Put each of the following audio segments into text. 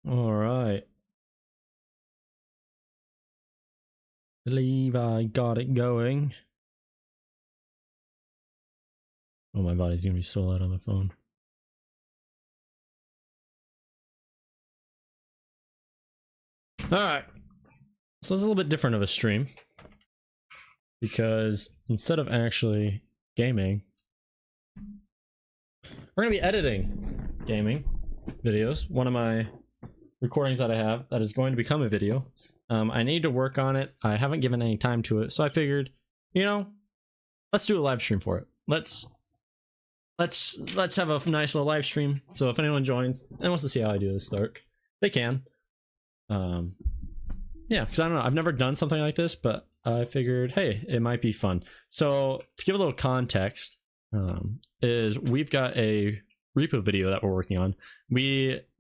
All right. Believe I got it going. Oh, my body's gonna be so loud on the phone. All right. So it's a little bit different of a stream because instead of actually gaming, we're gonna be editing gaming videos. One of my recordings that I have that is going to become a video. I need to work on it. I haven't given any time to it, so I figured, let's do a live stream for it. Let's have a nice little live stream. So if anyone joins and wants to see how I do this Stark, they can. Yeah, because I don't know, I've never done something like this, but I figured, hey, it might be fun. So to give a little context, is we've got a repo video that we're working on.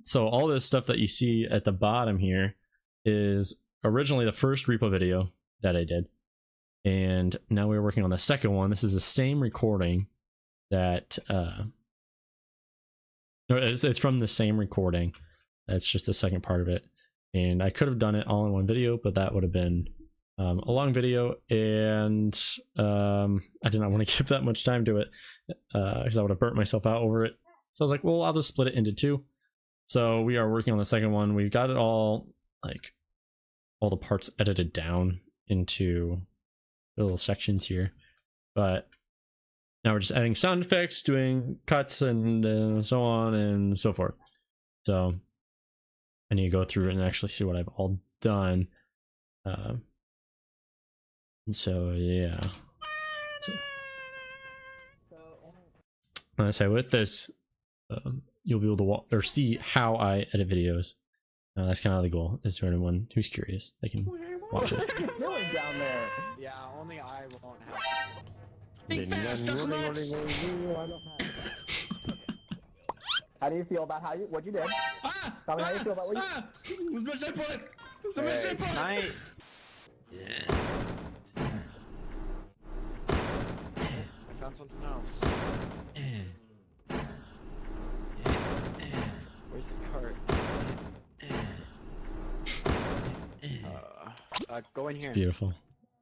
So all this stuff that you see at the bottom here is originally the first repo video that I did, and now we're working on the second one. This is the same recording that it's from the same recording. That's just the second part of it, and I could have done it all in one video, but that would have been a long video, and I did not want to give that much time to it because I would have burnt myself out over it. So I was like, well, I'll just split it into two. So we are working on the second one. We've got it all, like all the parts edited down into little sections here, but now we're just adding sound effects, doing cuts, and so on and so forth. So I need to go through and actually see what I've all done. And so yeah. I say with this, you'll be able to walk or see how I edit videos. That's kind of the goal. Is for anyone who's curious, they can watch it. What are you doing down there? Yeah, only I won't have. How do you feel about what you did? Tell me how you feel about what you Who's my stay put? Who's Hey, night. I found something else. Where's the cart? Go in here. Beautiful.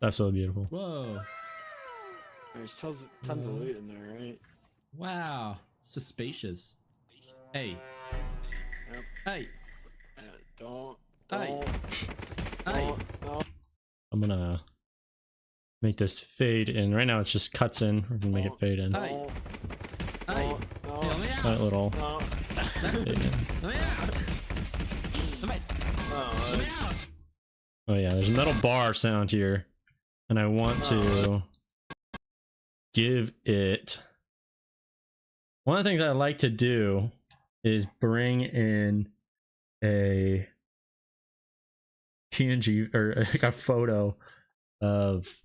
Absolutely beautiful. Whoa. There's tons of loot in there, right? Wow. So spacious. Hey. Yep. Hey. Don't. Hey. Don't. I'm gonna make this fade in. Right now it's just cuts in. We're gonna make it fade in. Hey. Hey. Slight little fade in. Oh yeah, there's a metal bar sound here, and I want to give it. One of the things I like to do is bring in a PNG or like a photo of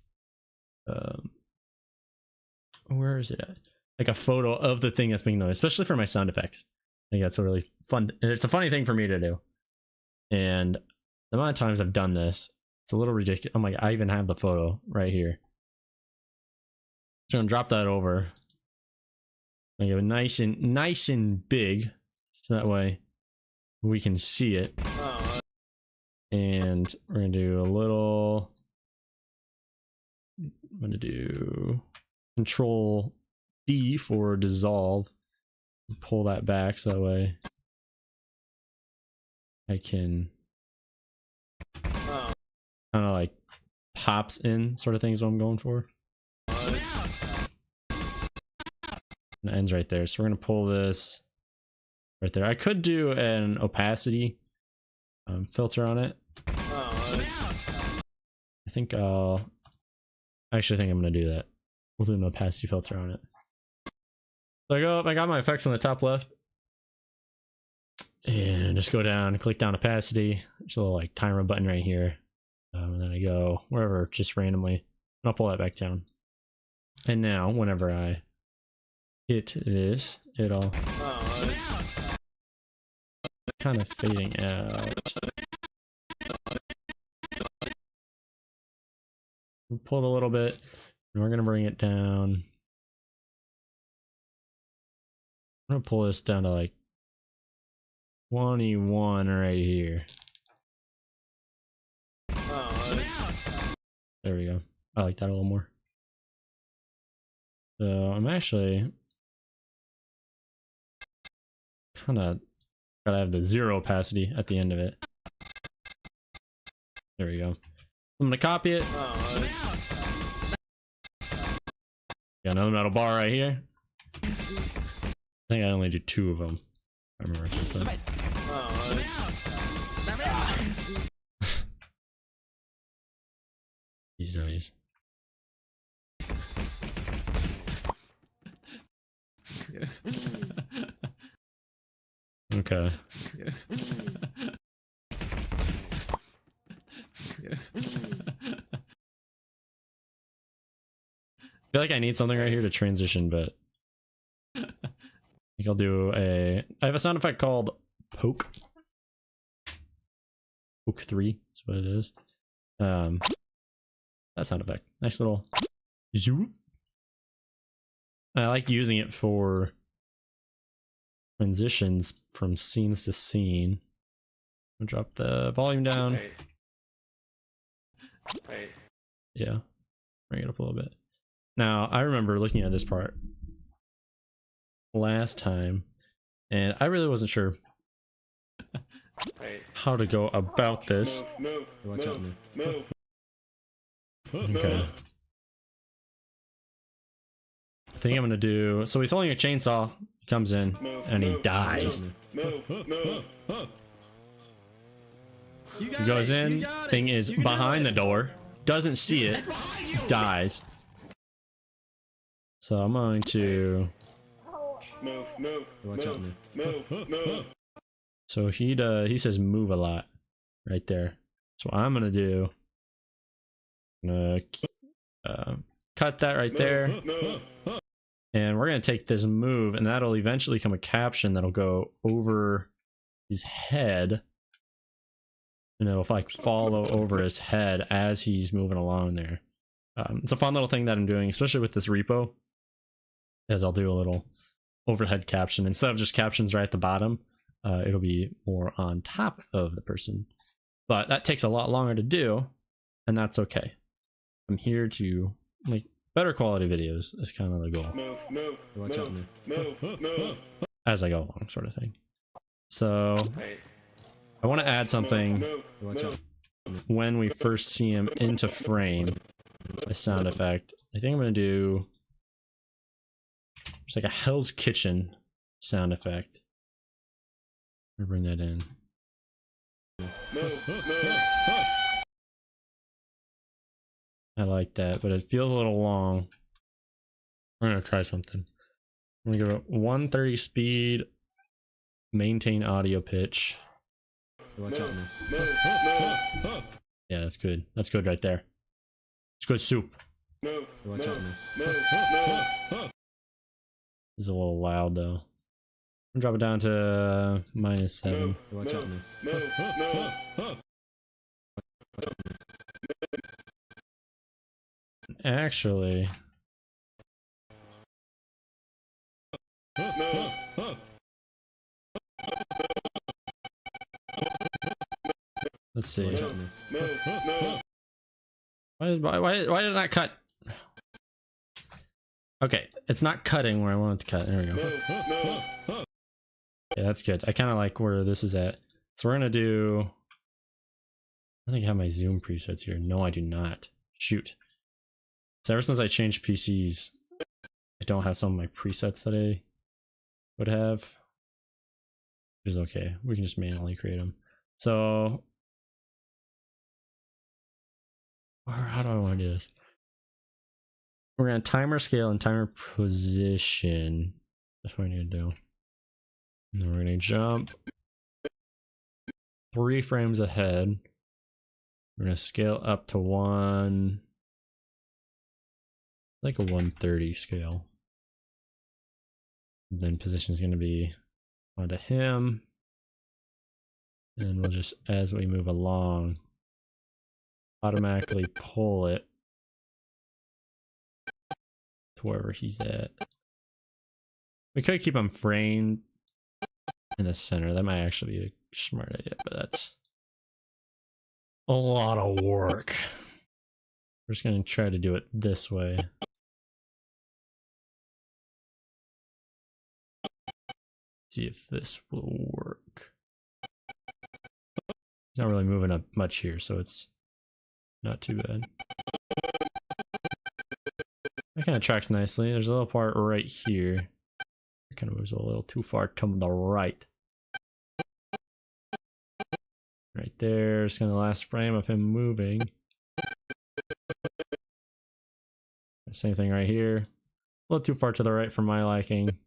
where is it at? Like a photo of the thing that's being noticed, especially for my sound effects. I think that's a really fun. It's a funny thing for me to do, and the amount of times I've done this, it's a little ridiculous. Oh my god, I even have the photo right here. Just gonna drop that over. Make it nice and big, so that way we can see it. And we're gonna do a little. I'm gonna do Control D for dissolve. Pull that back so that way I can. Kind of like pops in sort of thing is what I'm going for. And it ends right there. So we're gonna pull this right there. I could do an opacity filter on it. I think I actually think I'm gonna do that. We'll do an opacity filter on it. So I go up, I got my effects on the top left. And just go down, click down opacity. There's a little like timer button right here. And then I go wherever, just randomly, and I'll pull that back down. And now, whenever I hit this, it'll kind of fading out. We pulled a little bit, and we're gonna bring it down. I'm gonna pull this down to like 21 right here. Oh, There we go. I like that a little more. So I'm actually kind of gotta have the 0 opacity at the end of it. There we go. I'm gonna copy it. Got another metal bar right here. I think I only do 2 of them. I remember correctly. These zombies. Okay. I feel like I need something right here to transition, but I think I'll do I have a sound effect called poke. Poke 3 is what it is. That sound effect. Nice little zoom. I like using it for transitions from scenes to scene. I'll drop the volume down. Wait. Yeah. Bring it up a little bit. Now, I remember looking at this part last time, and I really wasn't sure how to go about this. Watch out, man. Okay. I think I'm gonna do. So he's holding a chainsaw, he comes in, and he dies. He goes in, thing is behind the door, doesn't see it, dies. So I'm going to. Watch out, man. So he says move a lot, right there. So what I'm gonna do. I'm gonna cut that right there, and we're gonna take this move, and that'll eventually become a caption that'll go over his head, and it'll like follow over his head as he's moving along there. It's a fun little thing that I'm doing, especially with this repo, as I'll do a little overhead caption instead of just captions right at the bottom. It'll be more on top of the person, but that takes a lot longer to do, and that's okay. I'm here to make better quality videos is kind of the goal. Watch out, man. As I go along, sort of thing. So I want to add something Watch out. when we first see him into frame, a sound effect. I think I'm going to do it's like a Hell's Kitchen sound effect. I'm going to bring that in. I like that, but it feels a little long. I'm gonna try something. I'm gonna go 130 speed, maintain audio pitch. Watch out, man. Yeah, that's good. That's good right there. It's good soup. Watch out, man. It's a little loud though. I'm gonna drop it down to -7. Watch out, man. Actually, let's see. Watch out, man. Why did it not cut? Okay, it's not cutting where I want it to cut. There we go. Yeah, that's good. I kind of like where this is at. So we're gonna do. I think I have my zoom presets here. No, I do not. Shoot. So ever since I changed PCs, I don't have some of my presets that I would have. Which is okay. We can just manually create them. So, how do I want to do this? We're going to timer scale and timer position. That's what I need to do. And then we're going to jump 3 frames ahead. We're going to scale up to like a 130 scale. And then position is going to be onto him. And we'll just, as we move along, automatically pull it to wherever he's at. We could keep him framed in the center. That might actually be a smart idea, but that's a lot of work. We're just gonna try to do it this way. See if this will work. It's not really moving up much here, so it's not too bad. That kind of tracks nicely. There's a little part right here. It kind of moves a little too far to the right. Right there. It's kind of the last frame of him moving. Same thing right here. A little too far to the right for my liking.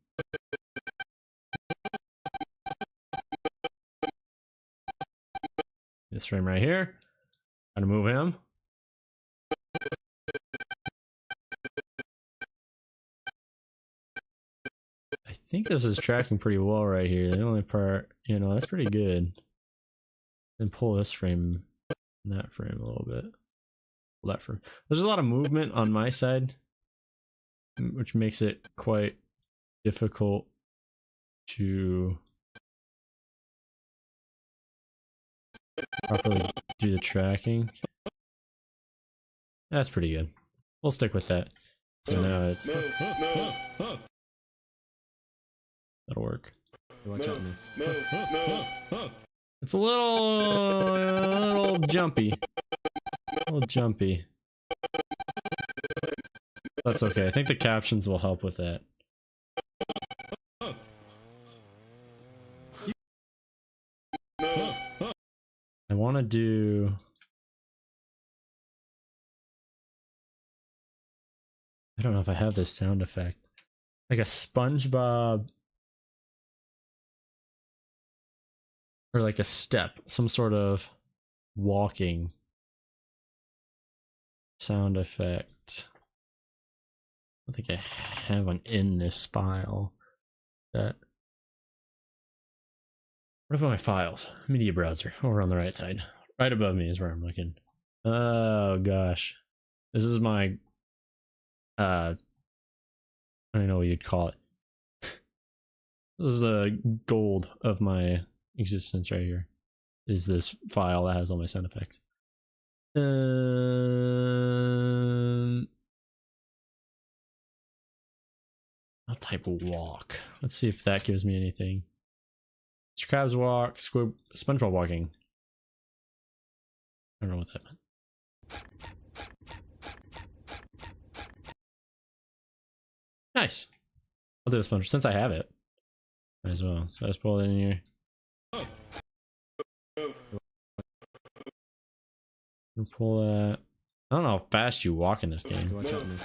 This frame right here. Gotta move him. I think this is tracking pretty well right here. The only part, you know, that's pretty good. Then pull this frame and that frame a little bit. Pull that frame. There's a lot of movement on my side, which makes it quite difficult to properly do the tracking. That's pretty good. We'll stick with that. So now it's that'll work. Watch out, man. It's a little jumpy. A little jumpy. That's okay. I think the captions will help with that. I want to do... I don't know if I have this sound effect. Like a SpongeBob... or like a step. Some sort of walking sound effect. I don't think I have one in this file. That... What about my files? Media browser, over on the right side. Right above me is where I'm looking. Oh gosh. This is my I don't know what you'd call it. This is the gold of my existence right here. Is this file that has all my sound effects. I'll type walk. Let's see if that gives me anything. Mr. Krabs walk, SpongeBob walking. I don't know what that meant. Nice. I'll do this one since I have it. Might as well. So I just pull it in here. And pull that. I don't know how fast you walk in this game. Watch out, man.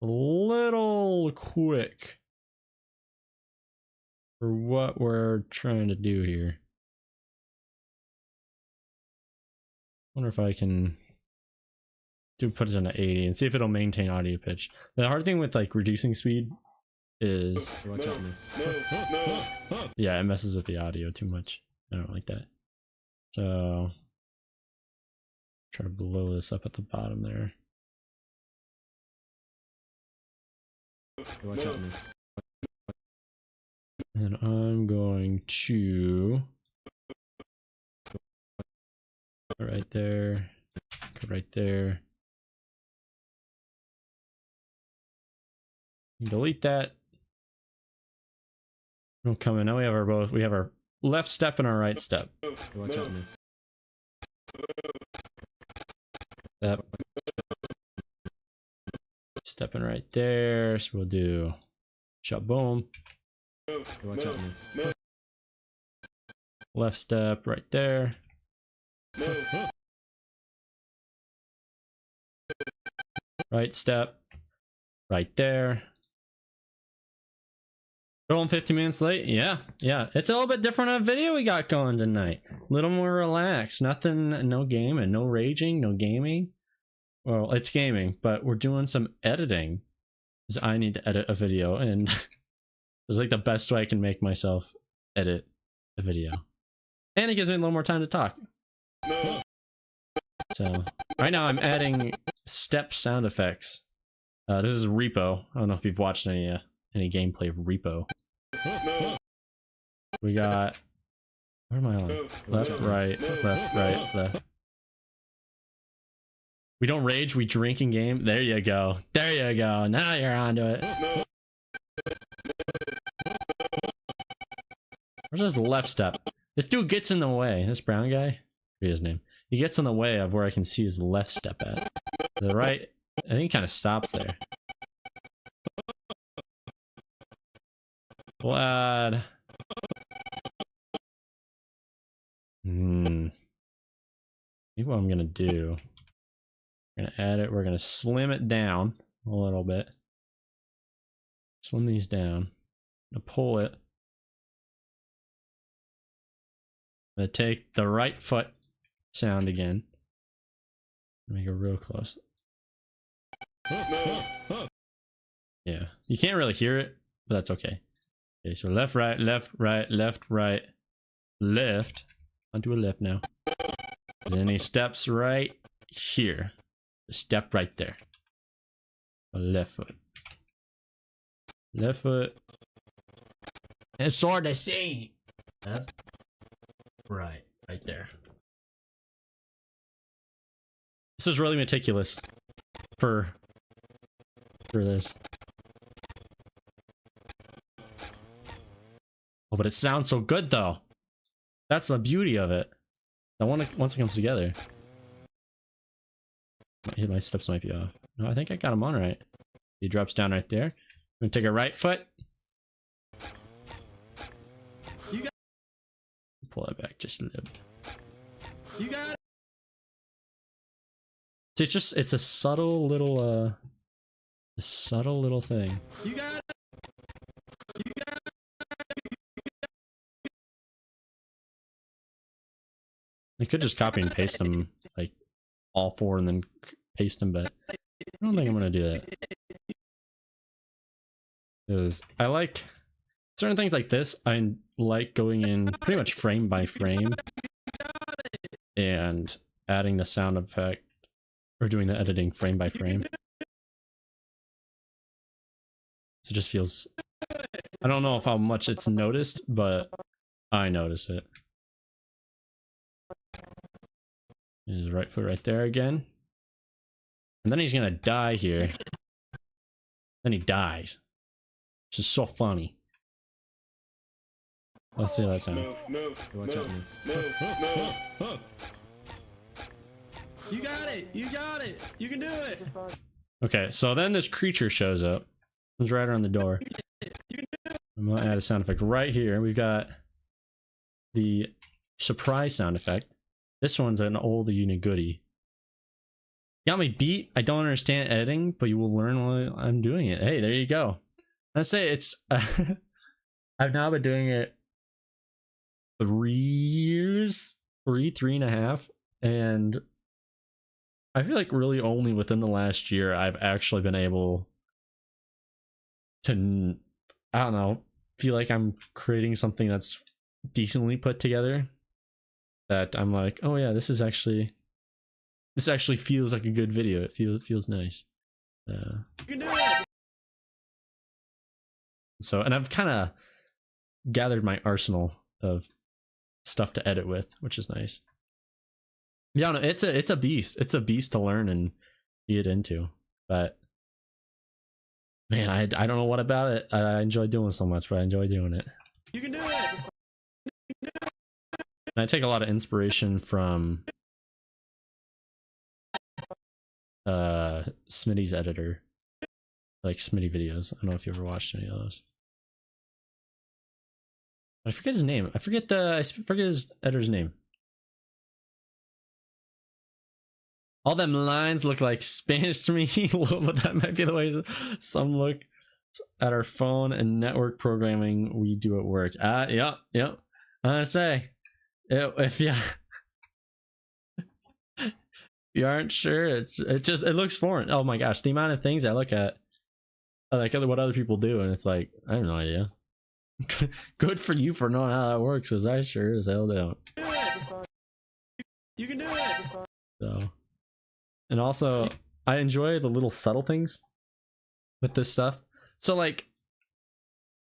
A little quick for what we're trying to do here. Wonder if I can put it into 80 and see if it'll maintain audio pitch. The hard thing with like reducing speed is Watch out, man. yeah, it messes with the audio too much. I don't like that. So try to blow this up at the bottom there. Watch out, man. And I'm going to go right there. Go right there. Delete that. We'll come in. Now we have our both. We have our left step and our right step. Watch out, man. Step. Stepping right there. So we'll do shot boom. Watch out, man. Left step right there. Right step right there. Going 15 minutes late? Yeah. It's a little bit different of a video we got going tonight. A little more relaxed. Nothing, no gaming, no raging, no gaming. Well, it's gaming, but we're doing some editing. Because I need to edit a video, and it's like the best way I can make myself edit a video. And it gives me a little more time to talk. So, right now I'm adding step sound effects. This is Repo. I don't know if you've watched any any gameplay of Repo. We got, where am I on? Left, right, left, right, left. We don't rage, we drink in game. There you go. There you go. Now you're onto it. Where's his left step? This dude gets in the way. This brown guy? Forget his name. He gets in the way of where I can see his left step at. The right, I think he kind of stops there. Vlad. Maybe what I'm gonna do. We're gonna add it, we're gonna slim it down a little bit. Slim these down. I'm gonna pull it. I'm gonna take the right foot sound again. Make it real close. Yeah, you can't really hear it, but that's okay. Okay, so left, right, left, right, left, right, left. Onto a left now. Then he steps right here. Step right there. Left foot. Left foot. It's hard to see. Left. Right. Right there. This is really meticulous for this. Oh, but it sounds so good though. That's the beauty of it. I want to, once it comes together. My steps might be off. No, I think I got him on right. He drops down right there. I'm gonna take a right foot. You got. Pull that back just a little bit. You got it. It's just, it's a subtle little thing. You got it. You got it. I could just copy and paste them, like all four, and then paste them, but I don't think I'm gonna do that. Because I like certain things like this. I like going in pretty much frame by frame and adding the sound effect, or doing the editing frame by frame. So it just feels, I don't know how much it's noticed, but I notice it. His right foot right there again. And then he's gonna die here. Then he dies. Which is so funny. Let's see how that sounds. Watch out, man. You got it! You got it! You can do it! Okay, so then this creature shows up. Comes right around the door. I'm gonna add a sound effect right here. We've got the surprise sound effect. This one's an old unit goodie. Got me beat. I don't understand editing, but you will learn while I'm doing it. Hey, there you go. Let's say it's I've now been doing it 3 years, three and a half, and I feel like really only within the last year I've actually been able to, I don't know, feel like I'm creating something that's decently put together. That I'm like, oh yeah, this actually feels like a good video. It feels nice. You can do it. So, and I've kind of gathered my arsenal of stuff to edit with, which is nice. Yeah, no, it's a beast. It's a beast to learn and get into. But man, I don't know what about it. I enjoy doing so much, but I enjoy doing it. You can do it. And I take a lot of inspiration from Smitty's editor, like Smitty videos. I don't know if you ever watched any of those. I forget his name. I forget his editor's name. All them lines look like Spanish to me, but that might be the way some look at our phone and network programming we do at work. Yep. I say. If you aren't sure, it looks foreign. Oh my gosh, the amount of things I look at, like what other people do, and it's like, I have no idea. Good for you for knowing how that works, because I sure as hell don't. You can do it. So, and also I enjoy the little subtle things with this stuff. So like,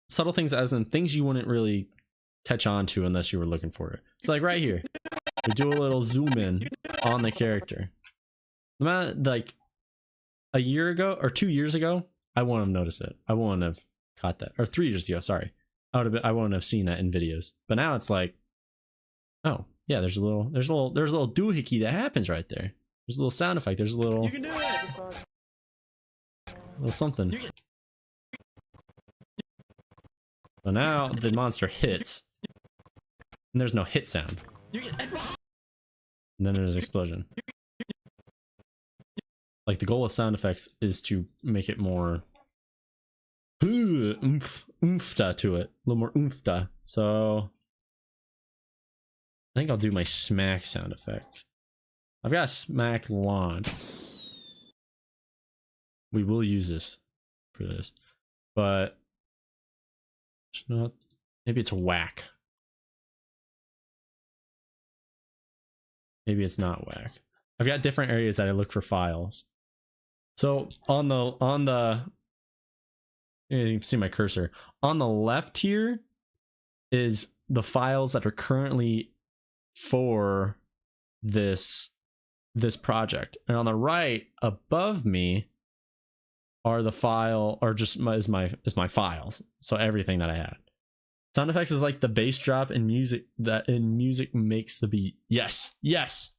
subtle things as in things you wouldn't really catch on to unless you were looking for it. So like right here, we do a little zoom in on the character. Like a year ago or 2 years ago, I wouldn't have noticed it. I wouldn't have caught that. Or 3 years ago, sorry. I wouldn't have seen that in videos. But now it's like, oh yeah, there's a little doohickey that happens right there. There's a little sound effect. There's a little, You can do it. little something. So now the monster hits, and there's no hit sound. And then there's an explosion. Like the goal with sound effects is to make it more oomph-ta to it. A little more oomph-ta. So I think I'll do my smack sound effect. I've got a smack launch. We will use this for this. But it's not, maybe it's a whack. Maybe it's not whack. I've got different areas that I look for files. So on the you can see my cursor. On the left here is the files that are currently for this project. And on the right above me are the file, or just is my files. So everything that I had. Sound effects is like the bass drop in music that in music makes the beat. Yes. Yes.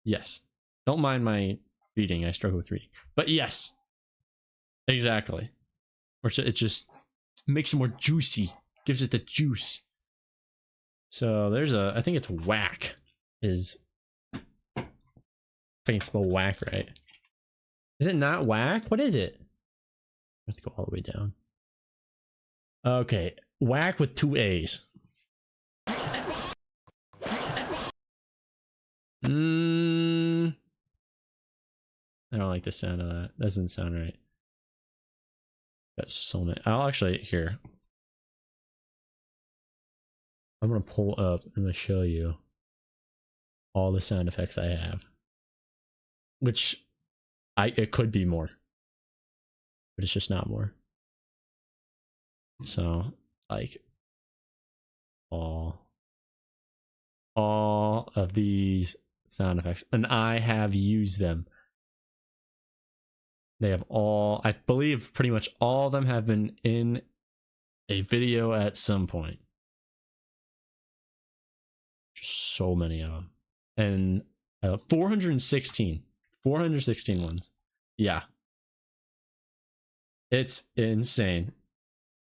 Yes. Don't mind my reading. I struggle with reading. But yes. Exactly. Or so it just makes it more juicy. Gives it the juice. So there's I think it's whack. I think it's spelled whack, right? Is it not whack? What is it? I have to go all the way down. Okay. Whack with 2 A's. I don't like the sound of that. That doesn't sound right. Got so many. I'll actually, here. I'm gonna pull up and I'm gonna show you all the sound effects I have. Which it could be more. But it's just not more. So like all of these sound effects, and I have used them. They have all, I believe pretty much all of them have been in a video at some point. Just so many of them. And 416 ones. Yeah. It's insane.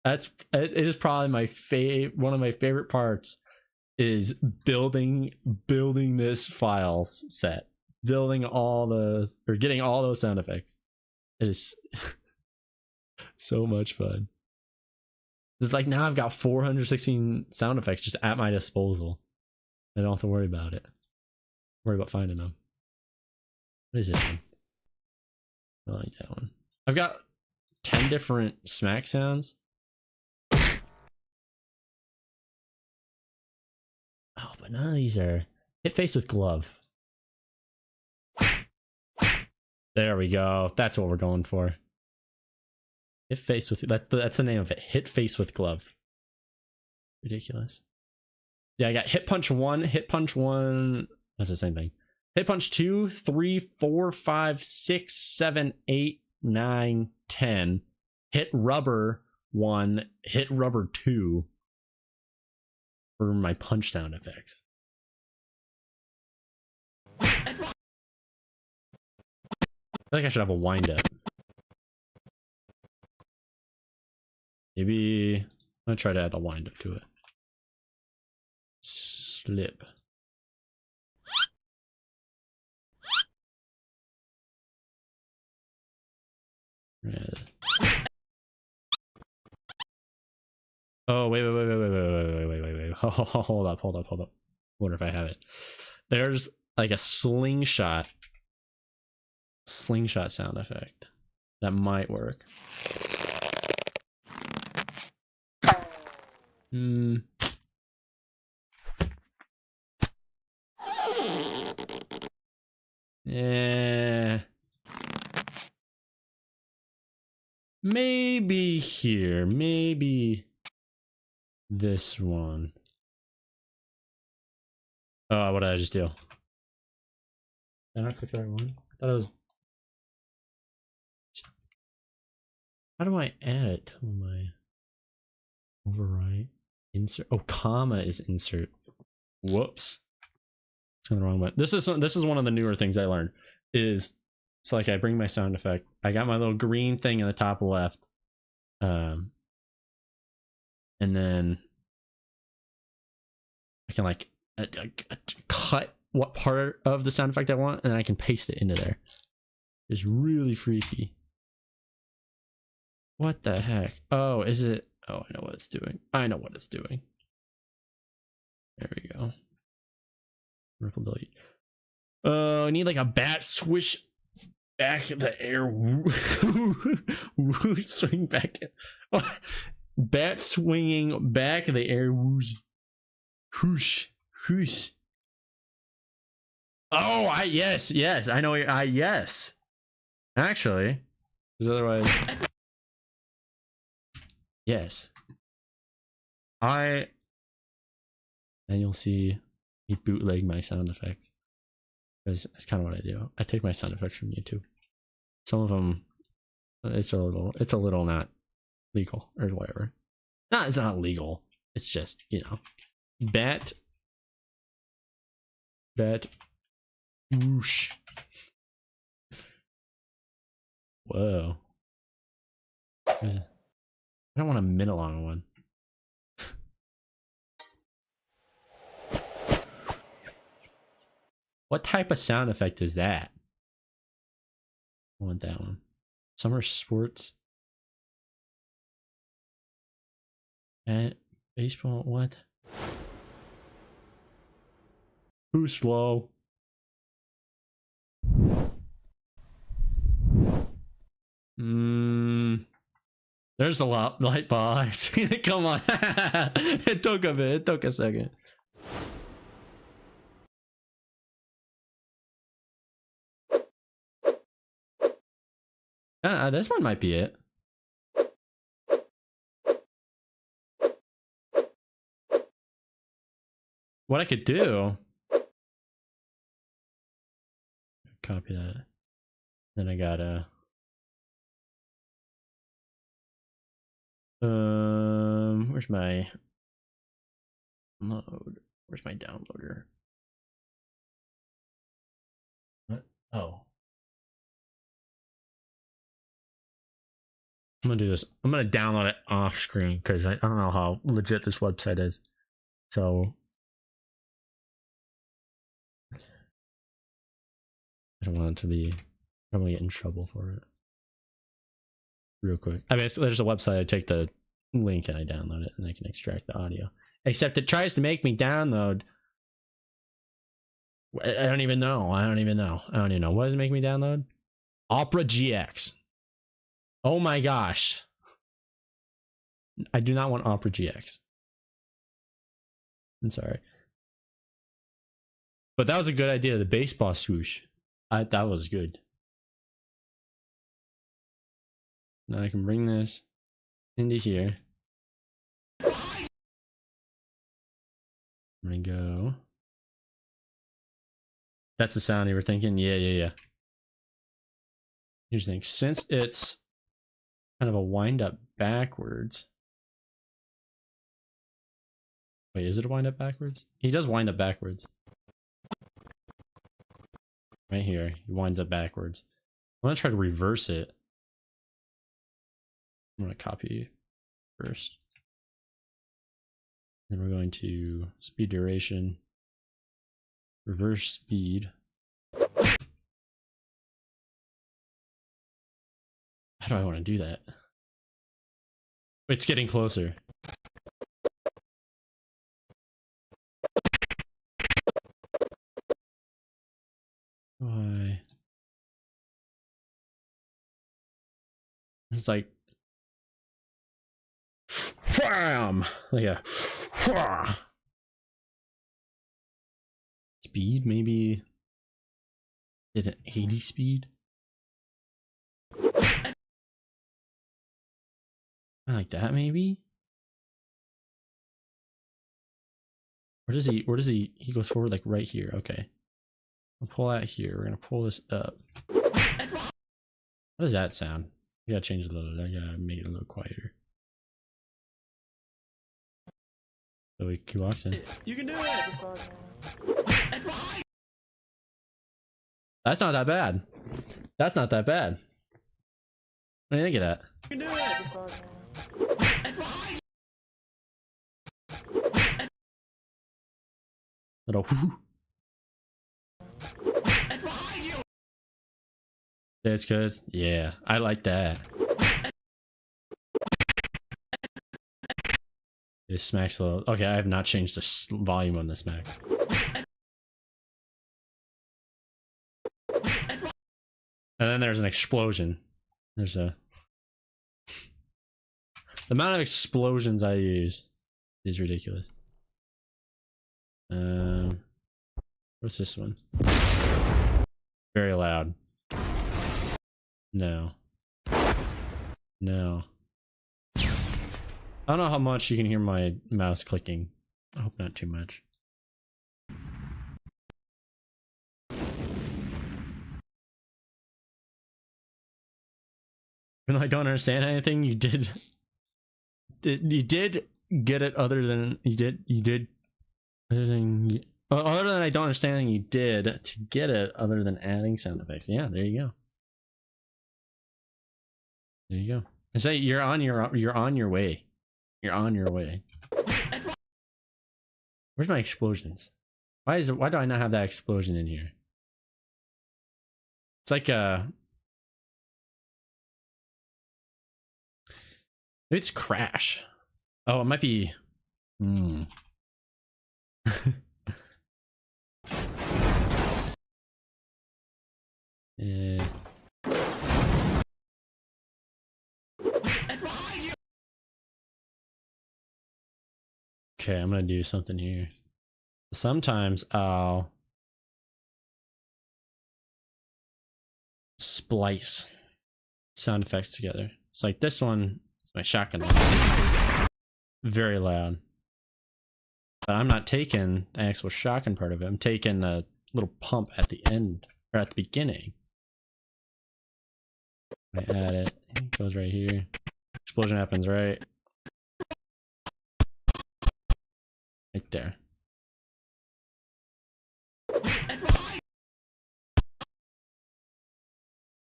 It is probably my one of my favorite parts is building this file set, getting all those sound effects. It is so much fun. It's like now I've got 416 sound effects just at my disposal. I don't have to worry about it. Worry about finding them. What is this one? I like that one. I've got 10 different smack sounds. Oh, but none of these are hit face with glove. There we go. That's what we're going for. Hit face with, that's the name of it. Hit face with glove. Ridiculous. Yeah, I got hit punch 1, hit punch 1. That's the same thing. Hit punch 2, 3, 4, 5, 6, 7, 8, 9, 10. Hit rubber 1, hit rubber 2 for my punch down effects. I think I should have a wind up. Maybe I'm gonna try to add a wind up to it. Slip. Yeah. Oh, wait. Hold up. I wonder if I have it. There's like a slingshot sound effect that might work. Yeah. maybe here, maybe this one. Oh, what did I just do? Did I not click the right one? I thought it was. How do I add it to my override? Insert. Oh, comma is insert. Whoops. It's going the wrong way. This is one of the newer things I learned. Is it's like I bring my sound effect. I got my little green thing in the top left, and then I can like cut what part of the sound effect I want, and then I can paste it into there. It's really freaky. What the heck? Oh, is it? Oh, I know what it's doing. I know what it's doing. There we go. Ripple delete. I need like a bat swish back in the air. Whoosh, swing back. Bat swinging back in the air. Whoosh. Whoosh. Whoosh. Oh, yes. I know. Yes. Actually, because otherwise. Yes. And you'll see me bootleg my sound effects. Because that's kind of what I do. I take my sound effects from YouTube. Some of them, it's a little not legal or whatever. It's not legal. It's just, you know, bat, whoosh. Whoa. I don't want a mid-along one. What type of sound effect is that? I want that one. Summer sports. Baseball, what? Too slow. There's a lot light bulb. Come on. It took a bit. It took a second. This one might be it. What I could do. Copy that. Then I gotta. Where's my load? Where's my downloader? What? Oh. I'm gonna do this. I'm gonna download it off screen because I don't know how legit this website is. So I don't want it to be. I'm gonna get in trouble for it. Real quick. I mean, there's a website. I take the link and I download it, and I can extract the audio. Except it tries to make me download. I don't even know. I don't even know. What does it make me download? Opera GX. Oh my gosh. I do not want Opera GX. I'm sorry. But that was a good idea. The baseball swoosh. That was good. Now I can bring this into here. I'm gonna go. That's the sound you were thinking? Yeah. Here's the thing. Since it's kind of a wind up backwards. Wait, is it a wind up backwards? He does wind up backwards. Right here. He winds up backwards. I'm gonna try to reverse it. I'm going to copy first. Then we're going to speed duration, reverse speed. How do I want to do that? It's getting closer. Why? It's like wham! Like a speed, maybe at an 80 speed. Like that, maybe? Where does he goes forward like right here. Okay. I'll pull out here. We're gonna pull this up. How does that sound? I gotta change it a little. I gotta make it a little quieter. So he walks in. You can do it! That's not that bad. That's not that bad. What do you think of that? You can do it! Little whoo. That's good. Yeah, I like that. It smacks a little. Okay, I have not changed the volume on this smack. And then there's an explosion. There's a... The amount of explosions I use is ridiculous. What's this one? Very loud. No. No. I don't know how much you can hear my mouse clicking. I hope not too much. Even though I don't understand anything, you did get it other than you did other than I don't understand anything you did to get it other than adding sound effects. Yeah, there you go. There you go. I say you're on your way. You're on your way. Where's my explosions? Why do I not have that explosion in here? It's like it's Crash. Oh, it might be yeah. Okay, I'm gonna do something here. Sometimes I'll splice sound effects together. It's like this one is my shotgun. Very loud. But I'm not taking the actual shotgun part of it. I'm taking the little pump at the end, or at the beginning. I add it. It goes right here. Explosion happens right there.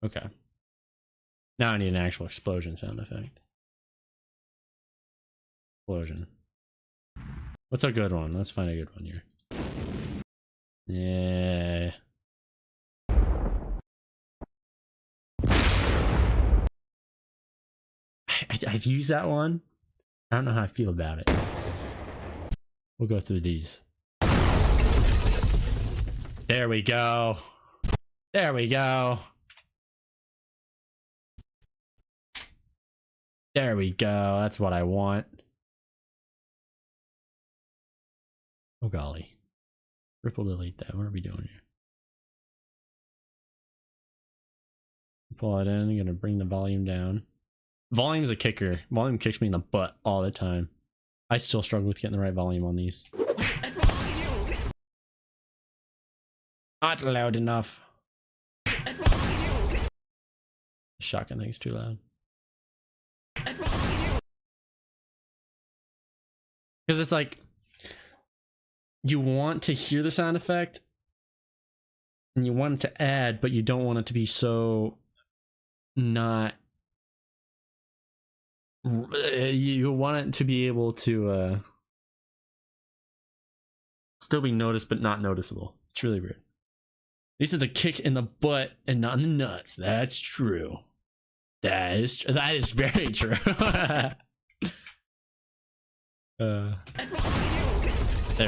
Okay. Now I need an actual explosion sound effect. Explosion. What's a good one? Let's find a good one here. Yeah. I've used that one. I don't know how I feel about it. We'll go through these. There we go. There we go. There we go. That's what I want. Oh golly. Ripple delete that. What are we doing here? Pull it in. I'm gonna bring the volume down. Volume's a kicker. Volume kicks me in the butt all the time. I still struggle with getting the right volume on these. Not loud enough. The shotgun thing's too loud. Because it's like, you want to hear the sound effect and you want it to add, but you don't want it to be so not. You want it to be able to still be noticed but not noticeable. It's really weird. This is a kick in the butt and not in the nuts. That's true. That is very true. There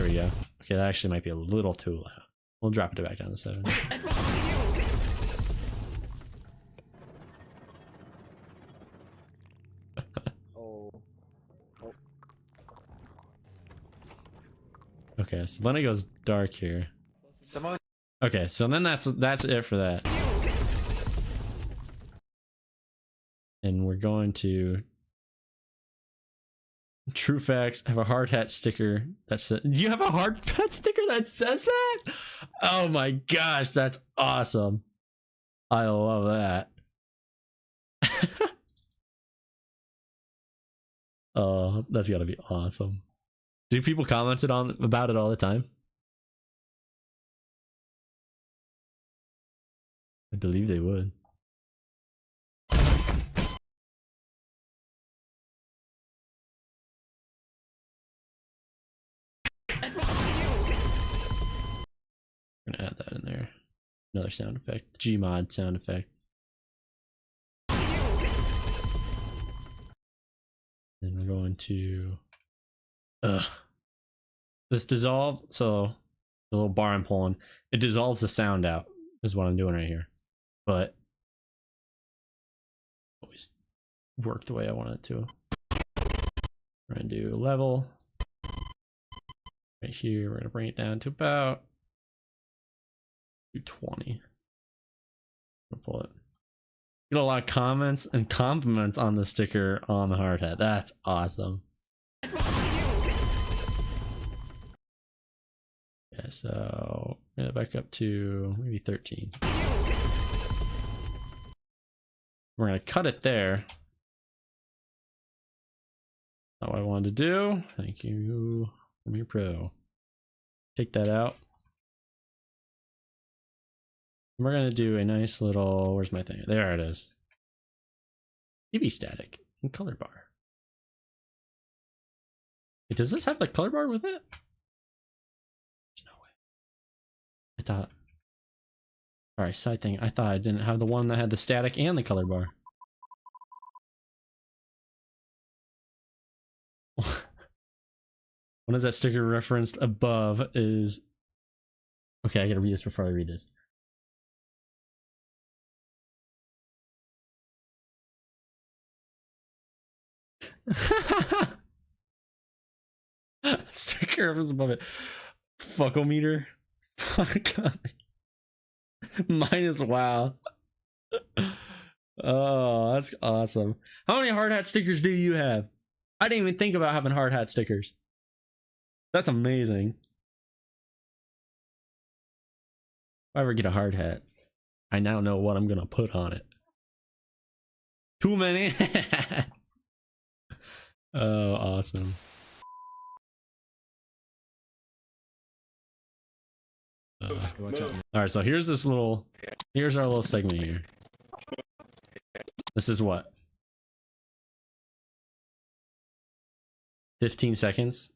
we go. Okay, that actually might be a little too loud. We'll drop it back down to 7. Okay, so then it goes dark here. Okay, so then that's it for that. And we're going to True facts. I have a hard hat sticker that says. Do you have a hard hat sticker that says that? Oh my gosh, that's awesome. I love that. Oh, that's gotta be awesome. Do people commented on about it all the time? I believe they would. I'm gonna add that in there. Another sound effect. Gmod sound effect. Then we're going to this dissolve. So the little bar I'm pulling, it dissolves the sound out, is what I'm doing right here. But always work the way I want it to. We're gonna do level right here. We're gonna bring it down to about 220. I'll pull it. Get a lot of comments and compliments on the sticker on the hard hat. That's awesome. Yeah, so yeah, back up to maybe 13. We're gonna cut it there. Not what I wanted to do. Thank you, Premiere Pro. Take that out. We're gonna do a nice little, where's my thing? There it is. TV static and color bar. Wait, does this have the color bar with it? There's no way. I thought. Alright, side thing. I thought I didn't have the one that had the static and the color bar. One is that sticker referenced above is. Okay, I gotta read this before I read this. Sticker is above it. Fuckometer. Fuck. Mine is wow. Oh, that's awesome. How many hard hat stickers do you have? I didn't even think about having hard hat stickers. That's amazing. If I ever get a hard hat, I now know what I'm gonna put on it. Too many. Oh, awesome. Alright, so here's this little, here's our little segment here. This is what? 15 seconds?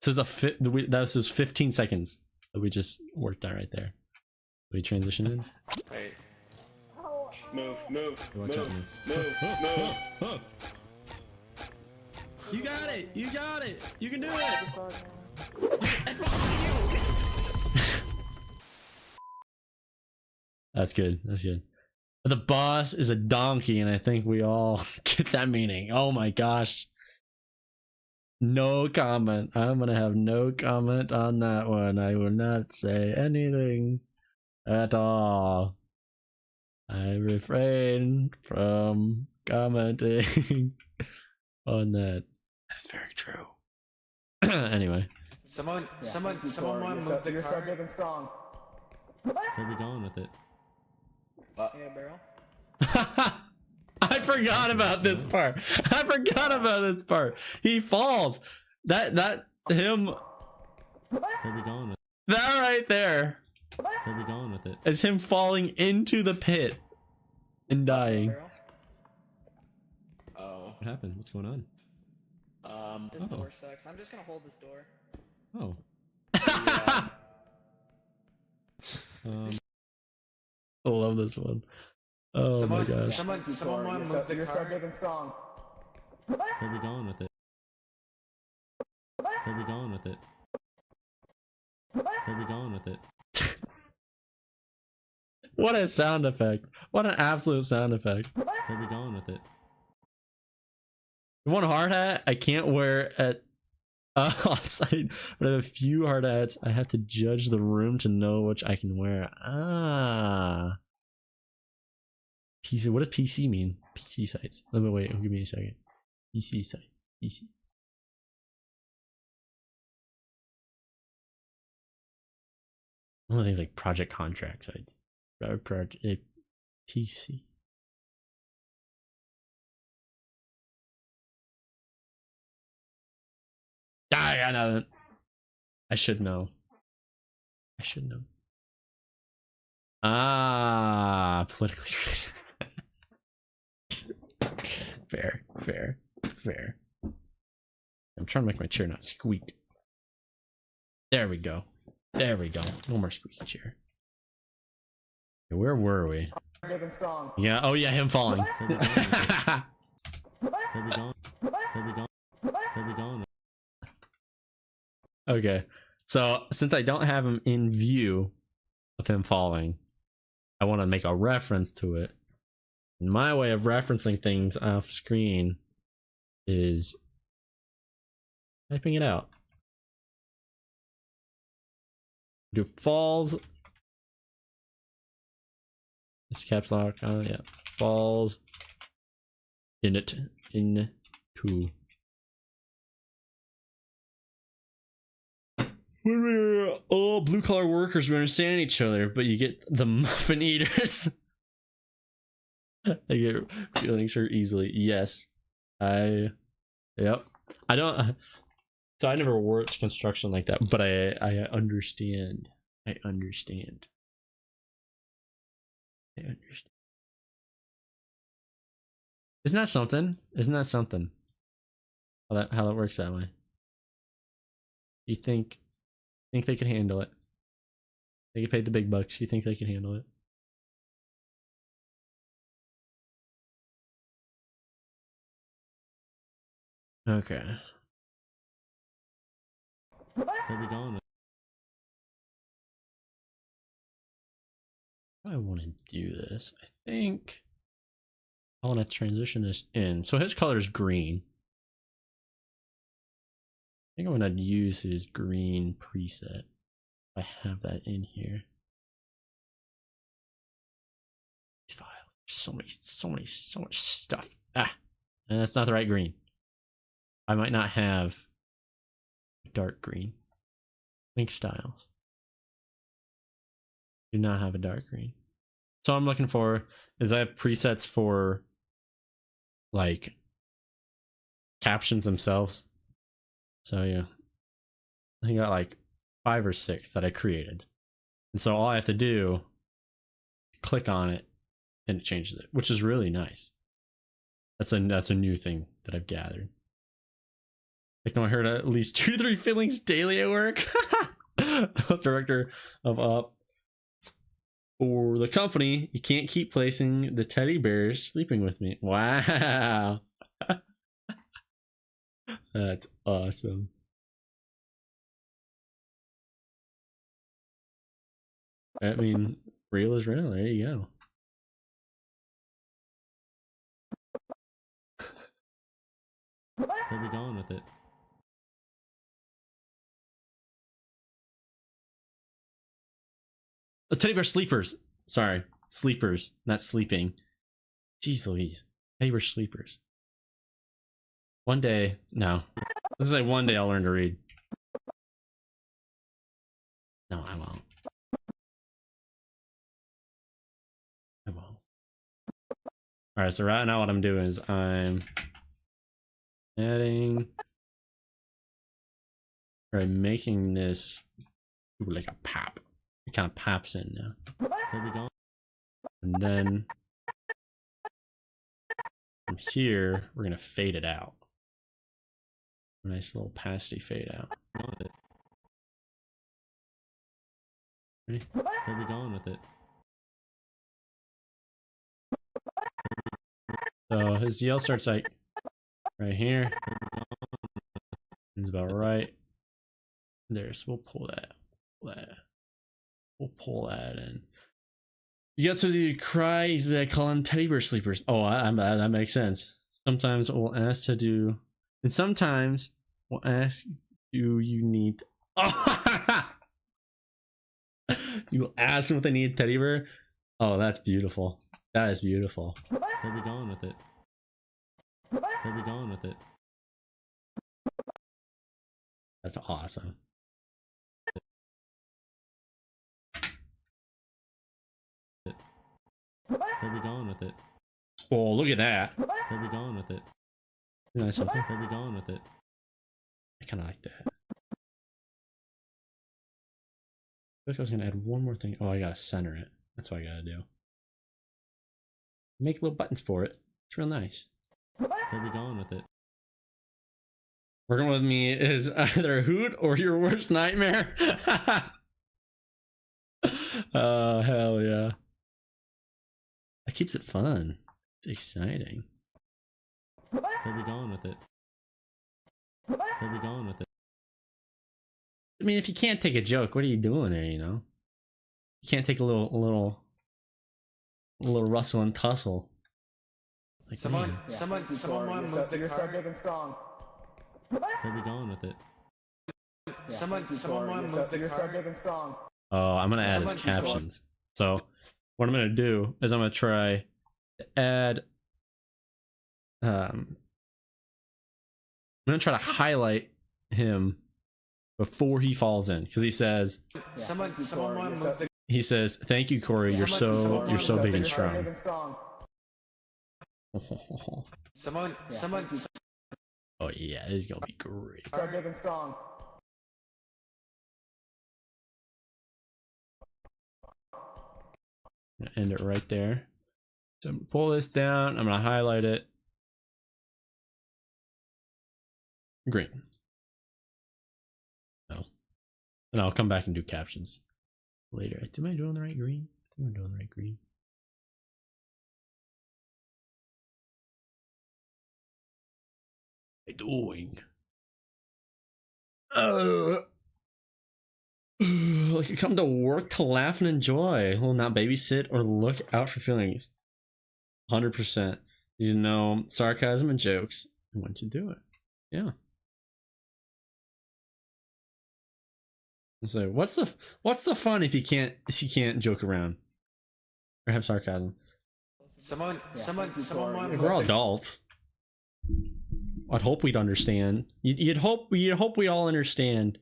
This is 15 seconds that we just worked on right there. We transition in? Wait. Move. Watch out, Move. You got it! You got it! You can do it! That's good. That's good. But the boss is a donkey, and I think we all get that meaning. Oh my gosh. No comment. I'm gonna have no comment on that one. I will not say anything at all. I refrain from commenting on that. That is very true. Anyway. Someone want to move the You're so car? big and strong. Where are we going with it? Yeah, barrel. I forgot about this part. I forgot about this part. He falls. That him. Where are we going with it? That right there. Where are we going with it? Is him falling into the pit and dying. Barrel. Oh. What happened? What's going on? This door sucks. I'm just gonna hold this door. Oh. Yeah. I love this one. Oh my gosh. Someone want to move the You're so car? big and strong. Where are we going with it? Where are we going with it? Where are we going with it? What a sound effect. What an absolute sound effect. Where are we going with it? One hard hat I can't wear at outside, but I have a few hard hats. I have to judge the room to know which I can wear. Ah. PC. What does PC mean? PC sites. Let me wait. Give me a second. PC sites. PC. One of the things like project contract sites. Project PC. I know that. I should know. I should know. Ah, politically. Fair. I'm trying to make my chair not squeak. There we go. No more squeaky chair. Where were we? Big and strong. Yeah. Oh yeah, him falling. Where we going? Okay. So since I don't have him in view of him falling, I want to make a reference to it. And my way of referencing things off screen is typing it out. Do falls. This caps lock. Oh yeah, falls into. When we're all blue collar workers, we understand each other, but you get the muffin eaters. They get feelings hurt easily. Yes. Yep. I don't. So I never worked construction like that, but I understand. I understand. Isn't that something? How that works that way? You think they could handle it? They get paid the big bucks. You think they can handle it? Okay. Where we going? I want to do this. I think I want to transition this in. So his color is green. I think I'm going to use his green preset. I have that in here. These files. So much stuff. Ah, and that's not the right green. I might not have dark green. Link styles. Do not have a dark green. So I'm looking for is I have presets for like captions themselves. So yeah, I got like 5 or 6 that I created, and so all I have to do is click on it and it changes it, which is really nice. That's a new thing that I've gathered. Like, no, I heard at least 2-3 fillings daily at work. I was director of for the company. You can't keep placing the teddy bears sleeping with me. Wow. That's awesome. I mean, real is real. There you go. Where we going with it? The teddy bear sleepers. Sorry, sleepers, not sleeping. Jeez Louise. Teddy bear sleepers. One day, no. This is like one day I'll learn to read. No, I won't. I won't. Alright, so right now what I'm doing is I'm adding, or I'm making this like a pop. It kind of pops in now. Where we going? And then from here, we're gonna fade it out. A nice little pasty fade out. Ready? Where we going with it? So his yell starts like right here. It's about right there. So we'll pull that. We'll pull that in. You guys you cry? I call them teddy bear sleepers. Oh, that makes sense. Sometimes we'll ask to do, and sometimes we'll ask, do you need? Oh! You ask them if they need a teddy bear. Oh, that's beautiful. That is beautiful. Where we going with it? Where we going with it? That's awesome. Where are we going with it? Oh, look at that. Where are we going with it? Isn't that something? Where are we going with it? I kind of like that. I feel like I was going to add one more thing. Oh, I got to center it. That's what I got to do. Make little buttons for it. It's real nice. Where are we going with it? Working with me is either a hoot or your worst nightmare. Oh, hell yeah. That keeps it fun. It's exciting. Where are we going with it? Where are we going with it? I mean, if you can't take a joke, what are you doing there, you know? You can't take a little rustle and tussle. Like, Someone Yeah, want to move the you're so car. big and strong. where are we going with it? Yeah, Someone want to you're move so, the you're so car. big and strong. Oh, I'm gonna add his Someone just captions. So what I'm gonna do is I'm gonna try to add I'm gonna try to highlight him before he falls in, because he says Yeah, Someone Corey, want you're to move so- the thank you, Corey, you're Someone- so someone- big and you're so strong. big and strong. someone Oh yeah, this is gonna be great. So big and strong. I'm gonna end it right there. So I'm gonna pull this down, I'm gonna highlight it green. No. And I'll come back and do captions later. Am I doing the right green? I think I'm doing the right green. What am I doing? Like, you come to work to laugh and enjoy. Will not babysit or look out for feelings. 100%. You know sarcasm and jokes and when to do it. Yeah. So what's the fun if you can't joke around or have sarcasm? someone Yeah, want to We're all move the adults. I'd hope we'd understand. You'd hope we all understand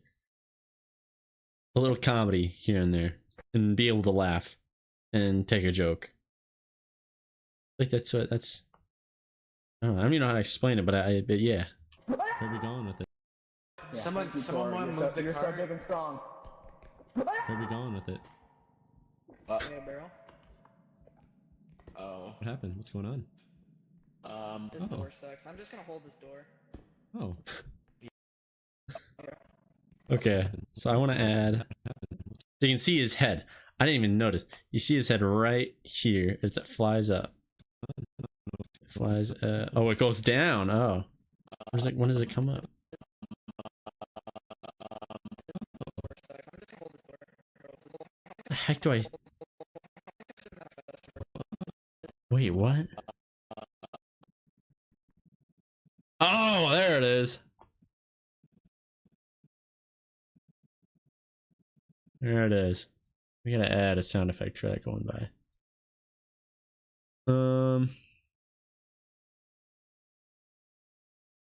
a little comedy here and there and be able to laugh and take a joke. Like that's I don't even know how to explain it, but yeah. Where are we going with it? Yeah, Someone Corey, want to you're move so, the you're so car. big and strong. Where are we going with it? Yeah, barrel. Oh. What happened? What's going on? This Oh. door sucks. I'm just gonna hold this door. Oh. Okay, so I want to add. So you can see his head. I didn't even notice. You see his head right here. It flies up. It flies. Oh, it goes down. Oh. When does it come up? Door sucks. I'm just gonna hold this door. The heck do I? Wait, what? Oh, there it is. There it is. We gotta add a sound effect track going by.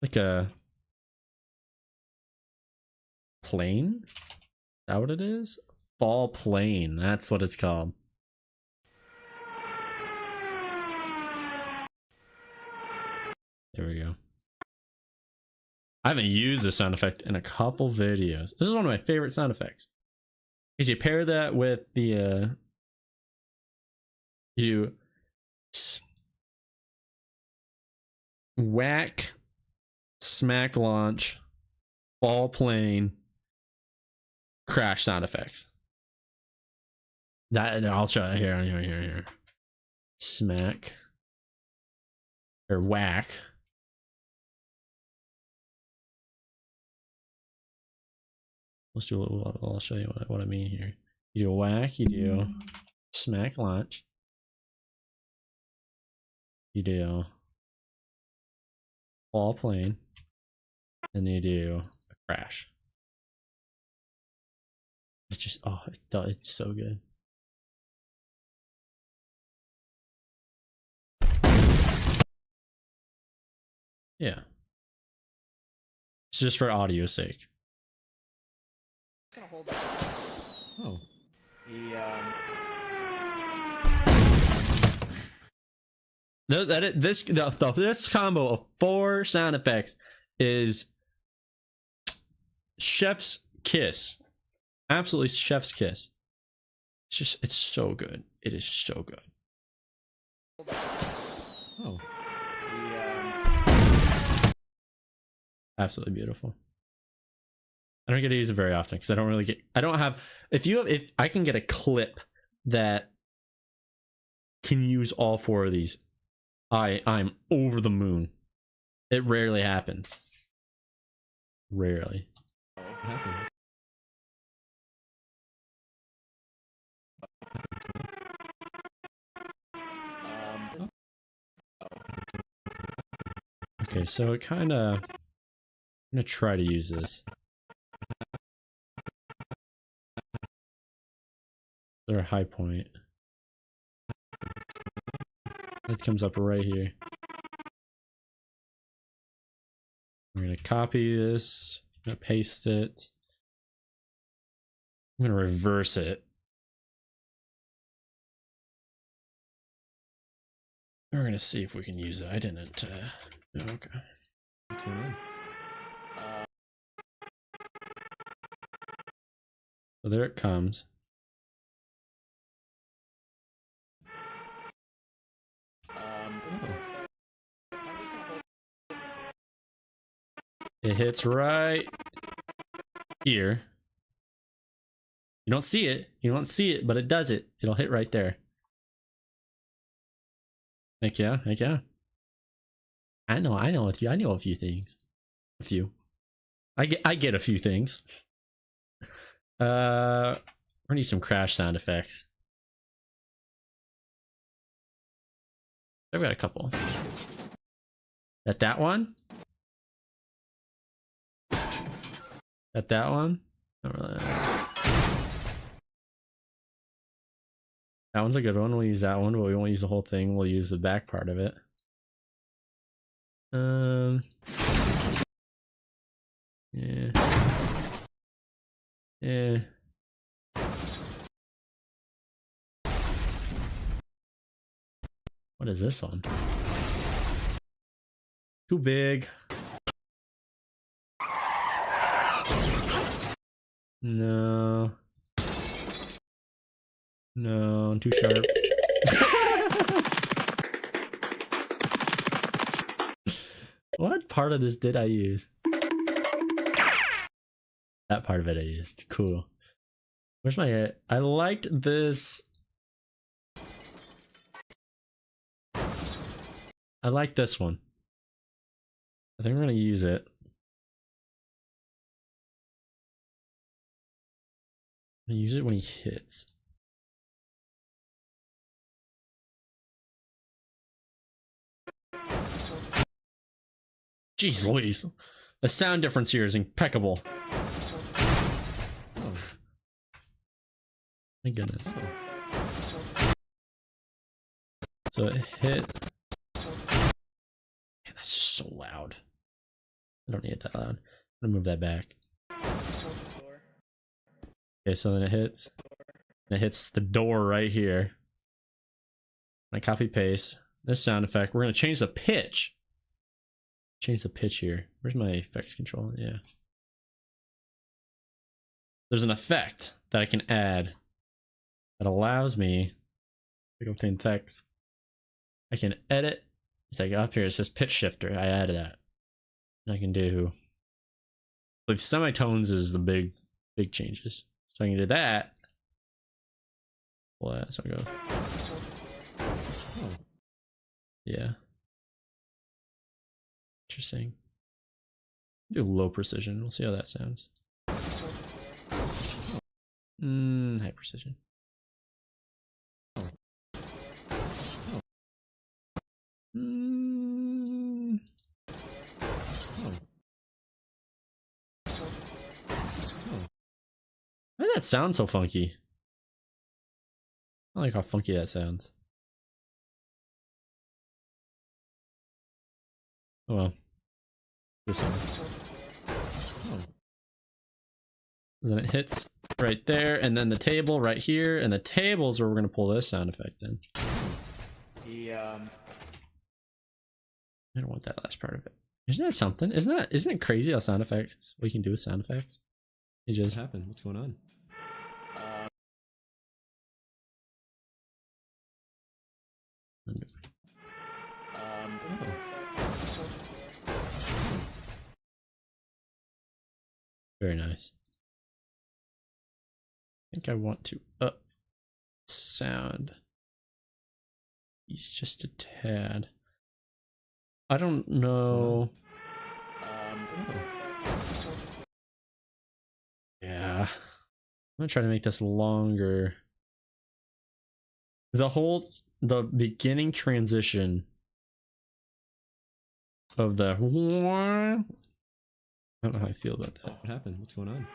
Like a plane? Is that what it is? Fall plane. That's what it's called. There we go. I haven't used this sound effect in a couple videos. This is one of my favorite sound effects. Because you pair that with the whack, smack launch, ball plane, crash sound effects. That I'll show you here. Smack or whack. Let's do. I'll show you what I mean here. You do a whack. You do smack launch. You do ball plane, and you do a crash. It's just it's so good. Yeah. It's just for audio's sake. Just gonna hold this. Oh. He This combo of 4 sound effects is chef's kiss. Absolutely chef's kiss. It's so good. It is so good. Oh. Absolutely beautiful. I don't get to use it very often because I don't really get. I don't have. If I can get a clip that can use all 4 of these, I'm over the moon. It rarely happens. Rarely. Okay, so it kind of. I'm gonna try to use this. They're a high point. It comes up right here. I'm gonna copy this. I'm gonna paste it. I'm gonna reverse it. We're gonna see if we can use it. I didn't. Okay. What's going on? So there it comes. It hits right here. You don't see it. You don't see it, but it does it. It'll hit right there. Heck yeah, heck yeah. I know a few. I know a few things. A few. I get a few things. We're gonna need some crash sound effects. I've got a couple. That one? That one? Not really. That one's a good one. We'll use that one, but we won't use the whole thing. We'll use the back part of it. Yeah. Yeah. What is this one? Too big. No. No, too sharp. What part of this did I use? That part of it I used. Cool. Where's my... I liked this... I like this one. I think we're gonna use it. I use it when he hits. Jeez Louise. The sound difference here is impeccable. Oh. My goodness. Oh. So it hit. Man, that's just so loud. I don't need it that loud. I'm gonna move that back. Okay, so then it hits. And it hits the door right here. I copy paste this sound effect. We're gonna change the pitch. Change the pitch here. Where's my effects control? Yeah. There's an effect that I can add that allows me to obtain effects. I can edit. It's like up here, it says pitch shifter. I added that. And I can do, like, semitones is the big changes. So I can do that. Well, so I go. Oh. Yeah. Interesting. Do low precision. We'll see how that sounds. High precision. Why does that sound so funky? I like how funky that sounds. Oh well. This one. Oh. Then it hits right there, and then the table right here, and the table's where we're gonna pull this sound effect in. I don't want that last part of it. Isn't that something? Isn't it crazy how sound effects, what you can do with sound effects? It just happened. What's going on? Very nice. I think I want to up sound. He's just a tad. I don't know. Yeah. I'm gonna try to make this longer. The beginning transition of the I don't know how I feel about that. What happened? What's going on?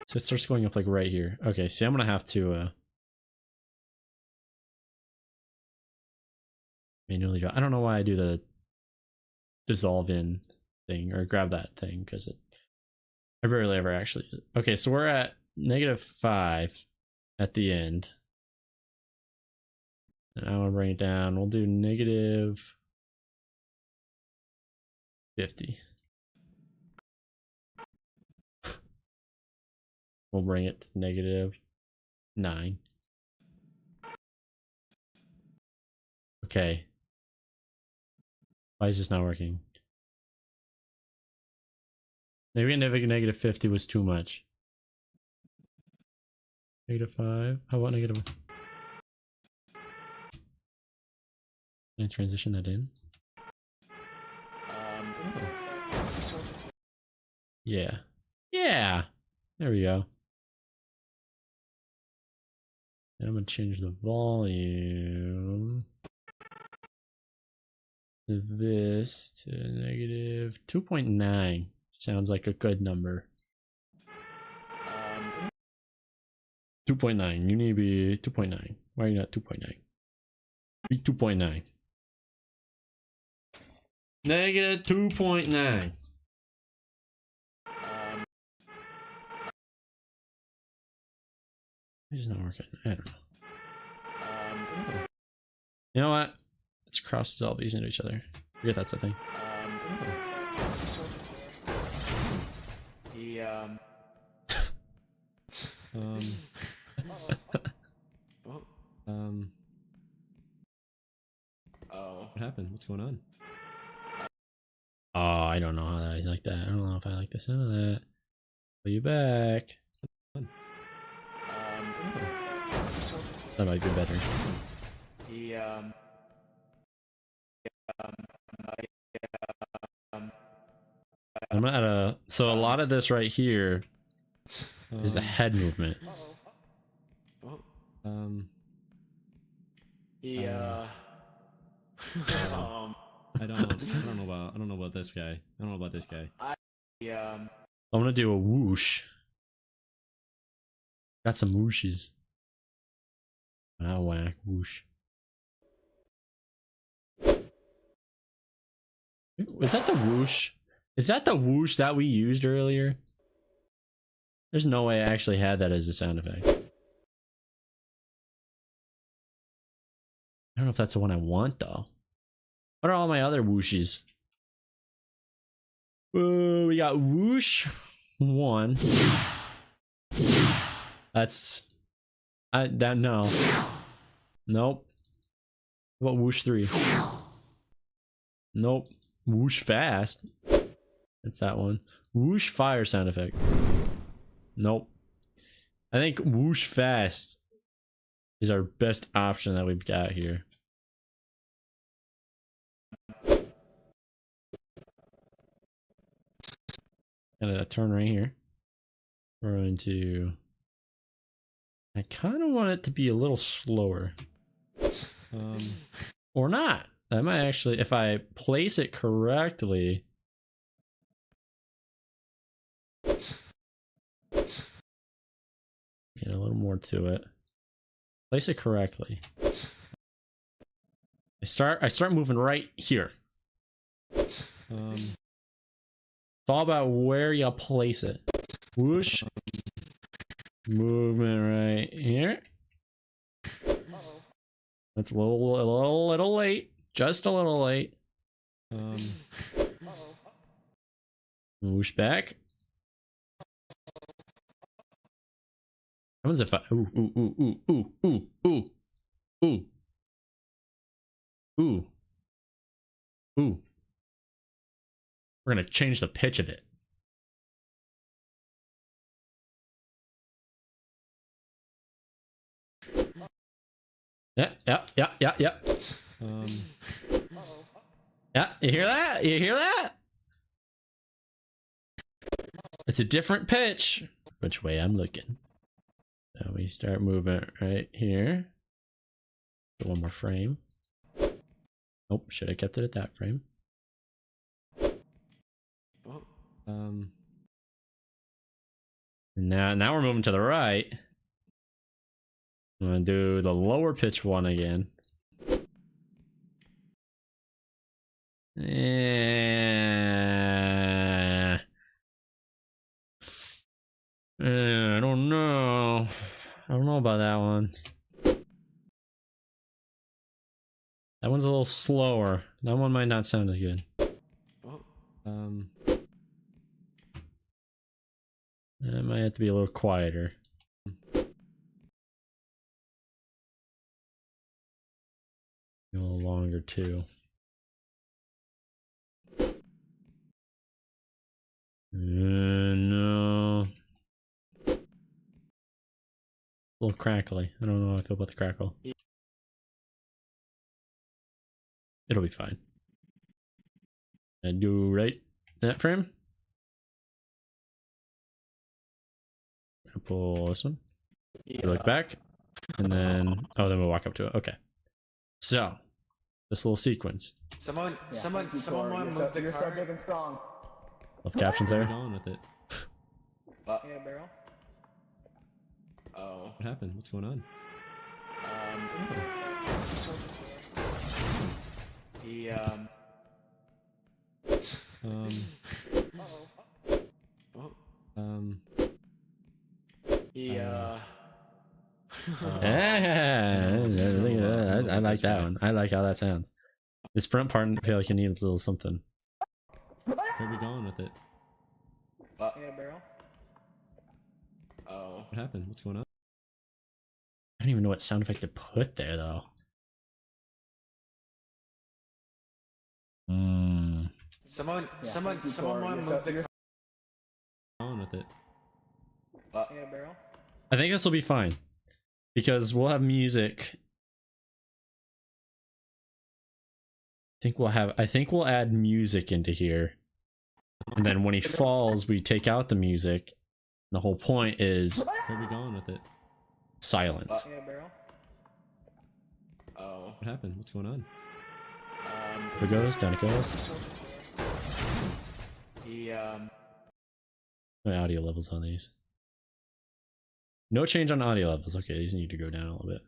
So it starts going up like right here. Okay, see, I'm gonna have to manually draw. I don't know why I do the dissolve in thing or grab that thing because I rarely ever actually use it. Okay, so we're at -5 at the end. And I want to bring it down. We'll do -50. We'll bring it to -9. Okay. Why is this not working? Maybe -50 was too much. -5. How about negative? Can I transition that in? Yeah. Yeah. There we go. And I'm gonna change the volume to this to -2.9. Sounds like a good number. 2.9. You need to be 2.9. Why are you not 2.9? Be 2.9. -2.9. It's not working. I don't know. You know what? Let's cross all these into each other. Forget that's a thing. What happened? What's going on? Oh, I don't know how I like that. I don't know if I like the sound of that. Pull you back. That might be better. I'm at a so a lot of this right here is the head movement. I don't know about this guy. I don't know about this guy. I'm gonna do a whoosh. Got some whooshes. Not whack, whoosh. Was that the whoosh? Is that the whoosh that we used earlier? There's no way I actually had that as a sound effect. I don't know if that's the one I want though. What are all my other whooshes? Whoa, we got whoosh 1. That's no. Nope. What about whoosh 3? Nope. Whoosh fast. That's that one. Whoosh fire sound effect. Nope. I think whoosh fast is our best option that we've got here. And a turn right here. We're going to. I kind of want it to be a little slower. Or not. That might actually, if I place it correctly. Get a little more to it. Place it correctly. I start moving right here. It's all about where you place it. Whoosh. movement right here. Uh-oh. That's a little late. Just a little late. Uh-oh. Whoosh back. What happens if I ooh. We're gonna change the pitch of it. Yeah. Uh-oh. Yeah, you hear that? You hear that? It's a different pitch. Which way I'm looking. Now we start moving right here. Get one more frame. Nope, should have kept it at that frame. Now we're moving to the right. I'm gonna do the lower pitch one again. I don't know. I don't know about that one. That one's a little slower. That one might not sound as good. That might have to be a little quieter. A little longer too. No. A little crackly. I don't know how I feel about the crackle. It'll be fine. And do right that frame. Pull this one. You look back, and then then we'll walk up to it. Okay. So this little sequence. Someone You're want to so, move the you're so car? big and strong. Love captions there. Going with it. Yeah, barrel. Oh. What happened? What's going on? He Um. Uh-oh. he I like that one. I like how that sounds. This front part, I feel like it needs a little something. Where are we going with it? Yeah, barrel. Oh. What happened? What's going on? I don't even know what sound effect to put there, though. Someone Yeah, want to move the car? Going with it. Yeah, barrel. I think this will be fine because we'll have music. I think we'll add music into here, and then when he falls, we take out the music. The whole point is Where are we going with it? silence. Yeah, barrel. Oh. What happened? What's going on? Up it goes, down it goes. He My audio levels on these. No change on audio levels. Okay, these need to go down a little bit.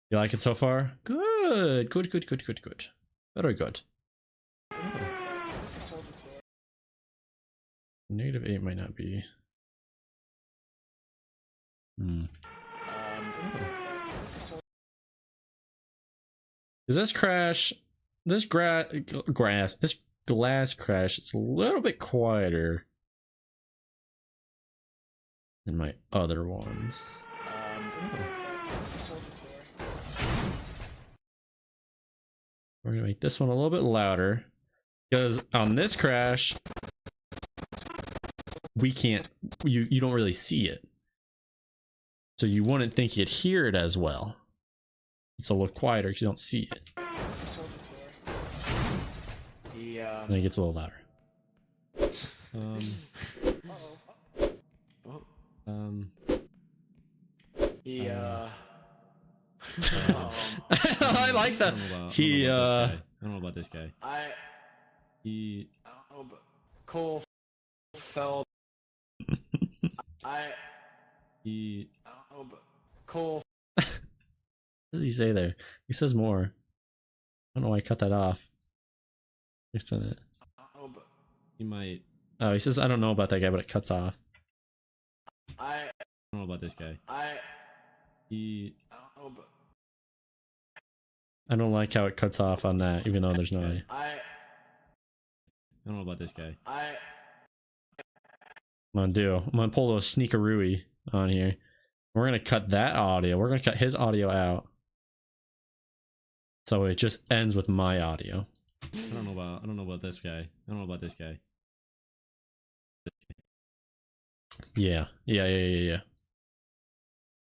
You like it so far? Good. Good. Very good. -8 might not be. Does this crash? This this glass crash, it's a little bit quieter than my other ones. We're gonna make this one a little bit louder because on this crash, we can't. You don't really see it, so you wouldn't think you'd hear it as well. It's a little quieter because you don't see it. he I think it's a little louder. he I like that. He I don't know about this guy. He I don't know, but Cole fell. he I don't know, but Cole. What does he say there? He says more. I don't know why I cut that off. Next to it. I don't know, but he might. Oh, he says I don't know about that guy, but it cuts off. I don't know about this guy. He. I don't know, but I don't like how it cuts off on that, even though there's no audio. I don't know about this guy. I I'm gonna pull a sneakerooey on here. We're gonna cut that audio. We're gonna cut his audio out. So it just ends with my audio. I don't know about this guy. I don't know about this guy. Yeah. I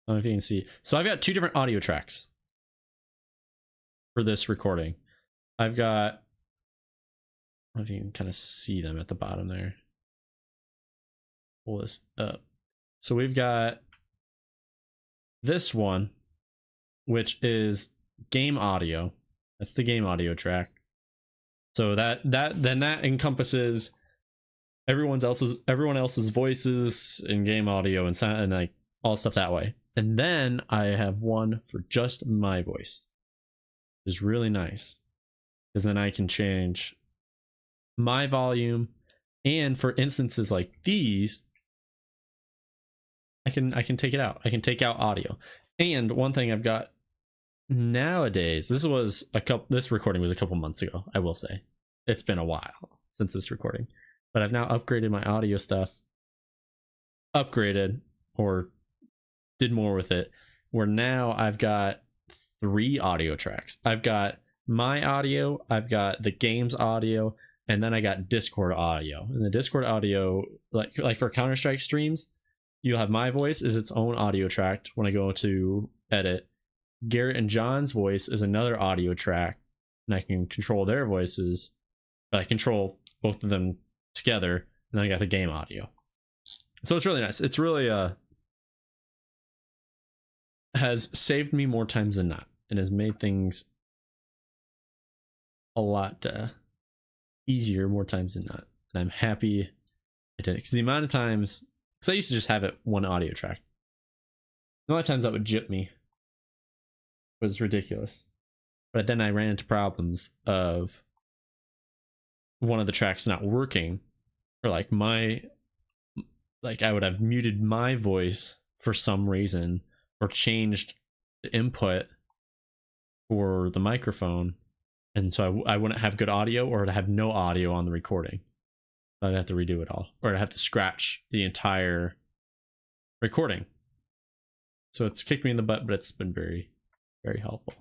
don't know if you can see. So I've got two different audio tracks for this recording. I've got, I don't know if you can kind of see them at the bottom there. Pull this up. So we've got this one, which is game audio. That's the game audio track. So that encompasses everyone else's voices in game audio and sound and like all stuff that way. And then I have one for just my voice, which is really nice because then I can change my volume, and for instances like these, I can take it out. I can take out audio. And one thing I've got nowadays, this recording was a couple months ago, I will say. It's been a while since this recording, but I've now upgraded my audio stuff. Upgraded or did more with it, where now I've got 3 audio tracks. I've got my audio, I've got the game's audio, and then I got Discord audio. And the Discord audio, like for Counter-Strike streams, you'll have my voice is its own audio track when I go to edit. Garrett and John's voice is another audio track, and I can control their voices. I control both of them together, and then I got the game audio. So it's really nice. It's really has saved me more times than not, and has made things a lot easier more times than not. And I'm happy I did it, because the amount of times, because I used to just have it one audio track. The amount of times that would jip me was ridiculous. But then I ran into problems of one of the tracks not working, or like I would have muted my voice for some reason, or changed the input for the microphone, and so I wouldn't have good audio, or I'd have no audio on the recording. I'd have to redo it all, or I'd have to scratch the entire recording. So it's kicked me in the butt, but it's been very, very helpful.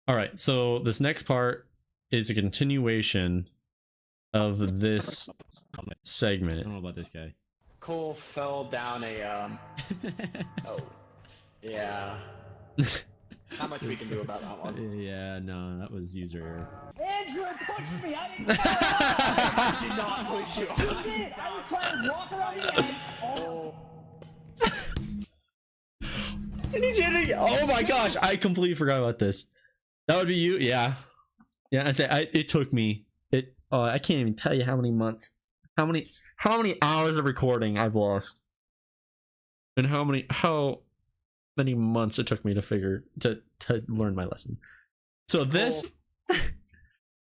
All right, so this next part is a continuation of this segment. I don't know about this guy. Cole fell down a oh yeah. Not much we can do about that one. Yeah, no, that was user error. Andrew pushed me. I didn't I did not push you. You did. I was trying to walk around the edge. And he did it. Oh my gosh, I completely forgot about this. That would be you. Yeah. It took me. I can't even tell you how many months, how many hours of recording I've lost, and how many months it took me to learn my lesson. So this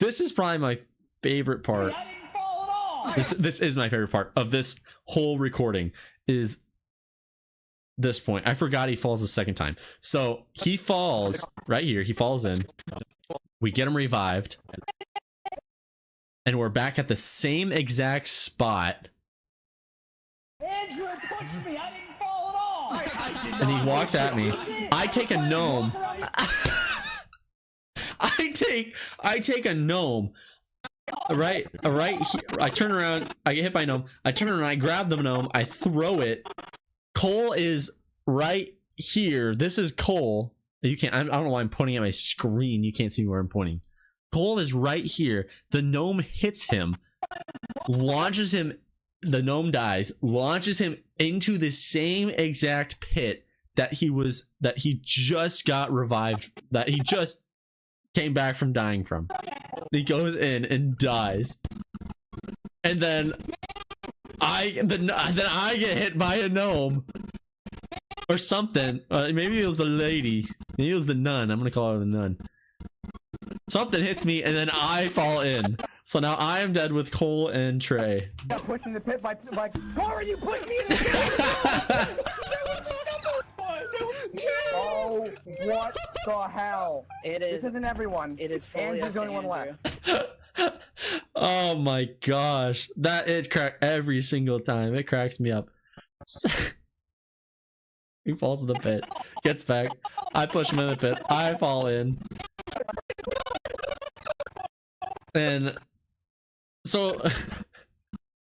is probably my favorite part. I didn't fall at all. This is my favorite part of this whole recording, is this point. I forgot he falls the second time. So he falls right here. He falls in. We get him revived. And we're back at the same exact spot. Andrew pushed me. I didn't fall at all. And he walks at me. I take a gnome. I take a gnome. Right here. I turn around. I get hit by a gnome. I turn around. I grab the gnome. I throw it. Cole is right here. This is Cole. You can't. I don't know why I'm pointing at my screen. You can't see where I'm pointing. Cole is right here. The gnome hits him, launches him. The gnome dies, launches him into the same exact pit that he just got revived, that he just came back from dying from. He goes in and dies, and then I get hit by a gnome or something. Maybe it was the lady. Maybe it was the nun. I'm gonna call her the nun. Something hits me, and then I fall in. So now I am dead with Cole and Trey. Got pushed in the pit by Corey, you pushed me in the pit! Oh, what the hell? This isn't everyone. It is fully Andrew's up the to only one Andrew. left. Oh my gosh. It crack every single time. It cracks me up. He falls in the pit. Gets back. I push him in the pit. I fall in. And so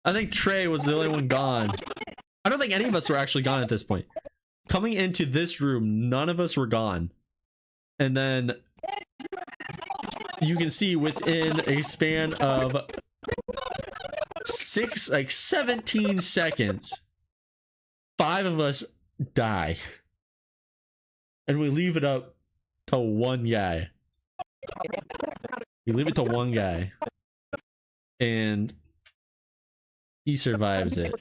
I think Trey was the only one gone. I don't think any of us were actually gone at this point. Coming into this room, none of us were gone. And then you can see within a span of 17 seconds, 5 of us die. And we leave it up to one guy. We leave it to one guy. And he survives it.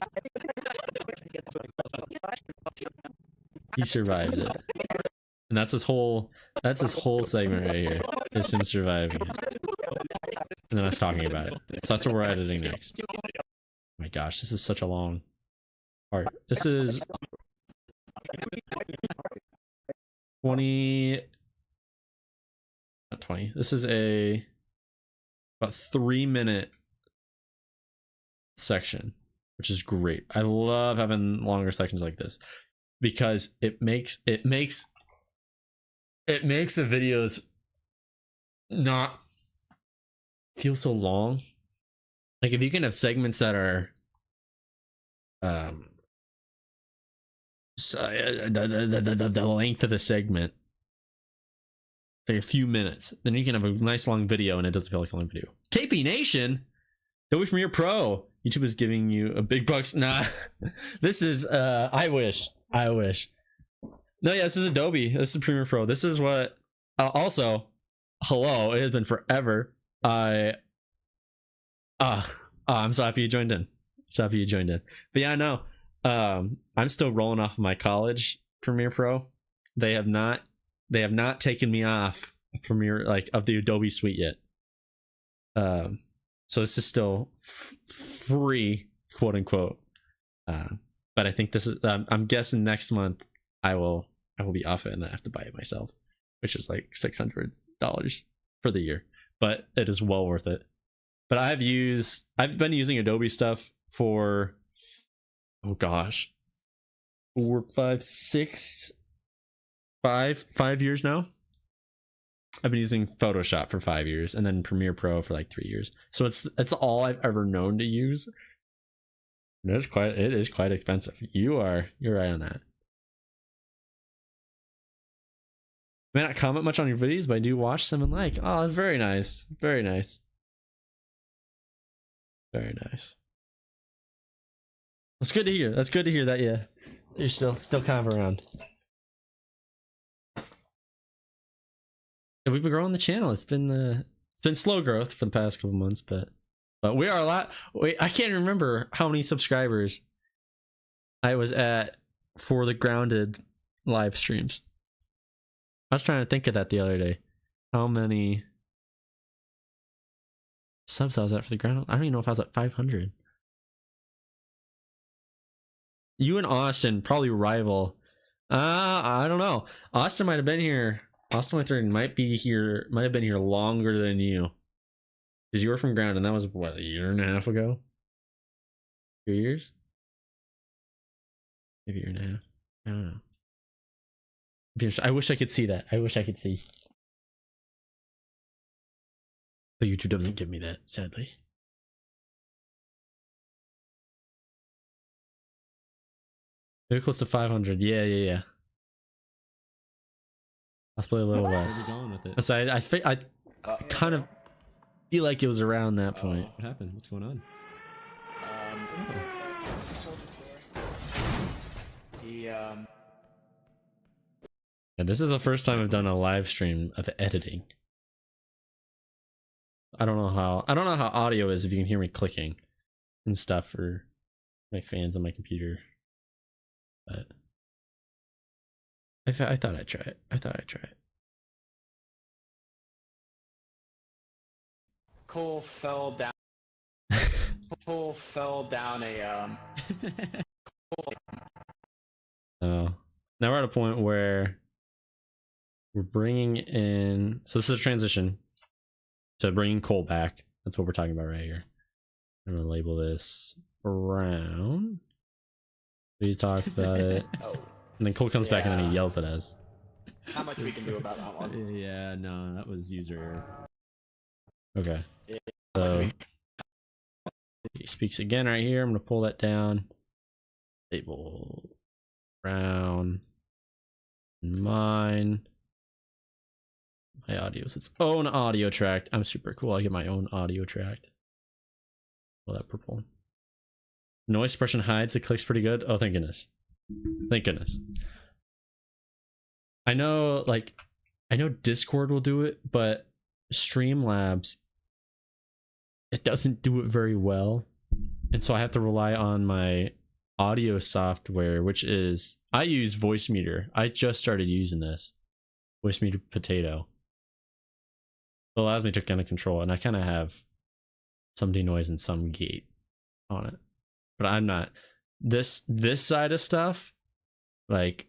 He survives it. And that's his whole segment right here. Is him surviving it. And then us talking about it. So that's what we're editing next. Oh my gosh, this is such a long part. This is 20, not 20. This is about 3-minute section, which is great. I love having longer sections like this because it makes the videos not feel so long. Like if you can have segments that are the length of the segment, say a few minutes, then you can have a nice long video and it doesn't feel like a long video. KP Nation, Adobe Premiere Pro. YouTube is giving you a big bucks. Nah, this is I wish. No, yeah, this is Adobe. This is Premiere Pro. This is what. Also, hello. It has been forever. I'm so happy you joined in. But yeah, no. I'm still rolling off of my college Premiere Pro. They have not taken me off Premiere, like, of the Adobe suite yet. So this is still free, quote unquote. But I think this is I'm guessing next month I will be off it and then I have to buy it myself, which is like $600 for the year. But it is well worth it. But I've been using Adobe stuff for, oh gosh, 4, 5, 6, 5 years now. I've been using Photoshop for 5 years and then Premiere Pro for like 3 years. So it's all I've ever known to use. It is quite expensive. You're right on that. I may not comment much on your videos, but I do watch them and like. Oh, that's very nice. Very nice. Very nice. That's good to hear. That's good to hear that, yeah. You're still kind of around. Yeah, we've been growing the channel. It's been slow growth for the past couple months, but we are a lot. Wait, I can't remember how many subscribers I was at for the Grounded live streams. I was trying to think of that the other day. How many subs I was at for the Grounded? I don't even know if I was at 500. You and Austin probably rival. I don't know. Austin might have been here. Austin Withering might have been here longer than you. Because you were from Ground, and that was, what, a year and a half ago? 2 years? Maybe a year and a half. I don't know. I wish I could see that. I wish I could see. But YouTube doesn't give me that, sadly. Maybe close to 500. Yeah. Possibly a little less. Where are we going with it? So I kind of feel like it was around that point. What happened? What's going on? And this is the first time I've done a live stream of editing. I don't know how audio is if you can hear me clicking and stuff for my fans on my computer. But I thought I'd try it. Cole fell down. Cole fell down a Oh, now we're at a point where we're bringing in. So this is a transition to bringing Cole back. That's what we're talking about right here. I'm gonna label this brown. He talks about it, oh. and then Cole comes back and then he Yeah. yells at us. Not much we can do about that one. Yeah, no, that was user error. Okay. Yeah. So he speaks again right here. I'm gonna pull that down. Label brown. Mine. My audio is its own audio track. I'm super cool. I get my own audio track. Oh, that purple. Noise suppression hides. It clicks pretty good. Oh, thank goodness. Thank goodness. I know, like, I know Discord will do it, but Streamlabs, it doesn't do it very well. And so I have to rely on my audio software, which is, I use Voicemeeter. I just started using this. Voicemeeter Potato. It allows me to kind of control it, and I kind of have some denoise and some gate on it. But I'm not. This side of stuff, like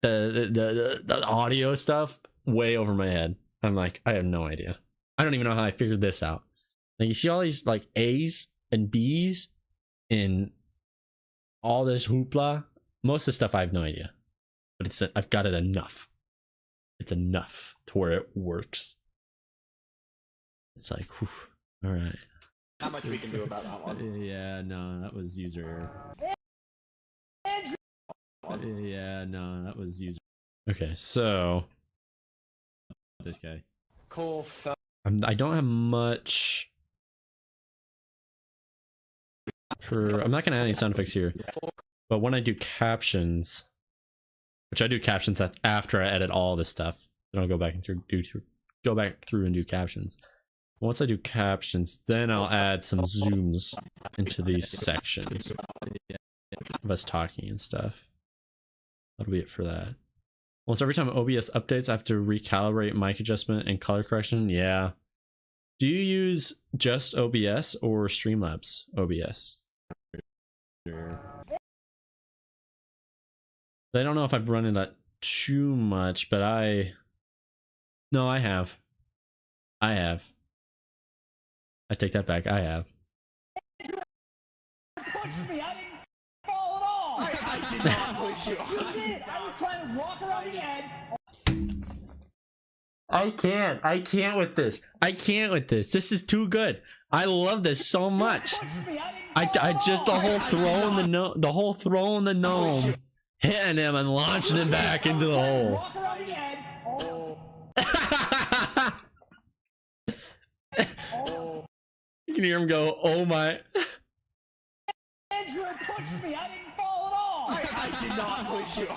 the audio stuff, way over my head. I'm like, I have no idea. I don't even know how I figured this out. Like, you see all these like A's and B's in all this hoopla. Most of the stuff I have no idea, but I've got it enough. It's enough to where it works. It's like, whew, all right. Not much we can do about that one. Yeah, no, that was user error. Yeah, no, that was user. Okay, so This guy. Cole fell. I don't have much for. I'm not gonna add any sound effects here, but when I do captions, which I do captions after I edit all this stuff, then I'll go back and go back through and do captions. Once I do captions, then I'll add some zooms into these sections of us talking and stuff. That'll be it for that. Almost every time OBS updates, I have to recalibrate mic adjustment and color correction. Yeah. Do you use just OBS or Streamlabs OBS? Sure. I don't know if I've run into that too much, but no, I have. I take that back. I have. Pushed me. I didn't fall at all. I did not push you. You did. I was trying to walk around the edge. I can't with this. This is too good. I love this so much. I just the whole throwing the gnome, hitting him and launching him back into the hole. Walk around the edge. You can hear him go, "Oh my." Andrew pushed me. I didn't fall at all. I did not push you.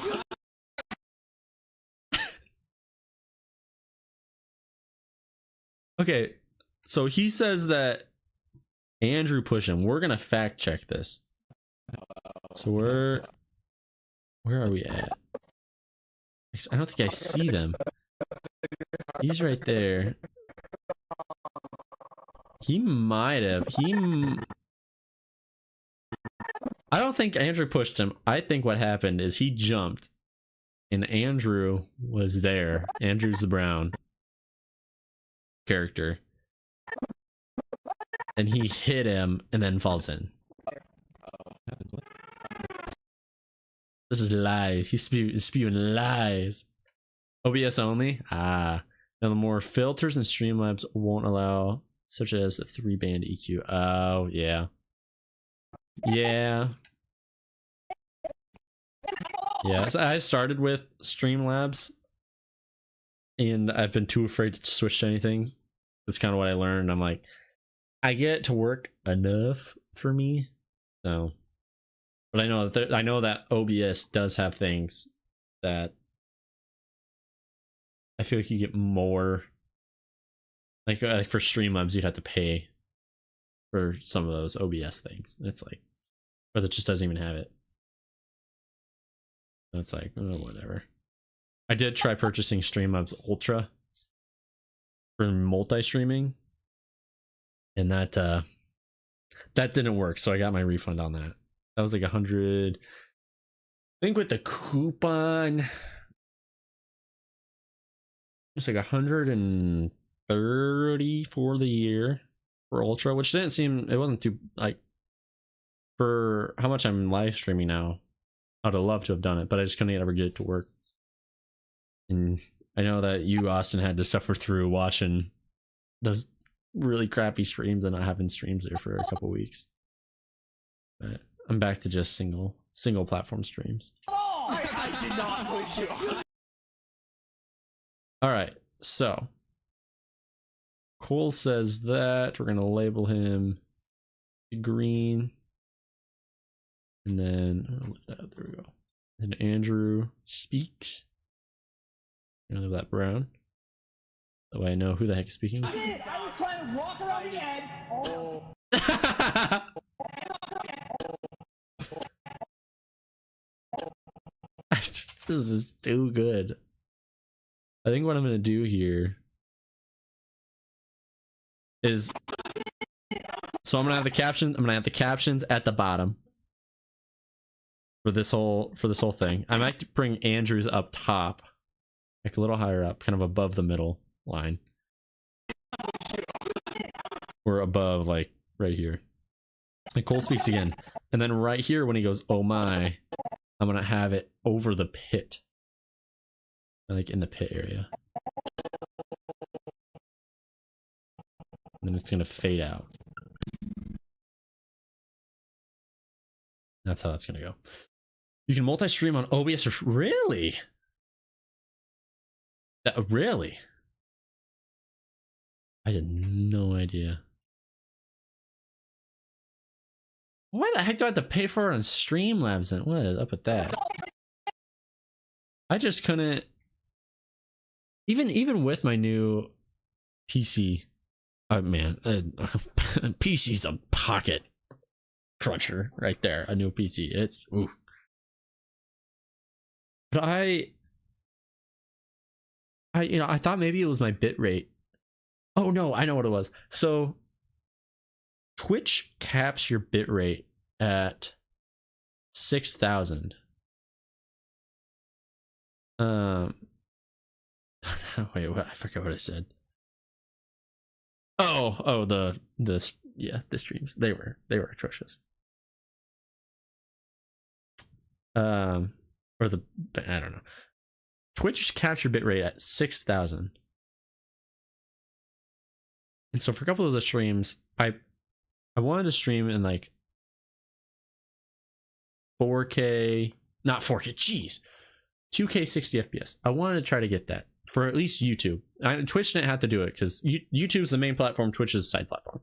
Okay, so he says that Andrew pushed him. We're gonna fact check this. So where are we at? I don't think I see them. He's right there. He might have. I don't think Andrew pushed him. I think what happened is he jumped and Andrew was there. Andrew's the brown character. And he hit him and then falls in. This is lies. He's spewing lies. OBS only? Ah. Now the more filters and Streamlabs won't allow, such as the 3-band EQ. Oh, yeah. Yeah. Yeah, so I started with Streamlabs and I've been too afraid to switch to anything. That's kind of what I learned. I'm like, I get it to work enough for me. So, but I know that OBS does have things that I feel like you get more. Like for Streamlabs, you'd have to pay for some of those OBS things. It's like, but it just doesn't even have it. It's like, oh, whatever. I did try purchasing Streamlabs Ultra for multi-streaming, and that didn't work, so I got my refund on that. That was like 100. I think with the coupon, it's like 130 for the year for Ultra, which didn't seem, it wasn't too, like, for how much I'm live streaming now. I'd have loved to have done it, but I just couldn't ever get it to work. And I know that you, Austin, had to suffer through watching those really crappy streams and not having streams there for a couple weeks. But I'm back to just single platform streams. I did not push you. All right, so Cole says that we're gonna label him green, and then lift that up. There we go. And Andrew speaks. I'm gonna leave that brown. That way I know who the heck is speaking. I was trying to walk around the edge. Oh. This is too good. I think what I'm gonna do here is, so I'm gonna have the captions. I'm gonna have the captions at the bottom for this whole thing. I might bring Andrew's up top, like a little higher up, kind of above the middle line, or above, like right here. And Cole speaks again, and then right here when he goes, "Oh my," I'm gonna have it over the pit, like in the pit area. And then it's gonna fade out. That's how that's gonna go. You can multi-stream on OBS. Really? Really? I had no idea. Why the heck do I have to pay for it on Streamlabs then? What is up with that? I just couldn't. Even with my new PC, PC's a pocket cruncher right there. A new PC, it's oof. But I thought maybe it was my bit rate. Oh no, I know what it was. So Twitch caps your bit rate at 6,000. Wait, what? I forgot what I said. Oh, the streams. They were atrocious. Or I don't know. Twitch caps your bit rate at 6,000. And so for a couple of the streams, I wanted to stream in like 4K, not 4K, jeez, 2K 60 FPS. I wanted to try to get that for at least YouTube. Twitch didn't have to do it because YouTube's the main platform, Twitch is the side platform,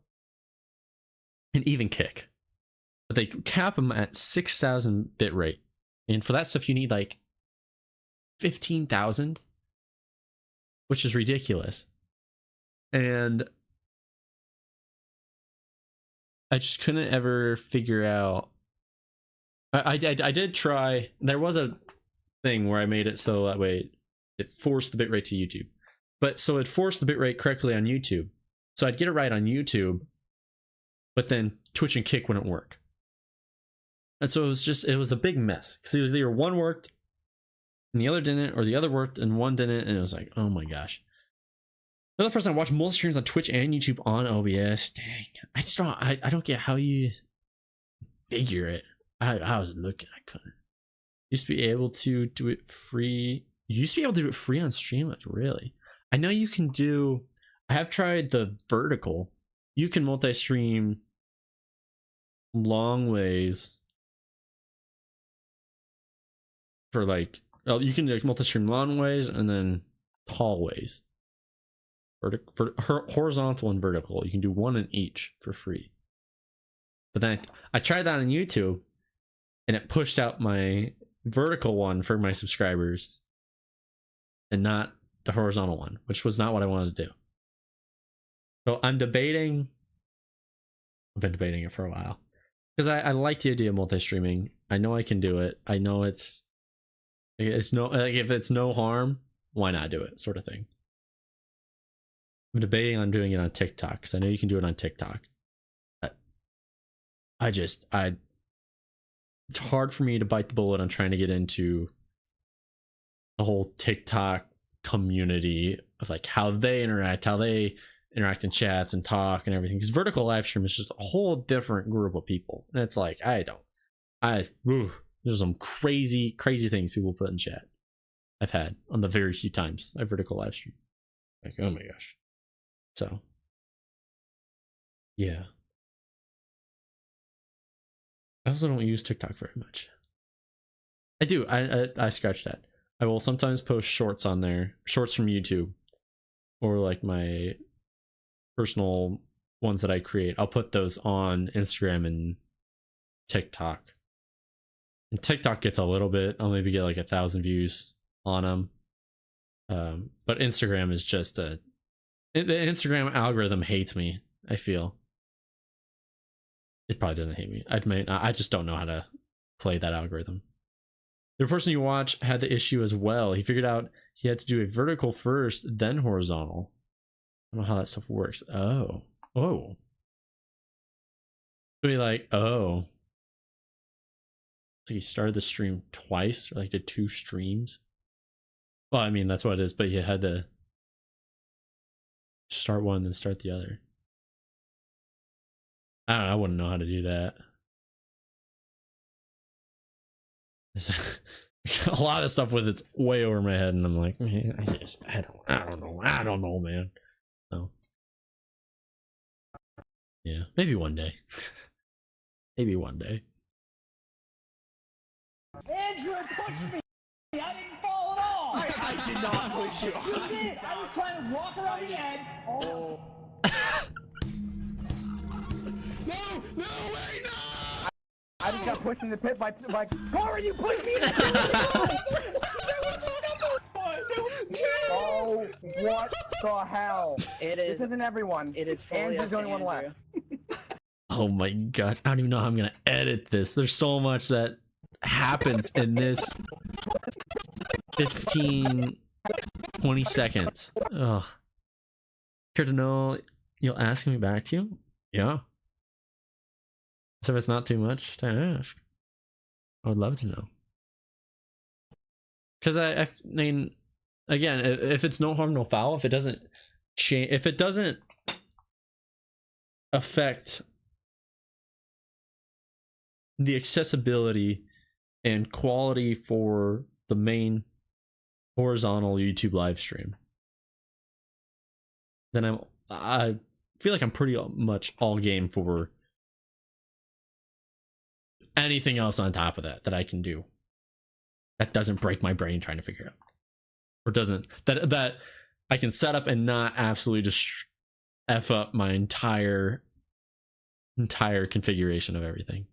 and even Kick. But they cap them at 6,000 bit rate, and for that stuff you need like 15,000, which is ridiculous. And I just couldn't ever figure out. I did try. There was a thing where I made it so that way it forced the bitrate to YouTube, but so it forced the bitrate correctly on YouTube. So I'd get it right on YouTube, but then Twitch and Kick wouldn't work. And so it was a big mess because it was either one worked and the other didn't, or the other worked and one didn't, and it was like, oh my gosh. Another person I watch most streams on Twitch and YouTube on OBS. Dang, I don't get how you figure it. I was looking, I couldn't. Used to be able to do it free. You used to be able to do it free on Streamlabs, really? I know you can do. I have tried the vertical. You can multi-stream long ways for like. Well, you can like multi-stream long ways and then tall ways. For horizontal and vertical, you can do one in each for free. But then I tried that on YouTube, and it pushed out my vertical one for my subscribers, and not the horizontal one, which was not what I wanted to do. So I'm debating. I've been debating it for a while because I like the idea of multi-streaming. I know I can do it. I know it's no, like, if it's no harm, why not do it, sort of thing. I'm debating on doing it on TikTok because I know you can do it on TikTok. It's hard for me to bite the bullet on trying to get into the whole TikTok community of like how they interact in chats and talk and everything. Because vertical live stream is just a whole different group of people, and it's like there's some crazy things people put in chat. I've had on the very few times I vertical live stream. Like, oh my gosh. So yeah. I also don't use TikTok very much. I do. I scratch that. I will sometimes post shorts on there, shorts from YouTube, or like my personal ones that I create. I'll put those on Instagram and TikTok. And TikTok gets a little bit. I'll maybe get like 1,000 views on them. But Instagram is just the Instagram algorithm hates me, I feel. It probably doesn't hate me. I just don't know how to play that algorithm. The person you watch had the issue as well. He figured out he had to do a vertical first, then horizontal. I don't know how that stuff works. Oh. So he like, oh. So he started the stream twice, or like did 2 streams. Well, I mean, that's what it is, but he had to start one, then start the other. I don't know, I wouldn't know how to do that. A lot of stuff with it's way over my head, and I'm like, man, I don't know, man. So yeah, maybe one day. Maybe one day. Andrew pushed me! I didn't fall at all! I did not push you. You did! I was trying to walk around the edge. Oh. No, wait, no! I just got pushed in the pit by Cora, you pushed me in the Oh, what the hell? This isn't everyone. It is fully Andrew's the only one left. Oh my gosh, I don't even know how I'm gonna edit this. There's so much that happens in this 15 20 seconds. Oh, care to know? You'll ask me back to you? Yeah. So if it's not too much to ask, I would love to know. Because I mean, again, if it's no harm, no foul, if it doesn't change, if it doesn't affect the accessibility and quality for the main horizontal YouTube live stream, then I feel like I'm pretty much all game for anything else on top of that I can do that doesn't break my brain trying to figure out, or doesn't that I can set up and not absolutely just F up my entire configuration of everything.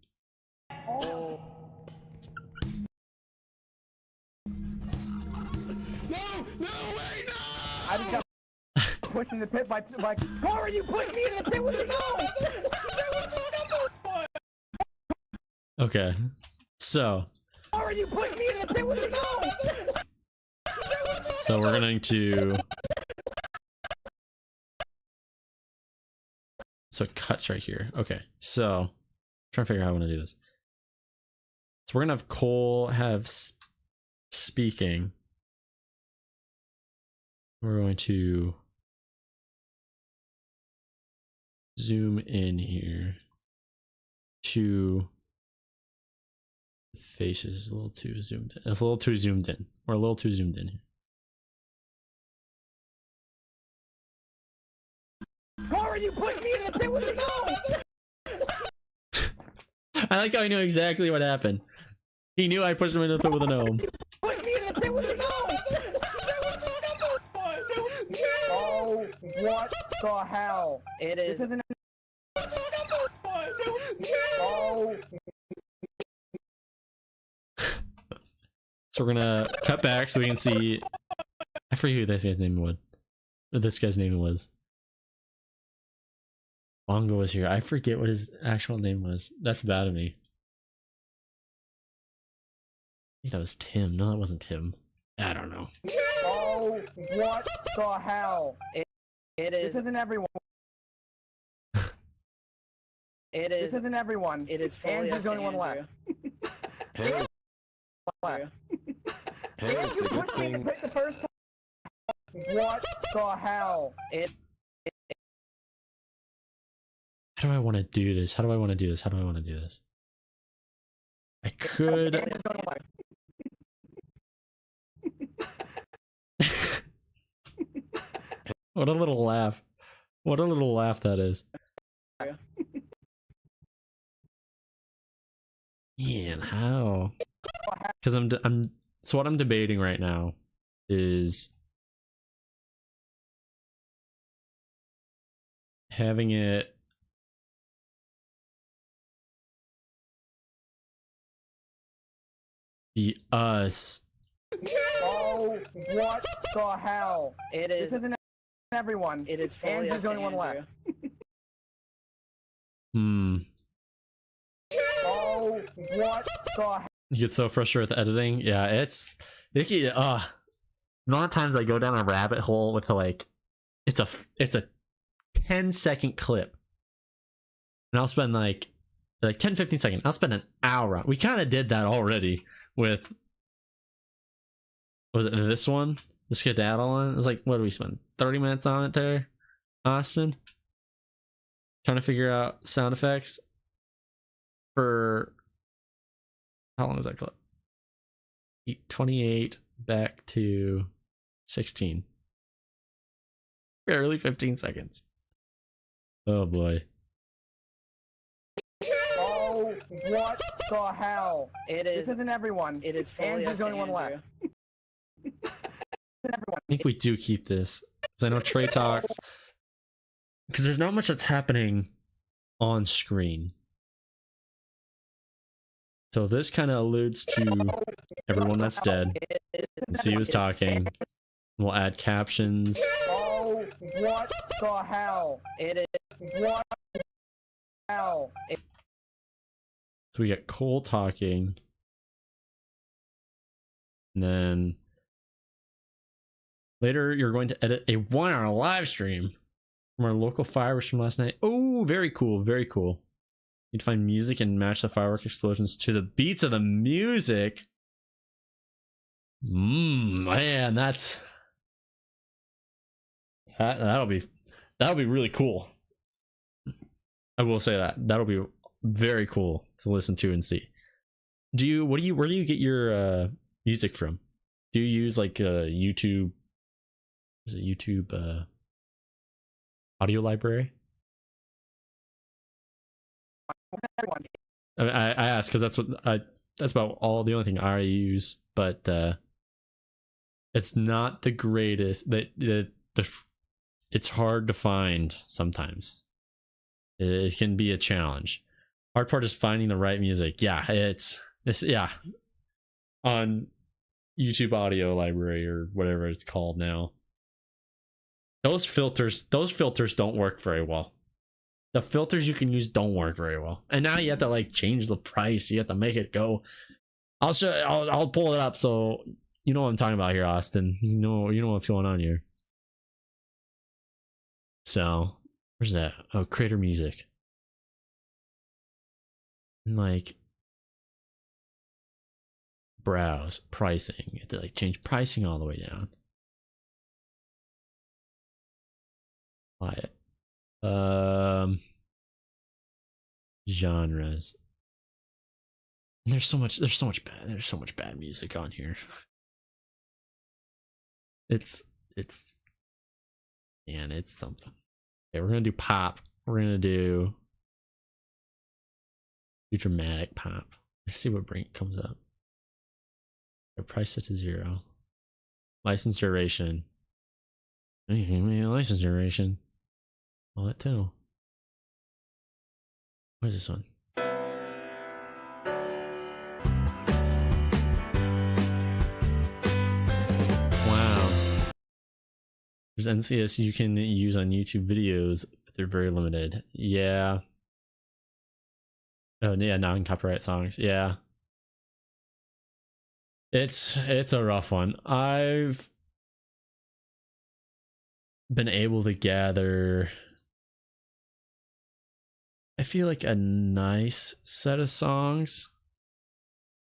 I just got pushed in the pit by Cora, you pushed me in the pit with your nose! Okay, so Cora, you pushed me in the pit with your nose! So we're going to, so it cuts right here. Okay, so I'm trying to figure out how I want to do this. So we're gonna have Cole have speaking. We're going to zoom in here to faces. A little too zoomed in. A little too zoomed in. Or a little too zoomed in here. Cora, you pushed me in the pit with your nose! I like how he knew exactly what happened. He knew I pushed him into the pit with a gnome. Pushed me in the pit with your nose! Oh, what the hell? This isn't. Oh. So we're gonna cut back so we can see. I forget who this guy's name was. This guy's name was. Bongo was here. I forget what his actual name was. That's bad of me. I think that was Tim. No, that wasn't Tim. I don't know. Oh, what the hell? It This is. isn't everyone. It This is. isn't everyone. It is fully Andrew's up the to only one left. Hey, Left. hey, it's You a good pushed me in the thing. pit the first time. What the hell? How do I want to do this? How do I want to do this? How do I want to do this? I could. Andrew's the only one left. What a little laugh. What a little laugh that is. Man, how? Because so what I'm debating right now is having it be us. Oh, what the hell? It This is. isn't everyone. It is fully Andrew's up the to only one left. Hmm. Oh, what the hell? You get so frustrated with the editing. Yeah, it can, a lot of times I go down a rabbit hole with like it's a 10-second clip. And I'll spend like 10-15 seconds. I'll spend an hour on. We kind of did that already with, was it this one? The skedaddle one? It was like, what did we spend? 30 minutes on it there, Austin? Trying to figure out sound effects for, how long is that clip? 28 back to 16. Barely 15 seconds. Oh boy. Oh, what the hell? It This is. isn't everyone. It is fully Andrew's up the to only one Andrew. left. Isn't everyone. I think we do keep this. Because I know Trey talks. Because there's not much that's happening on screen. So this kind of alludes to everyone that's dead. And see who's talking. We'll add captions. Oh, what the hell? It is. What the hell? So we get Cole talking. And then later you're going to edit a 1-hour live stream from our local fireworks from last night. Oh, very cool, very cool. You'd find music and match the firework explosions to the beats of the music. Man, that'll be really cool. I will say that'll be very cool to listen to and see. Where do you get your music from? Do you use like YouTube? Is it YouTube audio library? Everyone. I ask because that's about the only thing I use, but it's not the greatest. It's hard to find sometimes. It can be a challenge. Hard part is finding the right music. Yeah, it's on YouTube audio library or whatever it's called now. Those filters don't work very well. The filters you can use don't work very well. And now you have to like change the price. You have to make it go. I'll pull it up so you know what I'm talking about here, Austin. You know what's going on here. So, where's that? Oh, creator music. And like browse pricing. You have to like change pricing all the way down. Buy it. Genres. And there's so much bad music on here. It's something. Okay, we're gonna do pop. We're gonna do dramatic pop. Let's see what comes up. The price set to 0. License duration. License duration. All that too. What is this one? Wow. There's NCS you can use on YouTube videos, but they're very limited. Yeah. Oh yeah, non-copyright songs. Yeah. It's a rough one. been able to gather, I feel like, a nice set of songs.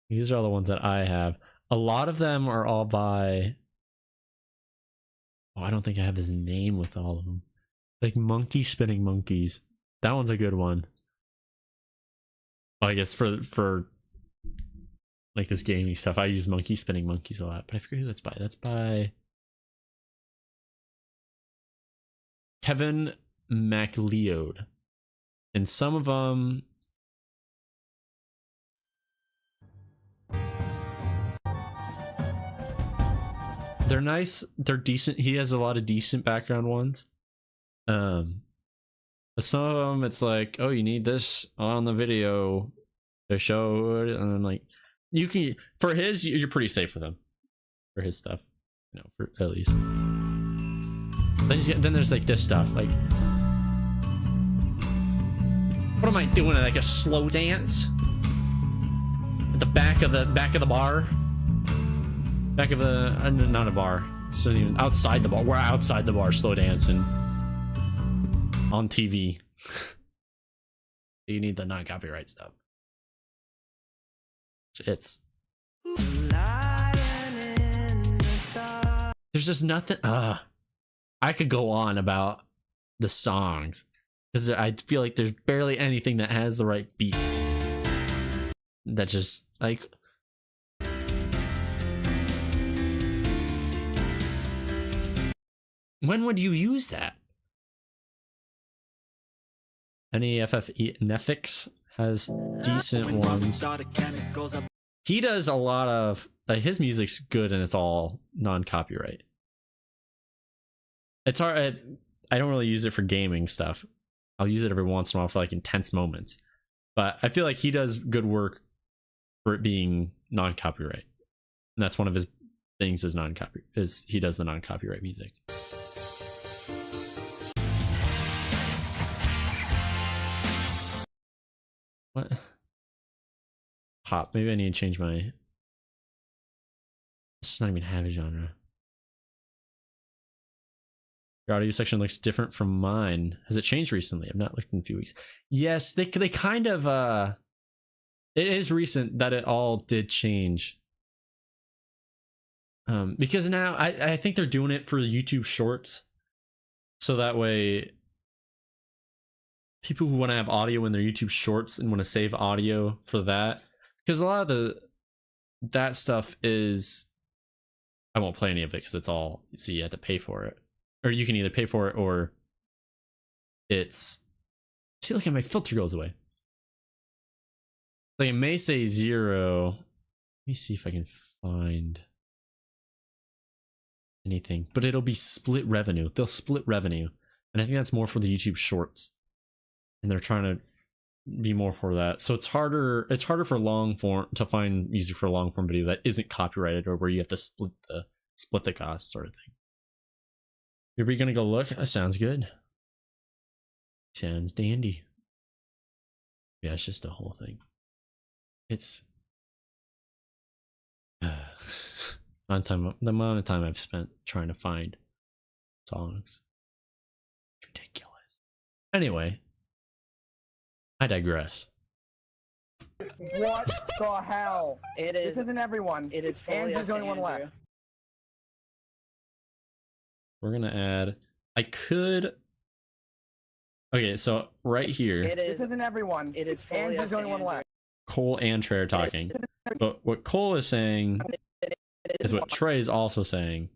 These are all the ones that I have. A lot of them are all by, oh, I don't think I have his name with all of them. Like Monkey Spinning Monkeys. That one's a good one. Well, I guess for like this gaming stuff, I use Monkey Spinning Monkeys a lot, but I forget who that's by. That's by Kevin MacLeod. And some of them, they're nice, they're decent. He has a lot of decent background ones. But some of them, it's like, oh, you need this on the video to show it, and I'm like, you can, for his, you're pretty safe with him for his stuff, you know, for at least. Then there's like this stuff, like, what am I doing? Like a slow dance at the back of the bar, back of the not a bar, so even outside the bar. We're outside the bar, slow dancing on TV. You need the non-copyright stuff. It's there's just nothing. I could go on about the songs because I feel like there's barely anything that has the right beat. That just like. When would you use that? Nefix has decent ones. He does a lot of his music's good and it's all non-copyright. It's hard. I don't really use it for gaming stuff. I'll use it every once in a while for like intense moments. But I feel like he does good work for it being non-copyright. And that's one of his things is non-copyright, is he does the non-copyright music. What? Pop. Maybe I need to change my. This does not even have a genre. Your audio section looks different from mine. Has it changed recently? I've not looked in a few weeks. Yes, they kind of it is recent that it all did change. Because now I think they're doing it for YouTube Shorts, so that way people who want to have audio in their YouTube Shorts and want to save audio for that, because a lot of that stuff is, I won't play any of it because it's all, so you have to pay for it, or you can either pay for it or it's, see, look at my filter goes away. Like it may say 0. Let me see if I can find anything, but it'll be split revenue. They'll split revenue, and I think that's more for the YouTube Shorts, and they're trying to be more for that. So it's harder for long form to find music for a long form video that isn't copyrighted or where you have to split the cost, sort of thing. Are we gonna go look? That sounds good. Sounds dandy. Yeah, it's just the whole thing. It's the amount of time I've spent trying to find songs. It's ridiculous. Anyway, I digress. What the hell? It is. This isn't everyone. It is fully Andrew's up the to only one Andrew. left. We're gonna add. I could. Okay, so right here, It This is. isn't everyone. It is fully Andrew's up the to only one Andrew. left. Cole and Trey are talking. But what Cole is saying is what Trey is also saying.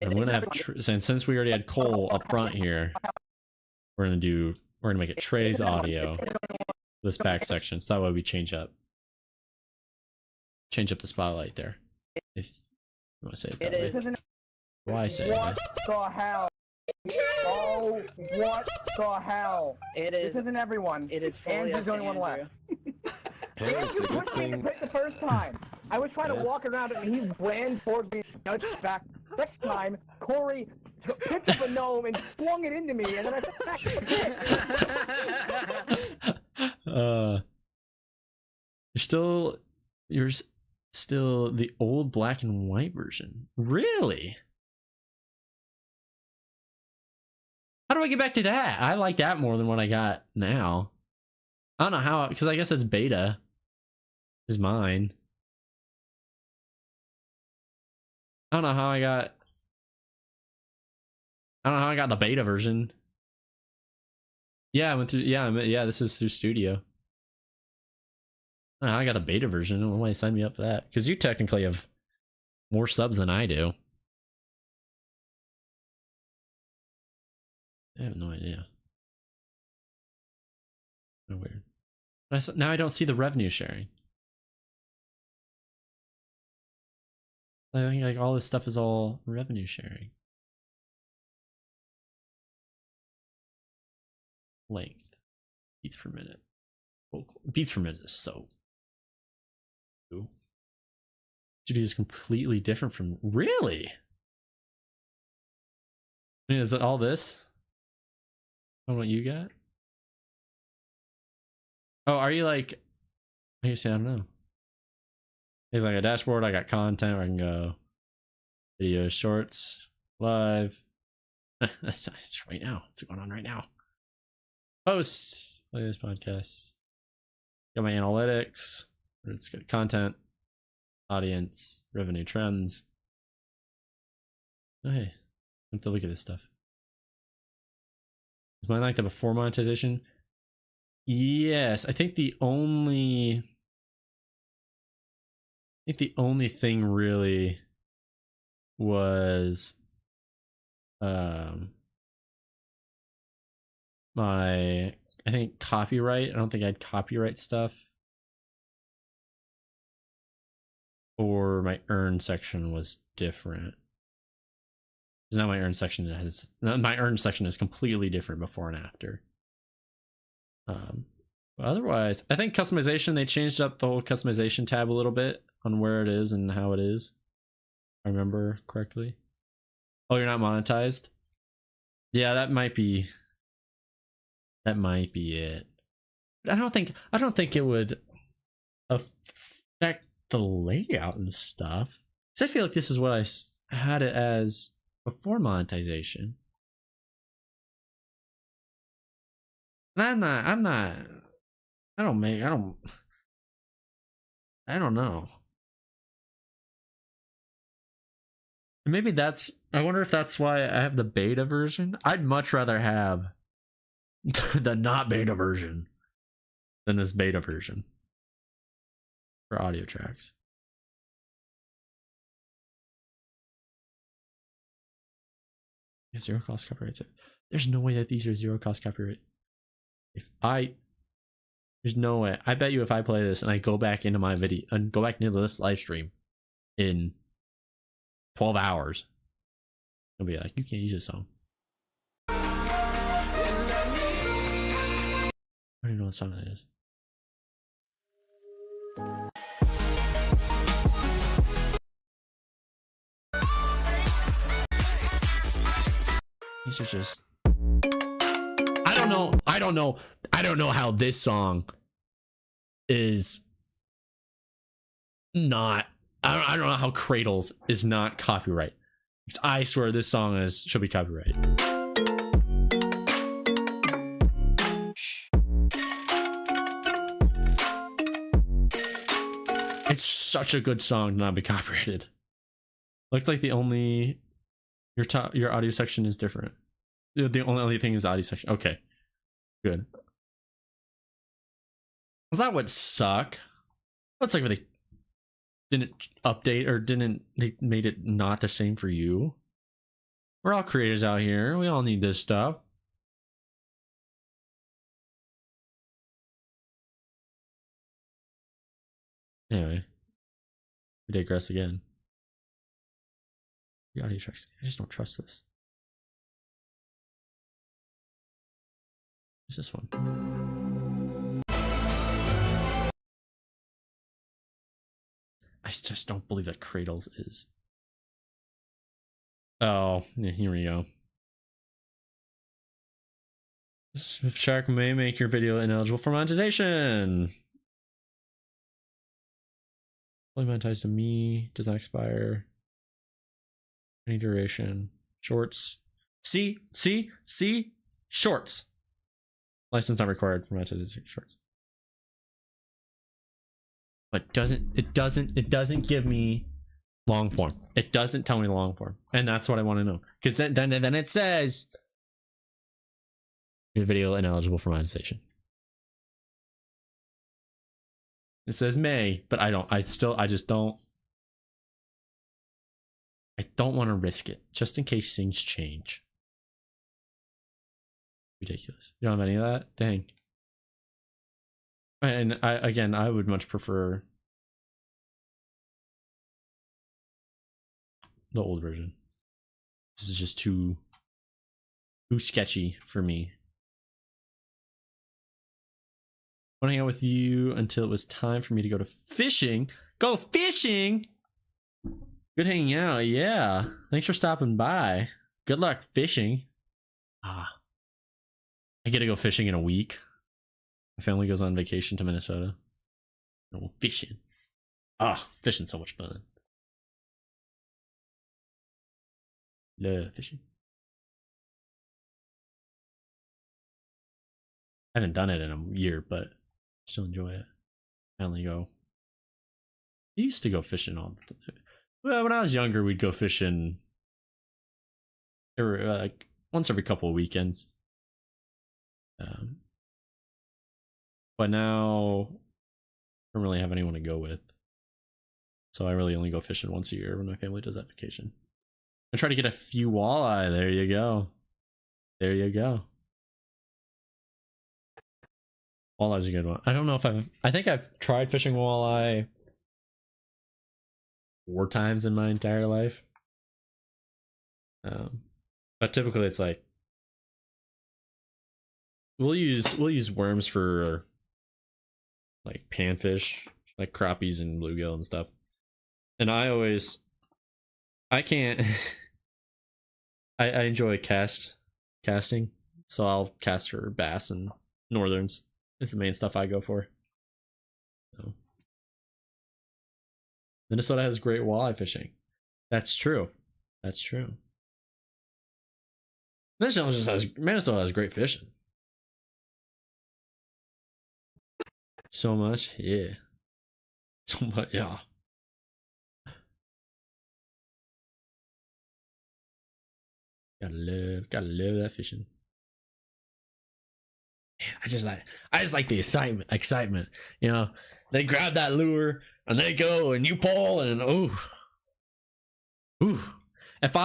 I'm gonna have since we already had Cole up front here, we're gonna make it Trey's audio. This back section, so that way we change up the spotlight there. If you want to say it that This way. isn't. Why say What that? the hell? Oh, what the hell? It This is. isn't everyone. It is fully Andrew's up the to only one Andrew. left. Andrew pushed me in the pit the first time. I was trying to walk around it and he ran towards me, nudged back. Next time, Corey picked up a gnome and swung it into me, and then I back in the pit. You're still the old black and white version. Really? do I get back to that? I like that more than what I got now. I don't know how, because I guess it's beta is mine. I don't know how I got the beta version. Yeah, I went through, yeah, this is through Studio. I don't know how I got the beta version. I don't know why they signed me up for that. Because you technically have more subs than I do. I have no idea. So weird. But now I don't see the revenue sharing. I think like all this stuff is all revenue sharing. Length. Beats per minute. Beats per minute is so. Dude, is completely different from. Really? I mean, is it all this? I don't know what you got. Oh, are you like. I say I don't know. It's like a dashboard. I got content where I can go. Video, shorts, live. That's right now. What's going on right now? Post. Play this podcast. Got my analytics. It's good content. Audience. Revenue trends. Oh, hey. I have to look at this stuff. Is mine like the before monetization? Yes. I think the only thing really was my I think copyright. I don't think I had copyright stuff. Or my earn section was different. Because now my earn section is completely different before and after. But otherwise, I think customization, they changed up the whole customization tab a little bit on where it is and how it is. If I remember correctly. Oh, you're not monetized? Yeah, that might be it. But I don't think it would affect the layout and stuff. Because I feel like this is what I had it as before monetization. And I don't know. Maybe I wonder if that's why I have the beta version. I'd much rather have the not beta version than this beta version for audio tracks. Yeah, zero cost copyright. There's no way that these are zero cost copyright. There's no way. I bet you if I play this and I go back into my video and go back into this live stream in 12 hours, it'll be like, you can't use this song. I don't even know what song that is. These are just. I don't know how this song is not. I don't know how Cradles is not copyright. Because I swear this song should be copyrighted. It's such a good song to not be copyrighted. Looks like the only your audio section is different. The only thing is the audio section. Okay, good. That would suck. That's like if they didn't update or they made it not the same for you. We're all creators out here. We all need this stuff. Anyway, we digress again. The audio tracks. I just don't trust this. What's this one? I just don't believe that Cradles is. Oh, yeah, here we go. Shark may make your video ineligible for monetization. Fully monetized to me. Does not expire. Any duration. Shorts. See? Shorts. License not required for monetization shorts. But it doesn't give me long form. It doesn't tell me the long form. And that's what I want to know. Because then it says your video ineligible for monetization. It says may, but I just don't want to risk it just in case things change. Ridiculous. You don't have any of that? Dang. And I would much prefer the old version. This is just too sketchy for me. I want to hang out with you until it was time for me to go to fishing. Go fishing! Good hanging out, yeah. Thanks for stopping by. Good luck fishing. I get to go fishing in a week. My family goes on vacation to Minnesota. Oh, fishing. Fishing's so much fun. Love fishing. I haven't done it in a year, but I still enjoy it. I only go. I used to go fishing all the time. Well, when I was younger, we'd go fishing like once every couple of weekends. But now I don't really have anyone to go with. So I really only go fishing once a year when my family does that vacation. I try to get a few walleye. There you go. There you go. Walleye's a good one. I don't know if I think I've tried fishing walleye 4 times in my entire life. But typically it's like we'll use worms for like panfish, like crappies and bluegill and stuff. And I can't I enjoy casting, so I'll cast for bass and northerns. It's the main stuff I go for. So. Minnesota has great walleye fishing. That's true. That's true. Minnesota has great fishing. So much, yeah. So much, yeah. Gotta love that fishing. Man, I just like the excitement. You know, they grab that lure and they go and you pull and ooh. If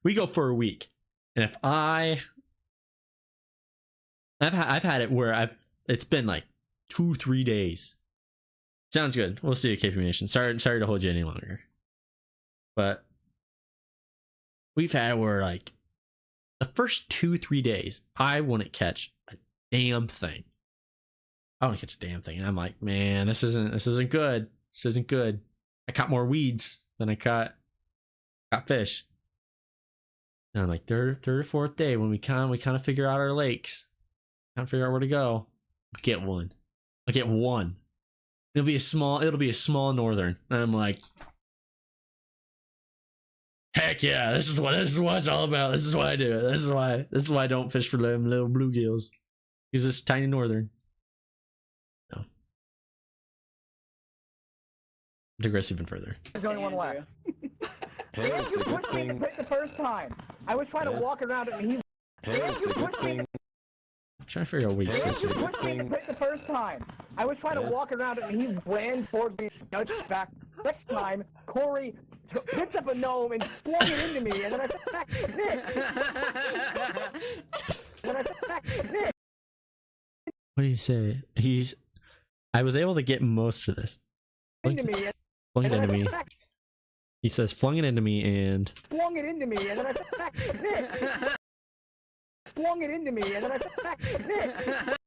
we go for a week, and if I've had it where it's been like 2-3 days. Sounds good. We'll see you, KP Nation. Sorry to hold you any longer, but we've had it where like the first 2-3 days I wouldn't catch a damn thing. I want to catch a damn thing, and I'm like, man, this isn't good. This isn't good. I caught more weeds than I caught fish. And I'm like third or fourth day when we kind of figure out our lakes, kind of figure out where to go. I'll get one. It'll be a small northern. And I'm like, heck yeah, this is what it's all about. This is what I do. This is why I don't fish for them little bluegills. He's this tiny northern. No. Digress even further. There's only one left. You pushed me to pick the first time. I was trying to walk around it and he... You pushed me to... I'm trying to figure out what he says here. You pushed me to pick the first time. I was trying to walk around it and he ran towards me, nudged back. Next time, Corey picked up a gnome and flung it into me, and then I sat back to the pit. What did he say? I was able to get most of this. Flung it into me. He says flung it into me and... Flung it into me, and then I sat back to the pit. Flung it into me, and then I sat back to the pit.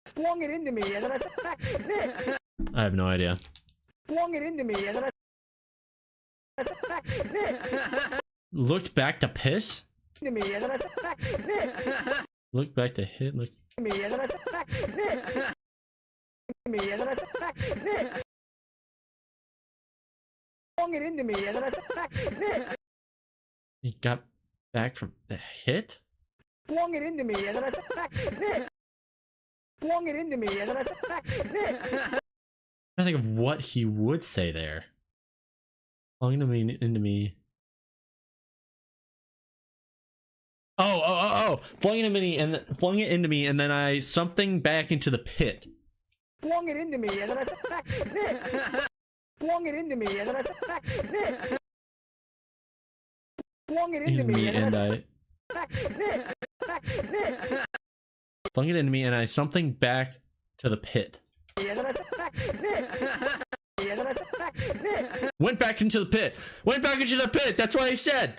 Flung it into me, and then I sat back to the pit. I have no idea. Flung it into me, and then I sat back to the pit. Looked back to piss? Into me, and then I sat back to the pit. Look back to hit. Look. Me, and then I sat back to the pit. Me, and then I sat back to the pit. Flung it into me, and then I sat back to the pit. He got back from the hit? flung it into me, and then I fell back to the pit. Flung it into me, and then I fell back to the pit. I think of what he would say there. Flung into me. Oh! Flung it into me, and then I something back into the pit. Flung it into me, and then I fell back to the pit. Flung it into me, and then I fell back to the pit. Flung it into me, and I back to the pit. Back to the pit. Flung it into me, and I something back to the pit. And then I fell back to the pit. And then I fell back to the pit. Went back into the pit. Went back into the pit. That's what I said.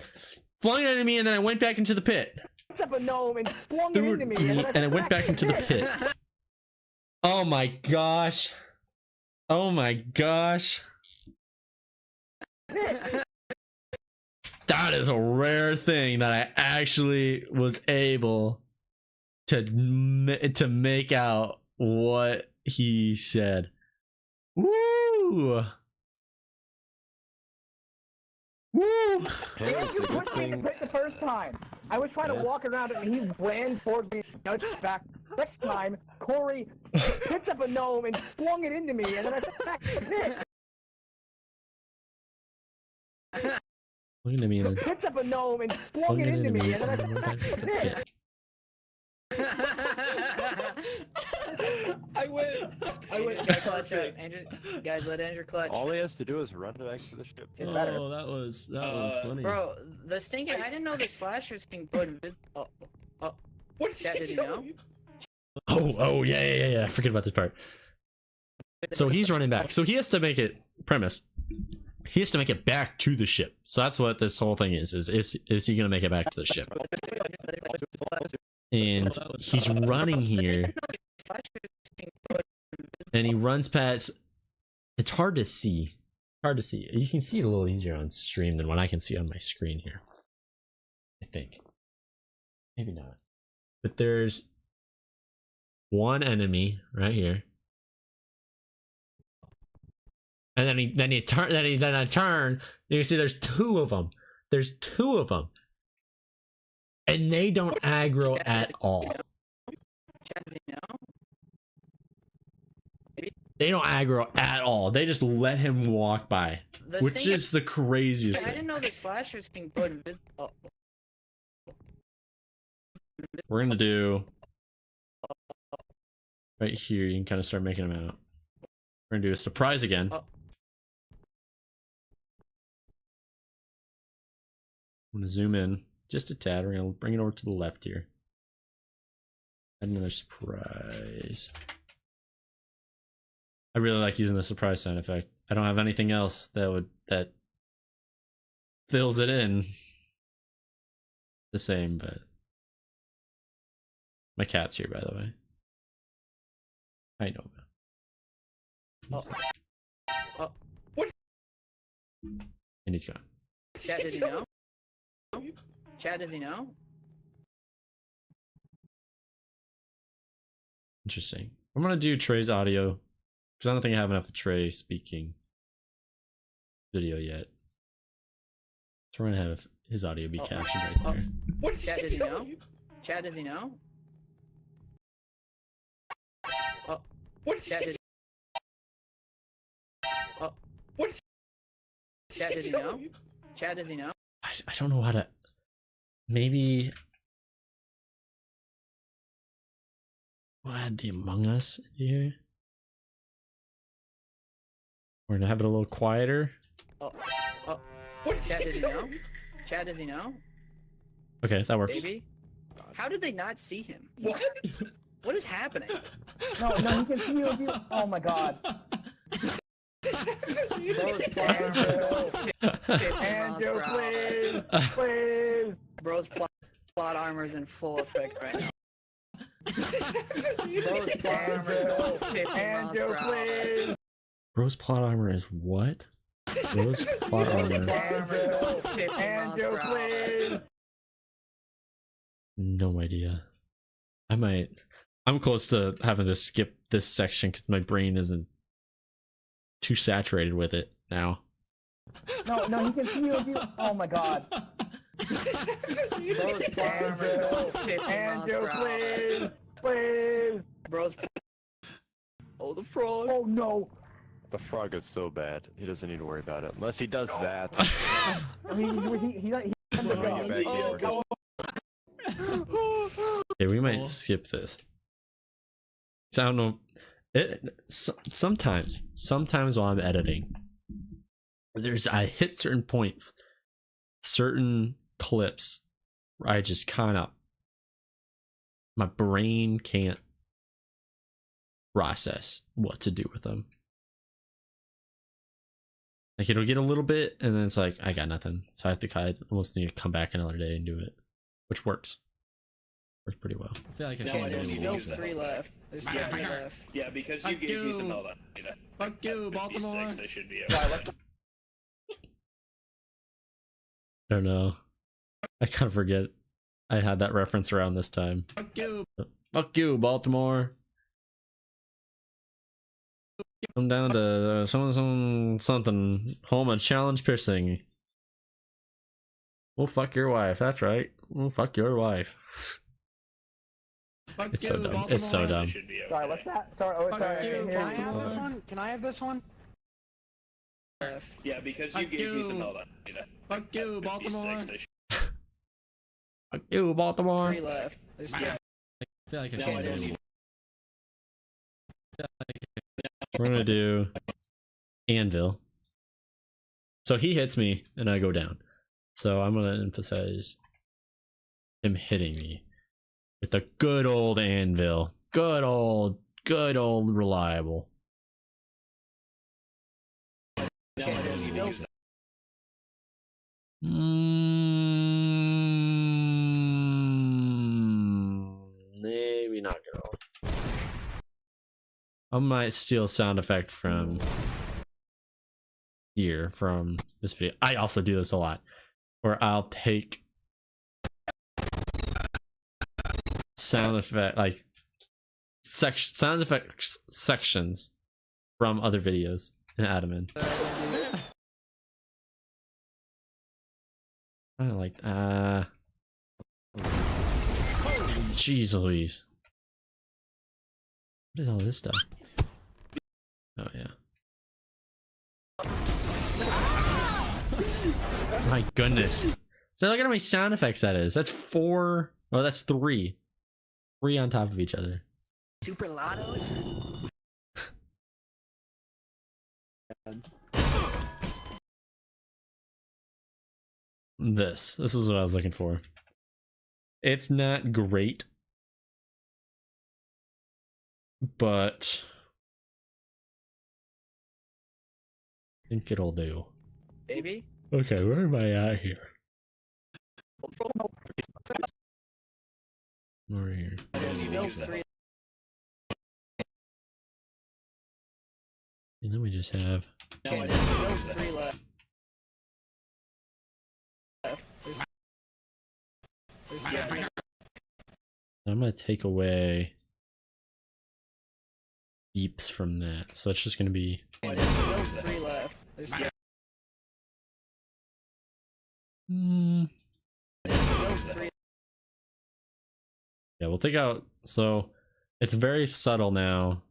Flung it into me, and then I went back into the pit. Picked up a gnome and flung it Threw into me, and it went back into the pit. Oh my gosh. Oh my gosh. That is a rare thing that I actually was able to make out what he said. Woo! Woo! You pushed me in the pit the first time. I was trying to walk around it and he ran towards me, nudged back. Next time, Corey picked up a gnome and flung it into me, and then I fell back to the pit. Look at me and Picked up a gnome and flung it into me, and then I fell back to the pit. I went. Guys, clutch up. Andrew, guys, let Andrew clutch. All he has to do is run back to the ship. Get better. Oh, that was funny. Bro, the stinking. I didn't know the slashers can go invisible. What Chat, did you know? Oh yeah. I forget about this part. So he's running back. So he has to make it premise. He has to make it back to the ship. So that's what this whole thing is he gonna make it back to the ship? And he's running here. And he runs past. It's hard to see. You can see it a little easier on stream than what I can see on my screen here. I think. Maybe not. But there's one enemy right here. And then I turn. You can see there's two of them. And they don't aggro at all. They don't aggro at all. They just let him walk by, which is the craziest I thing. didn't know the slashers can go invisible. We're gonna do right here. You can kind of start making them out. We're gonna do a surprise again. Oh. I'm gonna zoom in just a tad. We're gonna bring it over to the left here. Add another surprise. I really like using the surprise sound effect. I don't have anything else that fills it in the same, but my cat's here, by the way. I know. What? And he's gone. Chat, does he know? Chat, does he know? Interesting. I'm gonna do Trey's audio because I don't think I have enough of Trey speaking video yet. So we're gonna have his audio be captioned right there. What? Chat, does he know? Chat, does he know? What? Chat, does What? Chat, does he know? Chat, does he know? I don't know how to. Maybe we'll add the Among Us in here. We're gonna have it a little quieter. What? Chat, does he know? Chat, does he know? Okay, that works. Baby? How did they not see him? What? What is happening? No, he can see you. Oh my god. Bro's plot Andrew, please. Bro's plot armor is in full effect right now. Bro's plot armor is going 50 miles Andrew, per hour. please. Bro's plot armor is what? Bro's plot armor. Andrew, 50 miles Andrew, per hour. please. No idea. I'm close to having to skip this section because my brain isn't too saturated with it now. No, he can see you. Oh my god. Bro's farmer. 50 miles Andrew, per hour. please, please. Bro's. Oh, the frog. Oh no. The frog is so bad. He doesn't need to worry about it. Unless he does that. He Then we get back Oh, to orders. Okay, we might skip this. So I don't know. Sometimes while I'm editing, I hit certain points, certain clips, where I just kind of, my brain can't process what to do with them. Like it'll get a little bit, and then it's like I got nothing, so I have to kind of almost need to come back another day and do it, which works pretty well. I feel like I No, can't do there's it. still 3 left. There's still 3 left. Yeah, because you Fuck gave me you. some melon. Fuck you, Baltimore. They should be I don't know. I kind of forget I had that reference around this time. Fuck you, Baltimore. I'm down to something. Home a challenge piercing. Well, fuck your wife. That's right. Well, fuck your wife. It's so dumb. It's so dumb. Should be Sorry, what's that? Sorry, oh, sorry. I didn't hear Can I you. have this one? Can I have this one? Yeah, because you Fuck gave me you. some melon. Fuck you, Baltimore. They should Fuck you, Baltimore. 3 left. There's still. I feel like I No, shouldn't do there's- anymore. We're gonna do Anvil. So he hits me and I go down. So I'm gonna emphasize him hitting me with the good old Anvil. Good old reliable. No, there's still. Maybe not good old. I might steal sound effect from here, from this video. I also do this a lot, where I'll take sound effect, like sound effects sections from other videos and add them in. I don't like, jeez Louise. What is all this stuff? Oh yeah. My goodness. So look at how many sound effects that is. That's 4. Oh, that's 3. 3 on top of each other. Super Lottos? This is what I was looking for. It's not great, but I think it'll do. Baby? Okay, where am I at here? We're here. There's still 3. And then we just have No, there's still 3 left. There's still. I'm gonna take away beeps from that. So it's just gonna be There's still 3 left. There's still. There's still 3. yeah, we'll take out, so it's very subtle now.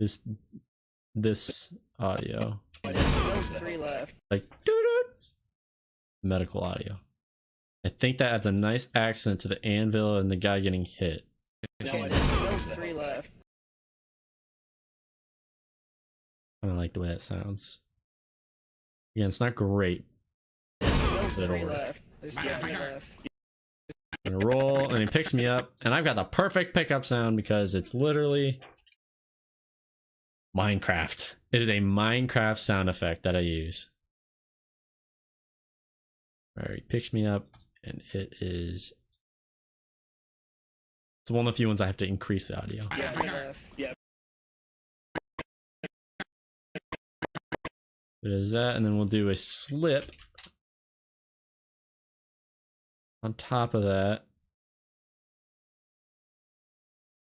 This audio. There's still 3 left. Like doo-doo. Medical audio. I think that adds a nice accent to the anvil and the guy getting hit. No, there's still 3 left. I don't like the way that sounds. Again, it's not great. There's still It'll 3 work. left. There's still 3 left. I'm gonna roll and he picks me up, and I've got the perfect pickup sound because it's literally Minecraft. It is a Minecraft sound effect that I use. Alright, he picks me up, and it's one of the few ones I have to increase the audio. 3 left. It is that, and then we'll do a slip on top of that.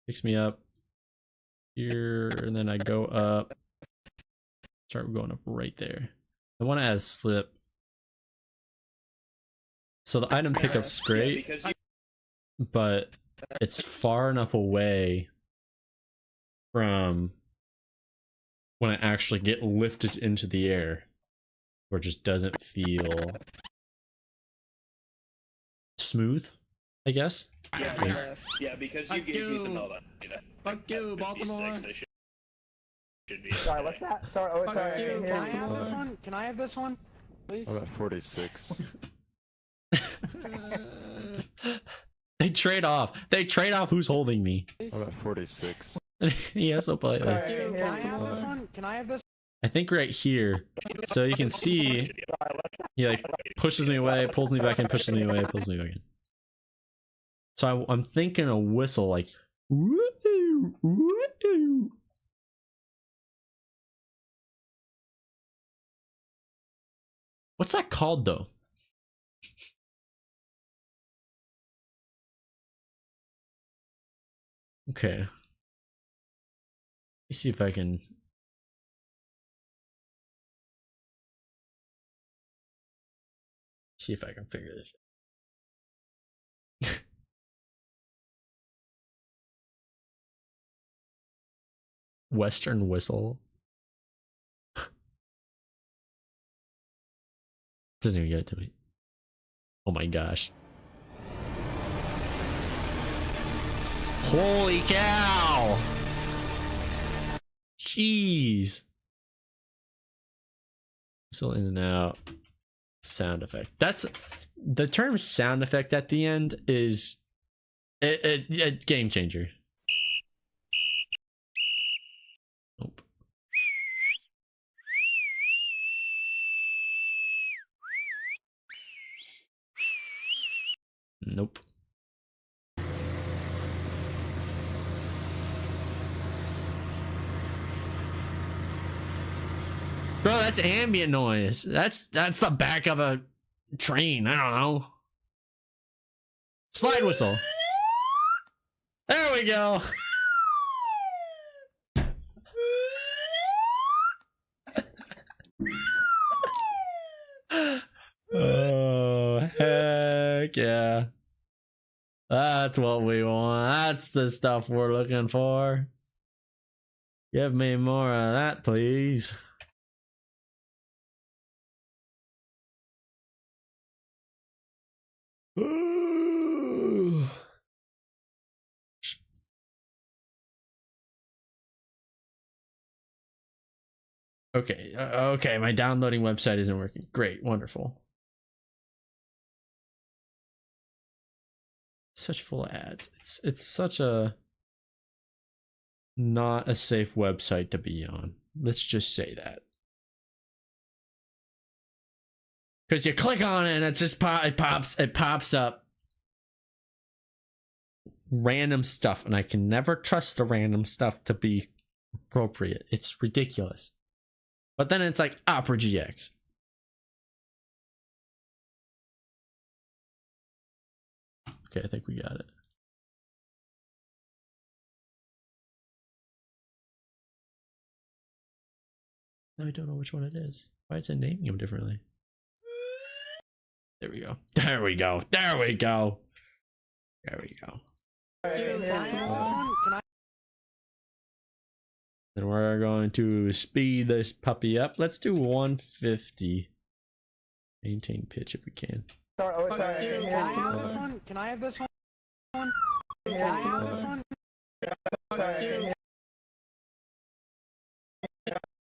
Picks me up here, and then I go up. Start going up right there. I want to add a slip So the item pickup's great, but it's far enough away from when I actually get lifted into the air, where it just doesn't feel smooth, I guess. Yeah, because you gave me some Melba. Fuck you, Baltimore. Sorry, what's that? Sorry, oh, sorry. I didn't hear Can I you. have this one? Can I have this one? Please? I'm at 46. They trade off. They trade off who's holding me. I'm at 46. He has to play. Sorry, I Like, didn't Can hear I you. have this one? Can I have this? I think right here, so you can see he like pushes me away, pulls me back in, pushes me away, pulls me back in. So I'm thinking a whistle like. "Woo-oo, woo-oo." What's that called though? Okay. Let me see if I can. See if I can figure this out. Western whistle. Doesn't even get it to me. Oh my gosh. Holy cow! Jeez. Still in and out. Sound effect. That's the term sound effect at the end is a game changer. Nope. Nope. Bro, that's ambient noise. That's the back of a train. I don't know. Slide whistle. There we go. Oh, heck yeah. That's what we want. That's the stuff we're looking for. Give me more of that, please. Okay, okay, my downloading website isn't working. Great, wonderful. Such full of ads. It's such a not a safe website to be on. Let's just say that. Because you click on it and it just it pops up random stuff, and I can never trust the random stuff to be appropriate. It's ridiculous. But then it's like Opera GX. Okay, I think we got it. Now I don't know which one it is. Why is it naming them differently? There we go. There we go. There we go. There we go. Then we're going to speed this puppy up. Let's do 150. Maintain pitch if we can. Sorry, oh, sorry. I didn't hear Can I have you. this one? Can I have this one? I didn't Can I hear have you. this one? Sorry, I didn't hear you.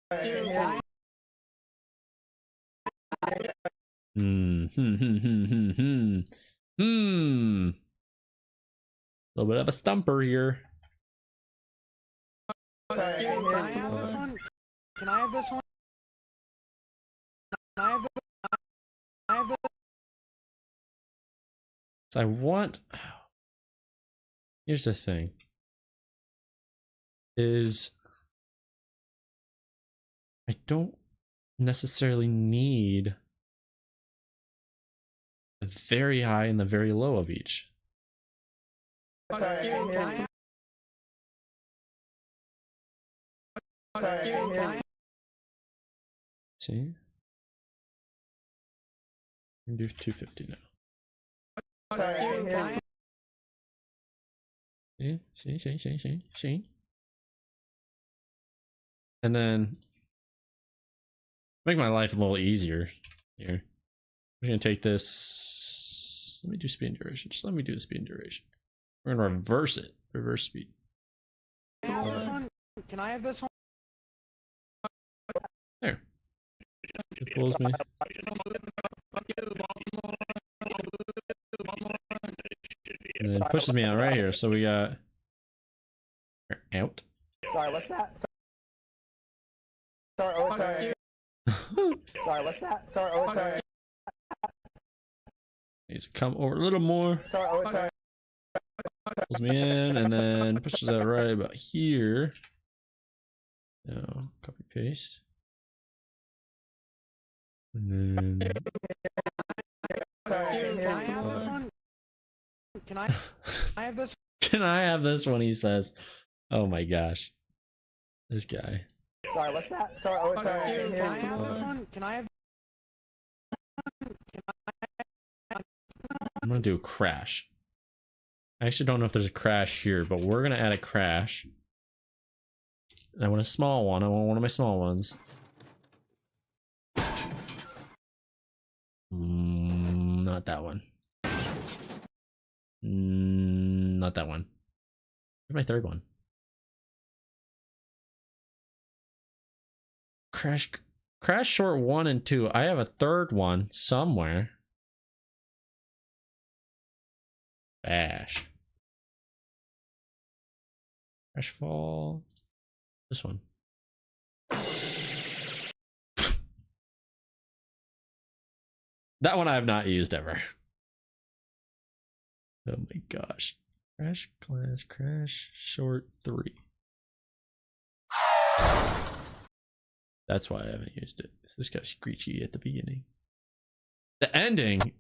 I didn't hear you. A little bit of a thumper here. Sorry, I didn't Can I hear have you. this one? Can I have this one? Can I have this? Can I have this? So I want. Here's the thing. Is I don't necessarily need the very high and the very low of each. Sorry, I didn't hear you. Sorry, I didn't hear you. See? We can do 250 now. Sorry, I didn't hear you. See. And then make my life a little easier here. I'm gonna take this. Let me do speed and duration. Just let me do the speed and duration. We're gonna reverse it. Reverse speed. Can I have this one? There. It pulls me. And then pushes me out right here. So we got out. Sorry, what's that? Sorry, oh, sorry. Sorry, what's that? Sorry, oh, sorry. Needs to come over a little more. Sorry, oh, sorry. Pulls me in and then pushes out right about here. Now copy paste. And then Sorry, I didn't Can I hear have you. this one? Can I have this? can I have this one? He says. Oh my gosh. This guy. Sorry, what's that? Sorry, oh, sorry. I didn't Can I hear have you. this one? Can I have? I'm gonna do a crash. I actually don't know if there's a crash here, but we're gonna add a crash. I want a small one. I want one of my small ones. Not that one. Not that one. Where's my third one? Crash short 1 and 2. I have a third one somewhere. Bash. Crash fall. This one. That one I have not used ever. Oh my gosh. Crash class, crash short 3. That's why I haven't used it. This got screechy at the beginning. The ending.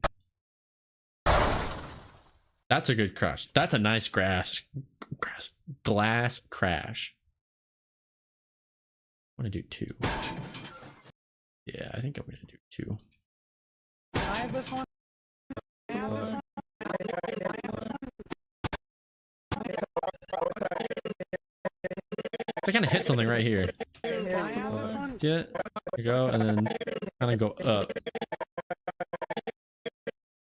That's a good crash. That's a nice glass crash. I want to do 2. Yeah, I think I'm gonna do 2. Can I have this one? Can I have this one? I kind of hit something right here. Can I have this one? Get it? There we go, and then kind of go up.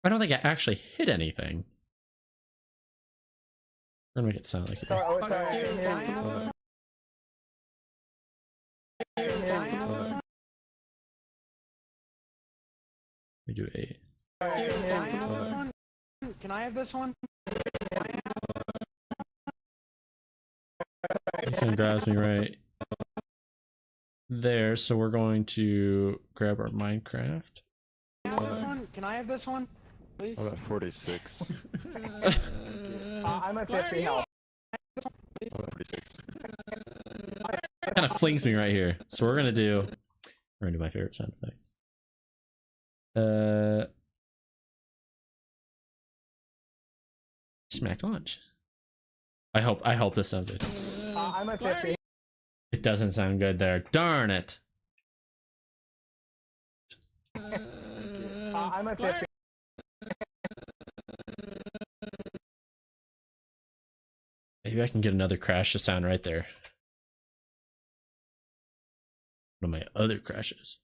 I don't think I actually hit anything. I'm gonna make it sound like it. Sorry, oh, sorry. I didn't Can I hear have you. this one? Can I have this one? We do 8. Sorry, I didn't Can I hear you. have this one? Can I have this one? He kind of grabs me right there, so we're going to grab our Minecraft. Can I have this one? Can I have this one? Please. I'm at 46. I'm at 50 health. I'm at 46. Kind of flings me right here. So we're gonna do my favorite sound effect. Smack launch. I hope this sounds good. I'm at 50. It doesn't sound good there. Darn it. I'm at 50. Maybe I can get another crash to sound right there. One of my other crashes.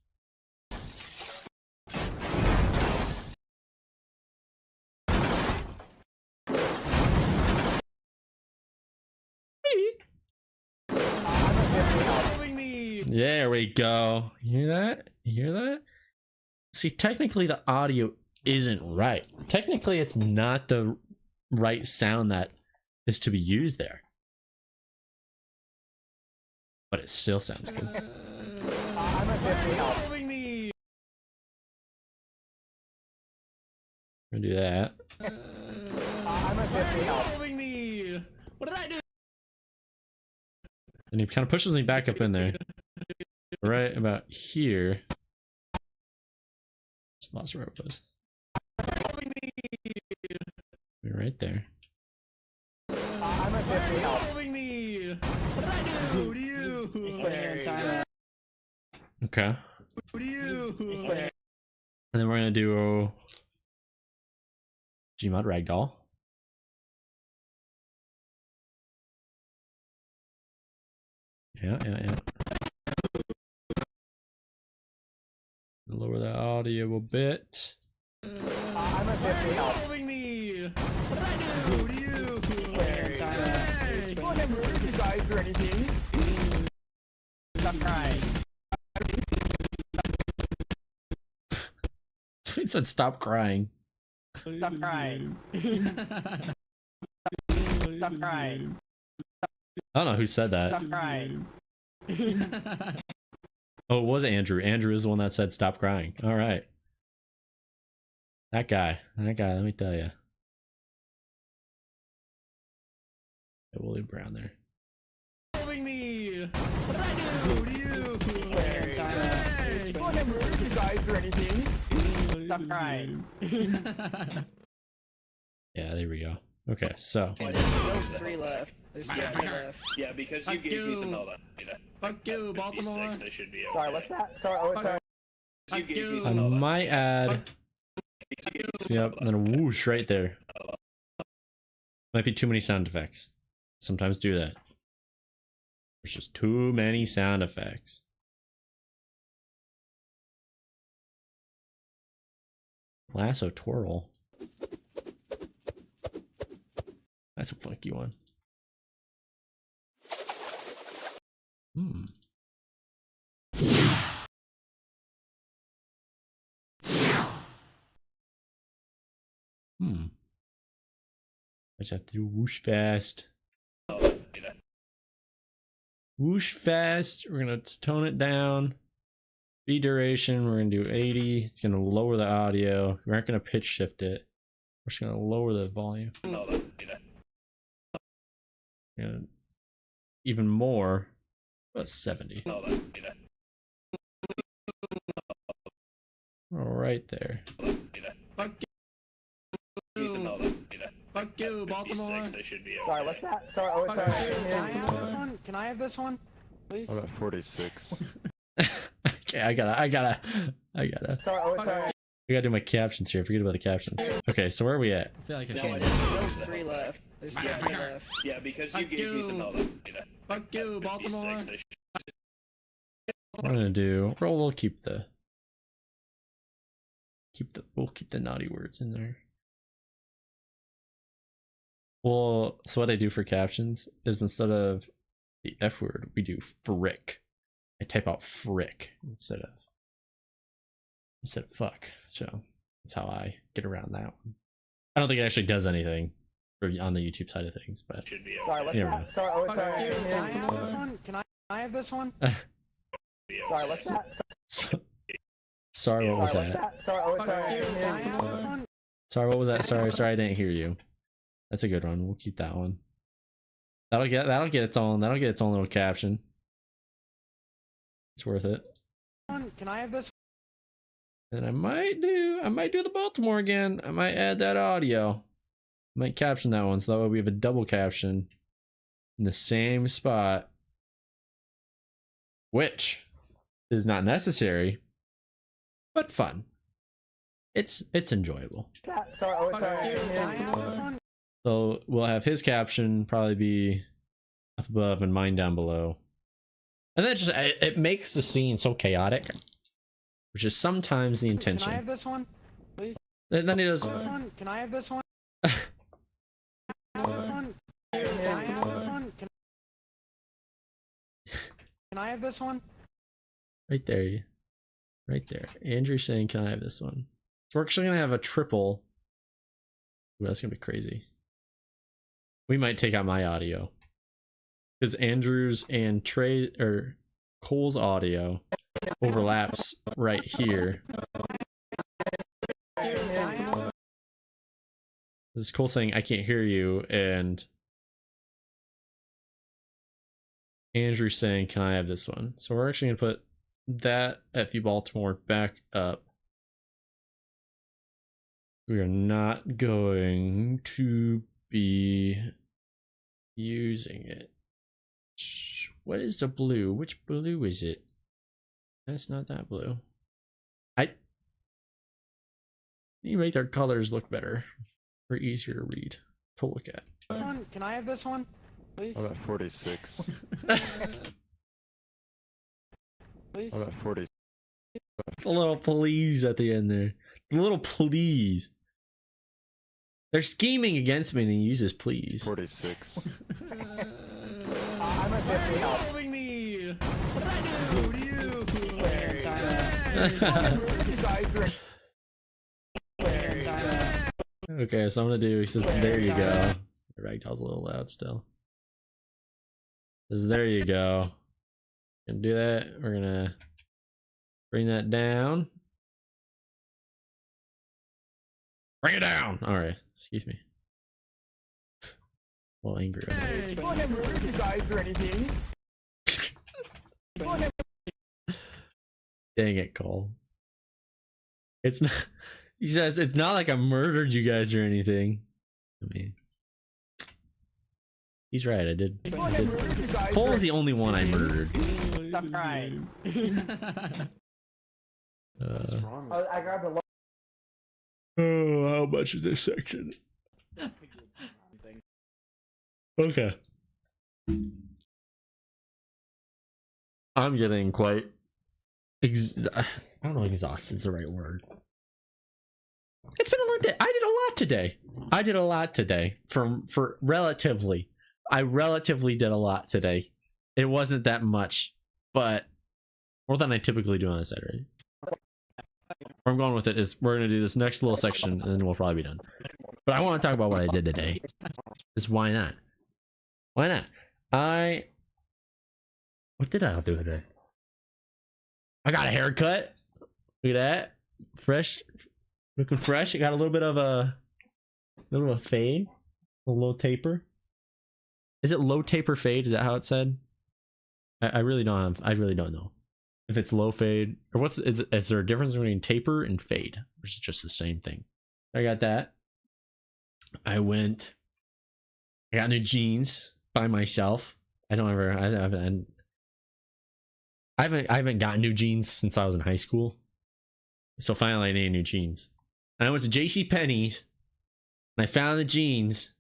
There we go. You hear that? You hear that? See, technically the audio isn't right. Technically it's not the right sound that is to be used there. But it still sounds good. I'm at 50 health. We're gonna do that. I'm at 50 health. And he kind of pushes me back up in there. Right about here. Just lost where it was. Right there. I'm at 50 health. He's putting you in time. Okay. And then we're gonna do Gmod Ragdoll. Yeah. Lower the audio a bit. I'm at 50 health. me! What did I do to you? I never hurt you guys or anything. Stop crying. Tweet said stop crying. Stop crying. Stop crying. I don't know who said that. Stop crying. Oh, it was Andrew. Andrew is the one that said stop crying. All right. That guy, let me tell you. William Brown there. Me! What did I do to you? I never hurt you guys or anything. Stop crying. Yeah, there we go. Okay, so. Okay, there's 3 left. There's 3 left. Yeah, because you gave me some Melda. Fuck you, Baltimore. I should be Sorry, what's that? Sorry, oh, sorry. You gave me I some Melda. might add. Yep, and then a whoosh right there. Might be too many sound effects. Sometimes do that. There's just too many sound effects. Lasso twirl. That's a funky one. I just have to do whoosh fast. Whoosh fast. We're gonna tone it down. B duration, we're gonna do 80. It's gonna lower the audio. We aren't gonna pitch shift it. We're just gonna lower the volume. And even more, about 70. Right there. Fuck you, Baltimore. Sorry, what's that? Sorry, oh, sorry. Can I have this one? Can I have this one? Please? What about 46? Okay, I gotta. Sorry, oh, sorry. I gotta do my captions here. Forget about the captions. Okay, so where are we at? I feel like I No, should. there's 3 left. There's 3 left. Yeah, because you gave me some Melda. Fuck you, Baltimore. What I'm gonna do? We'll keep the naughty words in there. Well, so what I do for captions is instead of the F word, we do frick. I type out frick instead of fuck. So that's how I get around that one. I don't think it actually does anything on the YouTube side of things, but Sorry, what's Yeah. that? Sorry, oh, sorry. Can I have this one? Can I have this one? Sorry, what's that? sorry, what was Sorry, what's that? that? Sorry, oh, sorry. Can I have this one? Sorry, what was that? Sorry, I didn't hear you. That's a good one. We'll keep that one. That'll get its own little caption. It's worth it. Can I have this And I might do the Baltimore again. I might add that audio. I might caption that one so that way we have a double caption in the same spot. Which is not necessary, but fun. It's enjoyable. Sorry, oh, sorry. Can I have this one? So we'll have his caption probably be up above and mine down below. And then it makes the scene so chaotic, which is sometimes the intention. Can I have this one? Please? And then he does. This one? Can I have this one? Can I have this one? Can I have this one? Can I have this one? Right there. Andrew saying, "Can I have this one?" So we're actually gonna have a triple. Ooh, that's gonna be crazy. We might take out my audio because Andrew's and Cole's audio overlaps right here. This is Cole saying, "I can't hear you," and Andrew saying, "Can I have this one?" So we're actually gonna put that FU Baltimore back up. We are not going to be using it. What is the blue? Which blue is it? That's not that blue. You make their colors look better. or easier to read, to look at. This one? Can I have this one, please? What about 46? Please. What about 40? The little please at the end there. The little please. They're scheming against me and he uses please. 46. I'm gonna piss me off. Holding me! What did I do to you? You guys are Okay, so I'm gonna do, he says, there you go. The ragdoll's a little loud still. Says, there you go. Gonna do that. We're gonna bring that down. Bring it down! Alright, excuse me. A little angry right now. Go ahead and murder you guys or anything. Go ahead. Dang it, Cole. It's not. He says it's not like I murdered you guys or anything. I mean, he's right. I did. Go ahead and murder you guys. Cole was the only one I murdered. Stop crying. What's wrong with I grabbed a Oh, how much is this section? thing? Okay. I'm getting quite. I don't know. Exhausted is the right word. It's been a long day. I did a lot today. For relatively, I relatively did a lot today. It wasn't that much, but more than I typically do on a Saturday. Where I'm going with it is we're gonna do this next little section and then we'll probably be done. But I want to talk about what I did today. Is why not? Why not? What did I do today? I got a haircut. Look at that. Fresh. Looking fresh. I got a little bit of a fade. A low taper. Is it low taper fade? Is that how it said? I really don't know if it's low fade or is there a difference between taper and fade, or is it just the same thing? I got that. I got new jeans by myself. I haven't gotten new jeans since I was in high school. So finally I need new jeans. And I went to JCPenney's and I found the jeans.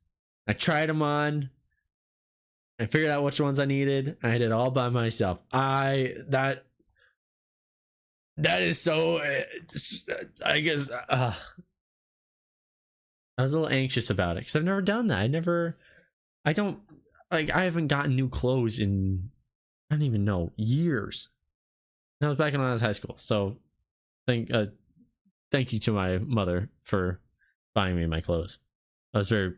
I tried them on. I figured out which ones I needed. I did it all by myself. That is so, I guess, I was a little anxious about it because I've never done that. I haven't gotten new clothes in, I don't even know, years. And I was back when I was high school. So thank you to my mother for buying me my clothes. I was very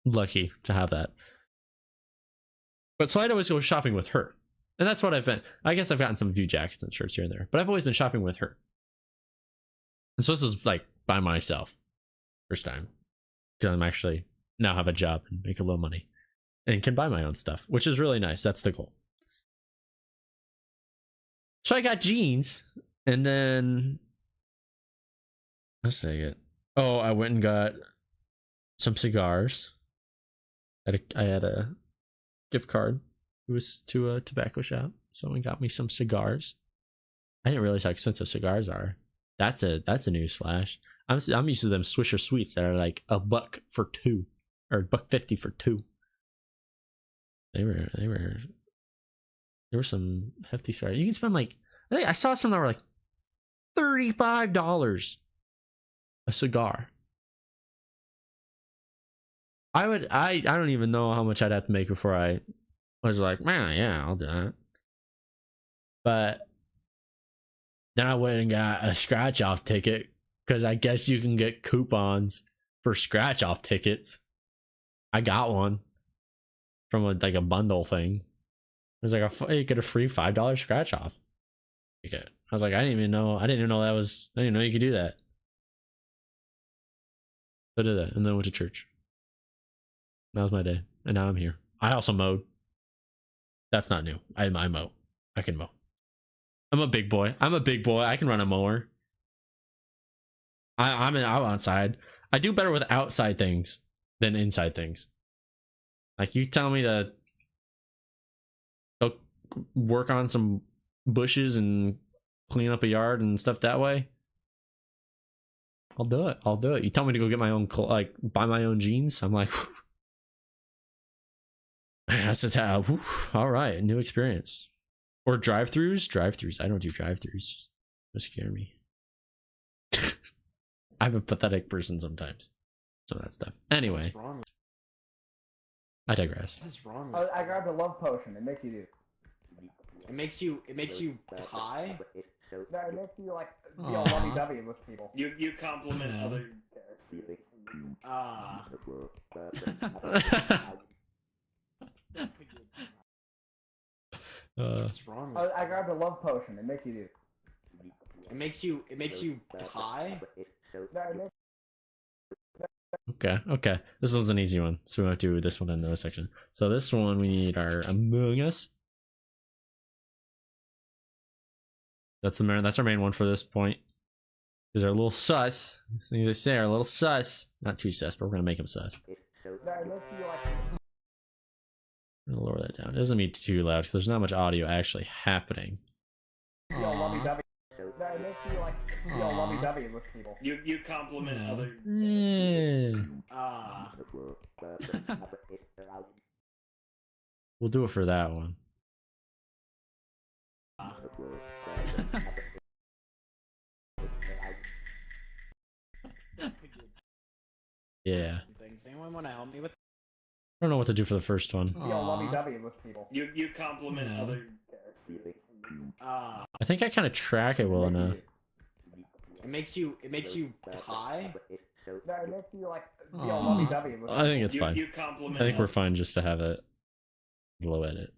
lucky to have that. But so I'd always go shopping with her. And that's what I've been. I guess I've gotten some View jackets and shirts here and there, but I've always been shopping with her. And so this is like by myself. First time. Because I'm actually now have a job and make a little money. And can buy my own stuff, which is really nice. That's the goal. So I got jeans, and then let's say it. Oh, I went and got some cigars. I had a gift card. It was to a tobacco shop. Someone got me some cigars. I didn't realize how expensive cigars are. That's a news flash. I'm used to them Swisher Sweets that are like $1 for 2, or $1.50 for 2. They were some hefty cigars. You can spend like, I saw some that were like $35 a cigar. I don't even know how much I'd have to make before I was like, man, yeah, I'll do that. But then I went and got a scratch off ticket because I guess you can get coupons for scratch off tickets. I got one from a bundle thing. It was like you get a free $5 scratch off ticket. I was like, I didn't even know you could do that. I did that and then went to church. That was my day, and now I'm here. I also mowed. That's not new. I mow. I can mow. I'm a big boy. I can run a mower. I'm outside. I do better with outside things than inside things. Like, you tell me to go work on some bushes and clean up a yard and stuff that way. I'll do it. I'll do it. You tell me to go get my own, like, buy my own jeans. I'm like, that's a tab. All right, new experience. Or drive-throughs. Drive-throughs. I don't do drive-throughs. They scare me. I'm a pathetic person sometimes. Some of that stuff. Anyway, What's wrong? I digress. What's wrong? With I grabbed a love potion. It makes you do. It makes you high. No, it makes you like be all lovey-dovey with people. You compliment other. Ah. What's wrong? With I grabbed a love potion. It makes you do. It makes you high. No, it makes Okay. This one's an easy one, so we won't do this one in the section. So this one, we need our Among Us. That's our main one for this point. Because they're a little sus. Things they say are a little sus. Not too sus, but we're gonna make them sus. no, it makes you like. I'm gonna lower that down. It doesn't be too loud because there's not much audio actually happening. Be all lovey-dovey. No, it makes you like be all lovey-dovey with people. You compliment other. Ah. We'll do it for that one. Yeah. Does anyone want to help me with? I don't know what to do for the first one. Be all lovey-dovey with people. You compliment other. Ah. I think I kind of track it well enough. It makes you high. No, it makes you like be all lovey-dovey with I think it's fine. You compliment. I think we're fine just to have it low edit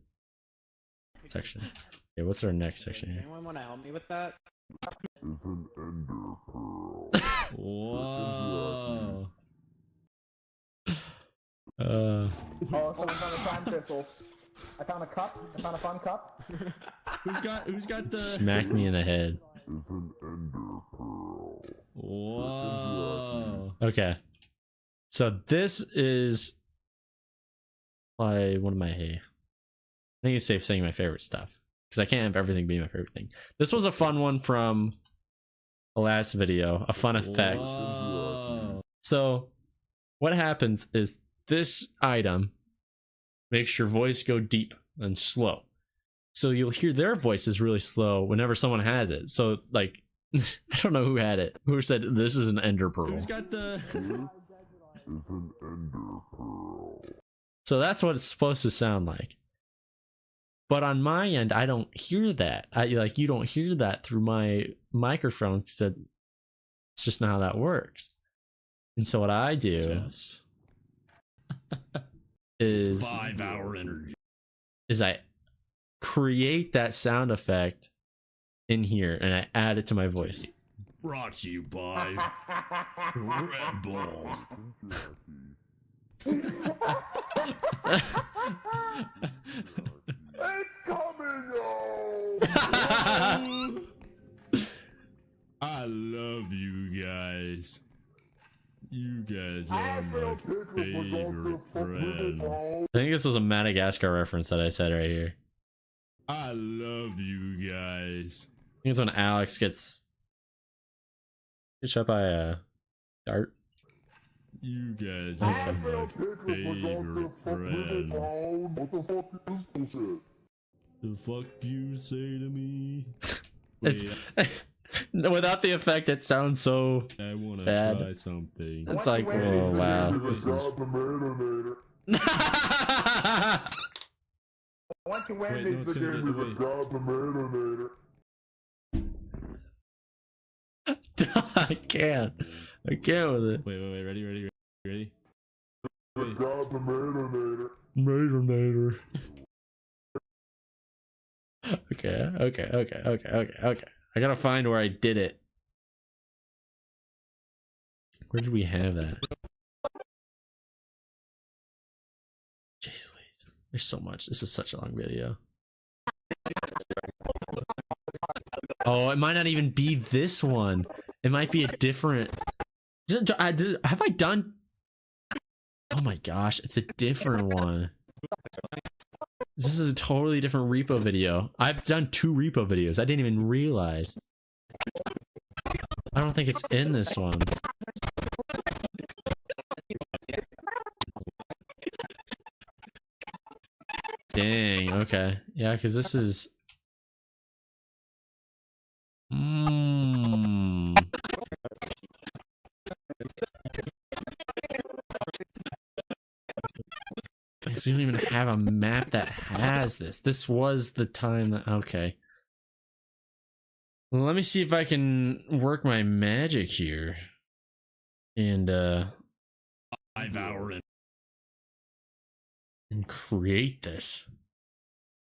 section. Okay, what's our next section Does here? anyone want to help me with that? Whoa. Oh, someone found the time crystals. I found a cup. I found a fun cup. Who's got the? Smack me in the head. Whoa. Okay. So this is one of my, I think it's safe saying my favorite stuff because I can't have everything be my favorite thing. This was a fun one from the last video, a fun effect. Whoa. So what happens is this item makes your voice go deep and slow. So you'll hear their voices really slow whenever someone has it. So like, I don't know who had it. Who said this is an ender pearl? Who's got the? So that's what it's supposed to sound like. But on my end, I don't hear that. You don't hear that through my microphone because it's just not how that works. And so what I do Yes. is 5-hour energy. is I create that sound effect in here and I add it to my voice. Brought to you by Red Bull. It's coming out. I love you guys. You guys are my favorite friends. I think this was a Madagascar reference that I said right here. I love you guys. I think it's when Alex gets shot by a dart. You guys are my favorite friends. The fuck you say to me? It's without the effect, it sounds so I wanna bad. try something. It's like, oh wow. This is Once you wait, win no, this it's gonna game, get away. I can't with it. Wait, ready? Wait. Okay. I gotta find where I did it. Where did we have that? Jeez Louise. There's so much. This is such a long video. Oh, it might not even be this one. It might be a different. Have I done? Oh my gosh, it's a different one. This is a totally different repo video. I've done 2 repo videos. I didn't even realize. I don't think it's in this one. Okay. Yeah, because this is. Because we don't even have a map that has this. This was the time that. Okay. Well, let me see if I can work my magic here. And, 5 hour and create this.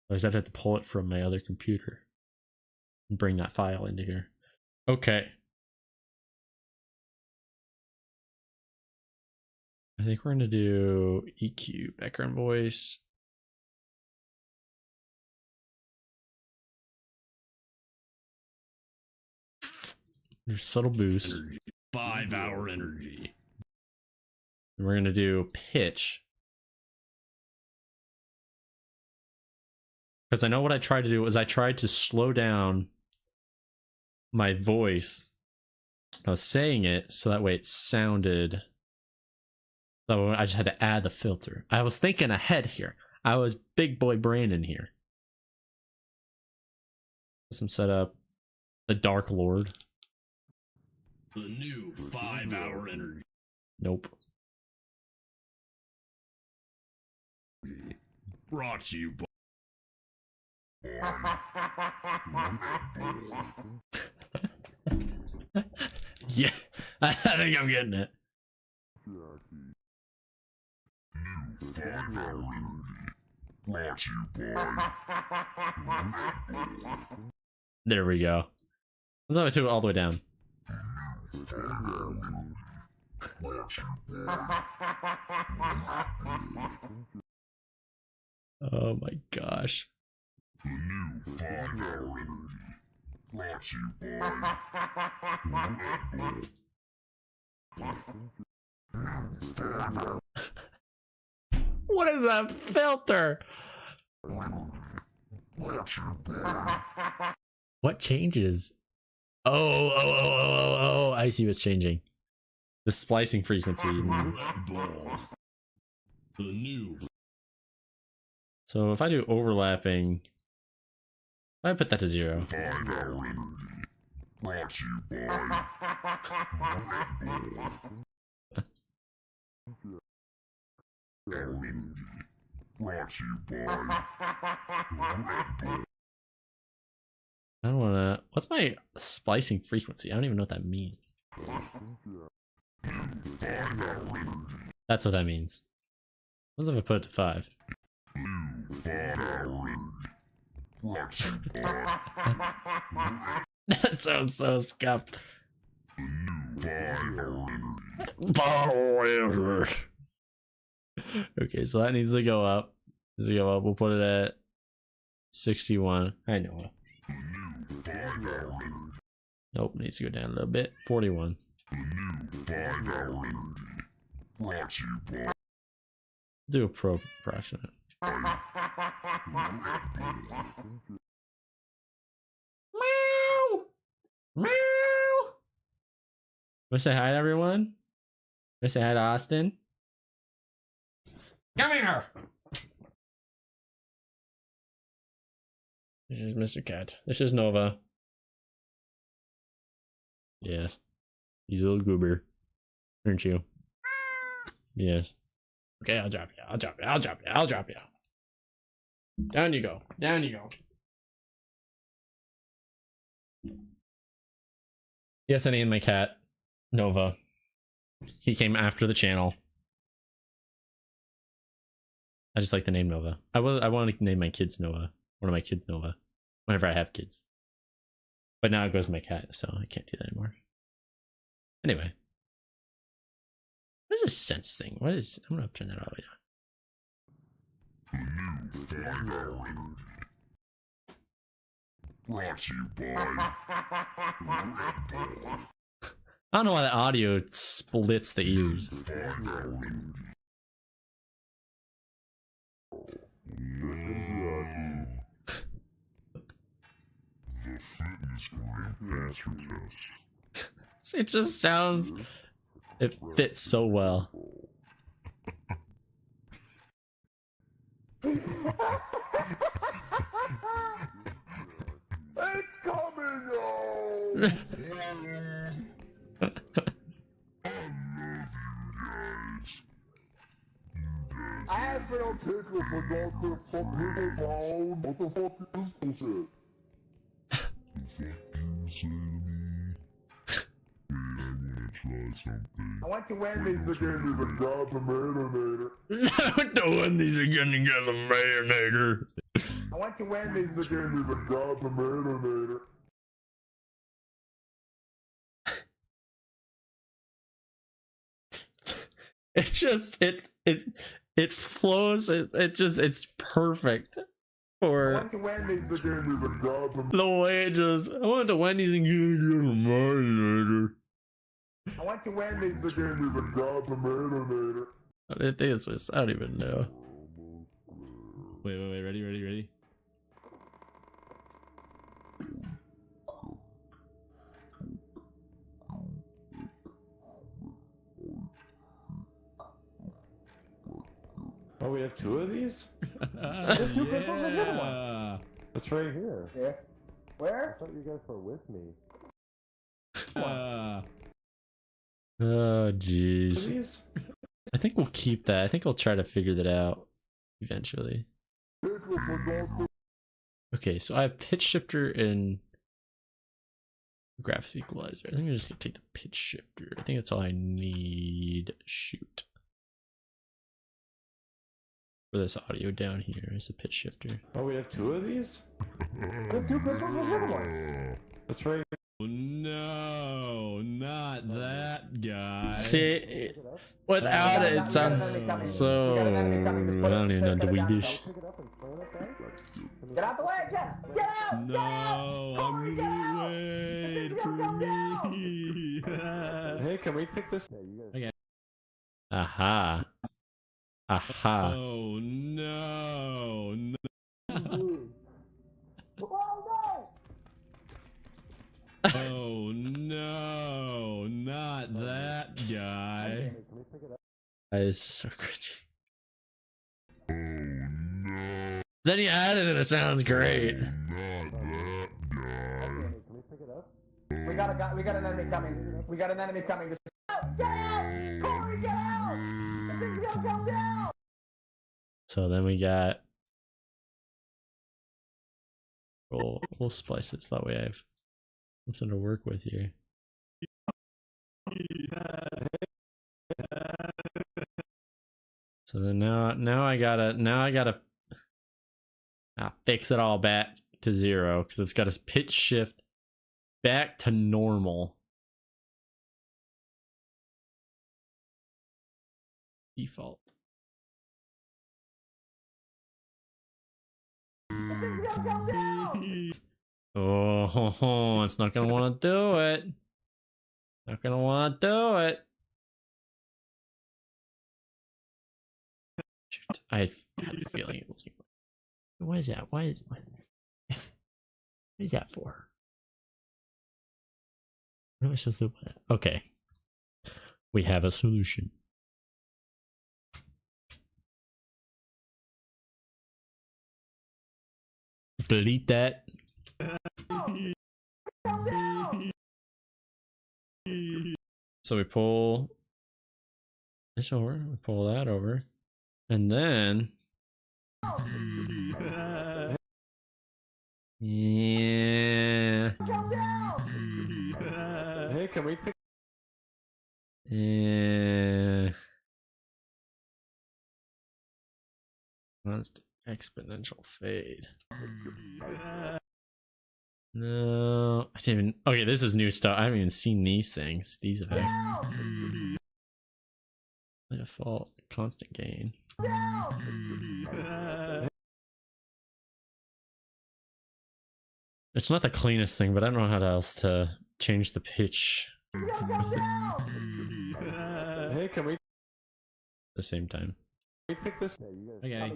Otherwise, I'd have to pull it from my other computer and bring that file into here. Okay. I think we're going to do EQ, background voice. There's subtle boost. 5 hour energy. And we're going to do pitch. Because I know what I tried to do was I tried to slow down my voice. I was saying it so that way it sounded. So I just had to add the filter. I was thinking ahead here. I was big boy Brandon here. Some setup. The Dark Lord. The new 5 hour energy. Nope. Brought to you by. Yeah, I think I'm getting it. There we go. Let's only do it all the way down. Oh my gosh. The new 5 hour energy. Brought to you by. What is that filter? What changes? Oh, I see what's changing. The splicing frequency. Red Bull. The new. So if I do overlapping, I put that to 0. 5 hour energy. Brought to you by. Brought to you by. I don't wanna. What's my splicing frequency? I don't even know what that means. That's what that means. What if I put it to 5? That sounds so scuffed. Okay, so that needs to go up. We'll put it at 61. I know. Nope, needs to go down a little bit. 41. Do a pro approximate. Meow. Meow. Wanna say hi to everyone? Wanna say hi to Austin? Come here! This is Mr. Cat. This is Nova. Yes. He's a little goober. Aren't you? Yes. Okay, I'll drop you. Down you go. Yes, I named my cat Nova. He came after the channel. I just like the name Nova. I want to name my kids Nova. One of my kids Nova. Whenever I have kids. But now it goes to my cat, so I can't do that anymore. Anyway. What is this sense thing? What is... I'm gonna turn that all the way down. Brought to you by. I don't know why the audio splits the ears. The fitness gram answer test. It just sounds... It fits so well. I asked for no tickle for Dr. Fuck Nigga Pound. What the fuck is this bullshit? I want to win these again with a god Terminator. I don't want these again to get the mayonnaise. I want to win these again with a god Terminator. It just it flows. It's perfect I for want to win these again with a god Terminator. the way it just. I want the Wendy's and get the mayonnaise. I want to win these again with a god Terminator. I think this was. I don't even know. Wait, ready? Oh, we have two of these? There's two crystals, there's the other one. Yeah. That's right here. Yeah. I Where? thought you guys were with me. Oh Two jeez. of these? I think we'll keep that. I think we'll try to figure that out eventually. Okay, so I have pitch shifter and graphics equalizer. I think I'm just gonna take the pitch shifter. I think that's all I need. Shoot. For this audio down here is the pitch shifter. Oh, we have two of these? There's two crystals, there's the other one. That's right. No, not that guy. See, without it, it sounds so. I don't even know Dweedish. Get out the way, Jeff! Get out! No, Get out! I'm Corey, get out! wait It's for gonna come me. Hey, can we pick this? Yeah, you guys. Aha. Aha. Oh no, no. Oh Oh no, not that guy. That is so cringy. Then you add it and it sounds great. no! We got an enemy coming. We got an enemy coming. Just get out! Corey, get out! The thing's gonna come down! So then we got. We'll splice it so that way I have something to work with here. So then now I gotta fix it all back to 0 because it's got a pitch shift back to normal. Default. The thing's gonna come down! Oh, it's not gonna want to do it. Not gonna want to do it. Shoot, I had a feeling it was. What is that? What is that for? What am I supposed to do with that? Okay, we have a solution. Delete that. So we pull this over, we pull that over, and then yeah. Hey, can we pick? Yeah. Constant exponential fade. No, I didn't even. Okay, this is new stuff. I haven't even seen these things. These effects. By default, constant gain. It's not the cleanest thing, but I don't know how else to change the pitch with it Hey, can we? at the same time. We pick this. Okay.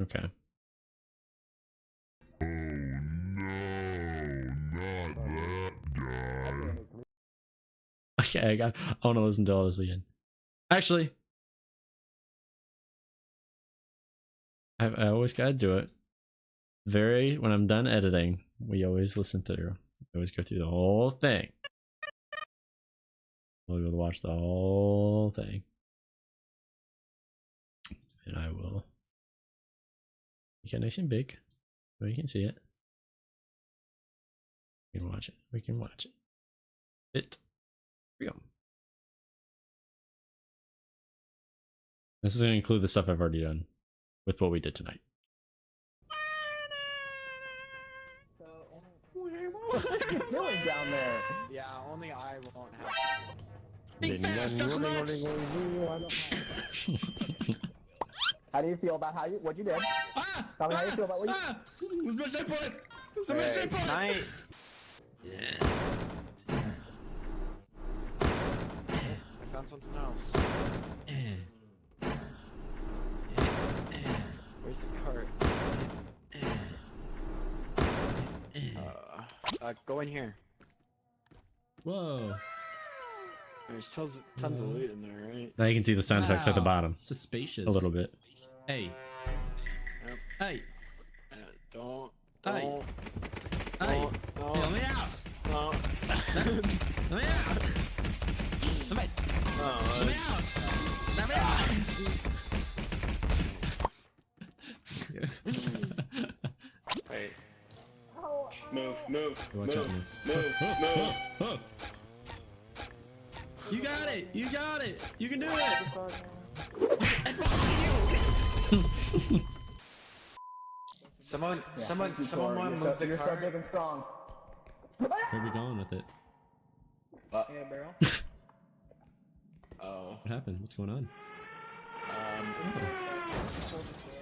Okay. Okay, I want to listen to all this again. Actually, I always gotta do it. When I'm done editing, we always listen to always go through the whole thing. We'll be able to watch the whole thing. And I will make it nice and big so you can see it. We can watch it. We can watch it. Here we go. This is going to include the stuff I've already done with what we did tonight. What are you doing down there? Yeah, only I won't have. How do you feel about what you did? Tell me how you feel about what you Where's my shape point? Where's the Hey, shape point? tonight. I found something else. Where's the cart? Go in here. Whoa. There's tons of loot in there, right? Now you can see the sound effects at the bottom Suspicious. a little bit. Hey. Yep. Hey. Don't. Hey. Don't. Hey. No. Hey, let me out. No. Let me out. Let me out. Let me out. Wait. Move. Watch out, man. Move. You got it. You got it. You can do it. Someone want to You're move the so cart? big and strong. Where are we going with it? Yeah, barrel. Oh. What happened? What's going on? This door sucks. Hold the door.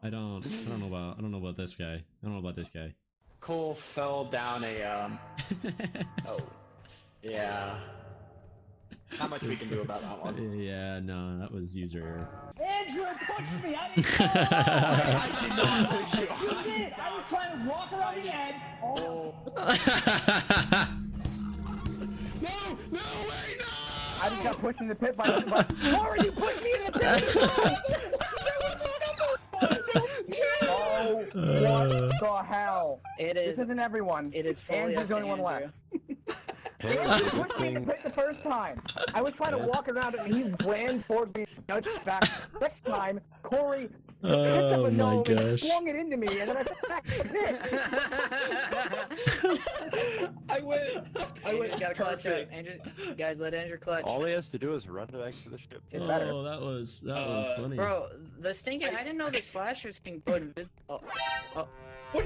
I don't know about this guy. I don't know about this guy. Cole fell down a Oh. Yeah. Not much we can do about that one. Yeah, no, that was user error. Andrew pushed me. I didn't know. I did not push you. You did. I was trying to walk around the edge. No, wait, no! I just got pushed in the pit by Corey, you pushed me in the pit! Oh, what the hell? It This is. isn't everyone. It is fully Andrew's up the to only one Andrew. left. You pushed me in the pit the first time. I was trying to walk around it and he ran towards me, nudged back. Next time, Corey picked up a gnome and swung it into me, and then I fell back to the pit. I went. Gotta clutch up. Andrew, guys, let Andrew clutch. All he has to do is run back to the ship. Get better. Oh, that was funny. Bro, the stinking. I didn't know the slashers can go invisible. Oh.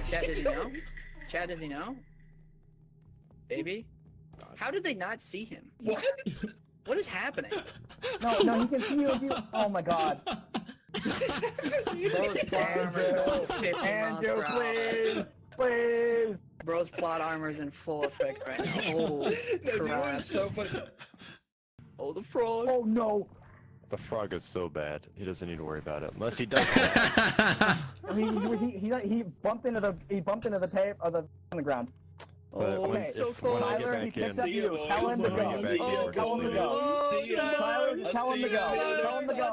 Chad, does he know? Chad, does he know? Baby? How did they not see him? What? What is happening? No, he can see you if you. Oh my god. Bro's plot armor is going 50 miles Andrew, per hour. please. Bro's plot armor is in full effect right now. Oh, crap. So funny. Oh, the frog. Oh no. The frog is so bad, he doesn't need to worry about it unless he does that. He bumped into the tape of the on the ground. But Oh, when, he's so when I close. get Tyler, he back in, picks up See you. ya, boys. Tell him to When I get back go. in, we're Tell just him to leaving. go. See ya. Tyler, tell him to go. Yes. Tell him to go.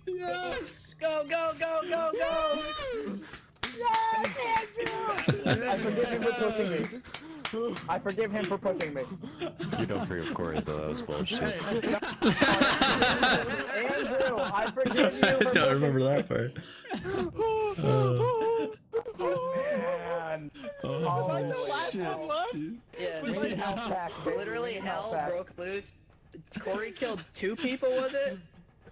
Yes! Go, go, go, go, go! I forgive him for pushing me. I forgive him for pushing me. You don't forgive Corey though, that was bullshit. Andrew, I forgive you for I don't pushing remember me. that part. Man. Oh, shit. Yes. We need health pack, baby. Literally We need health hell pack. broke loose. Corey killed 2 people, was it?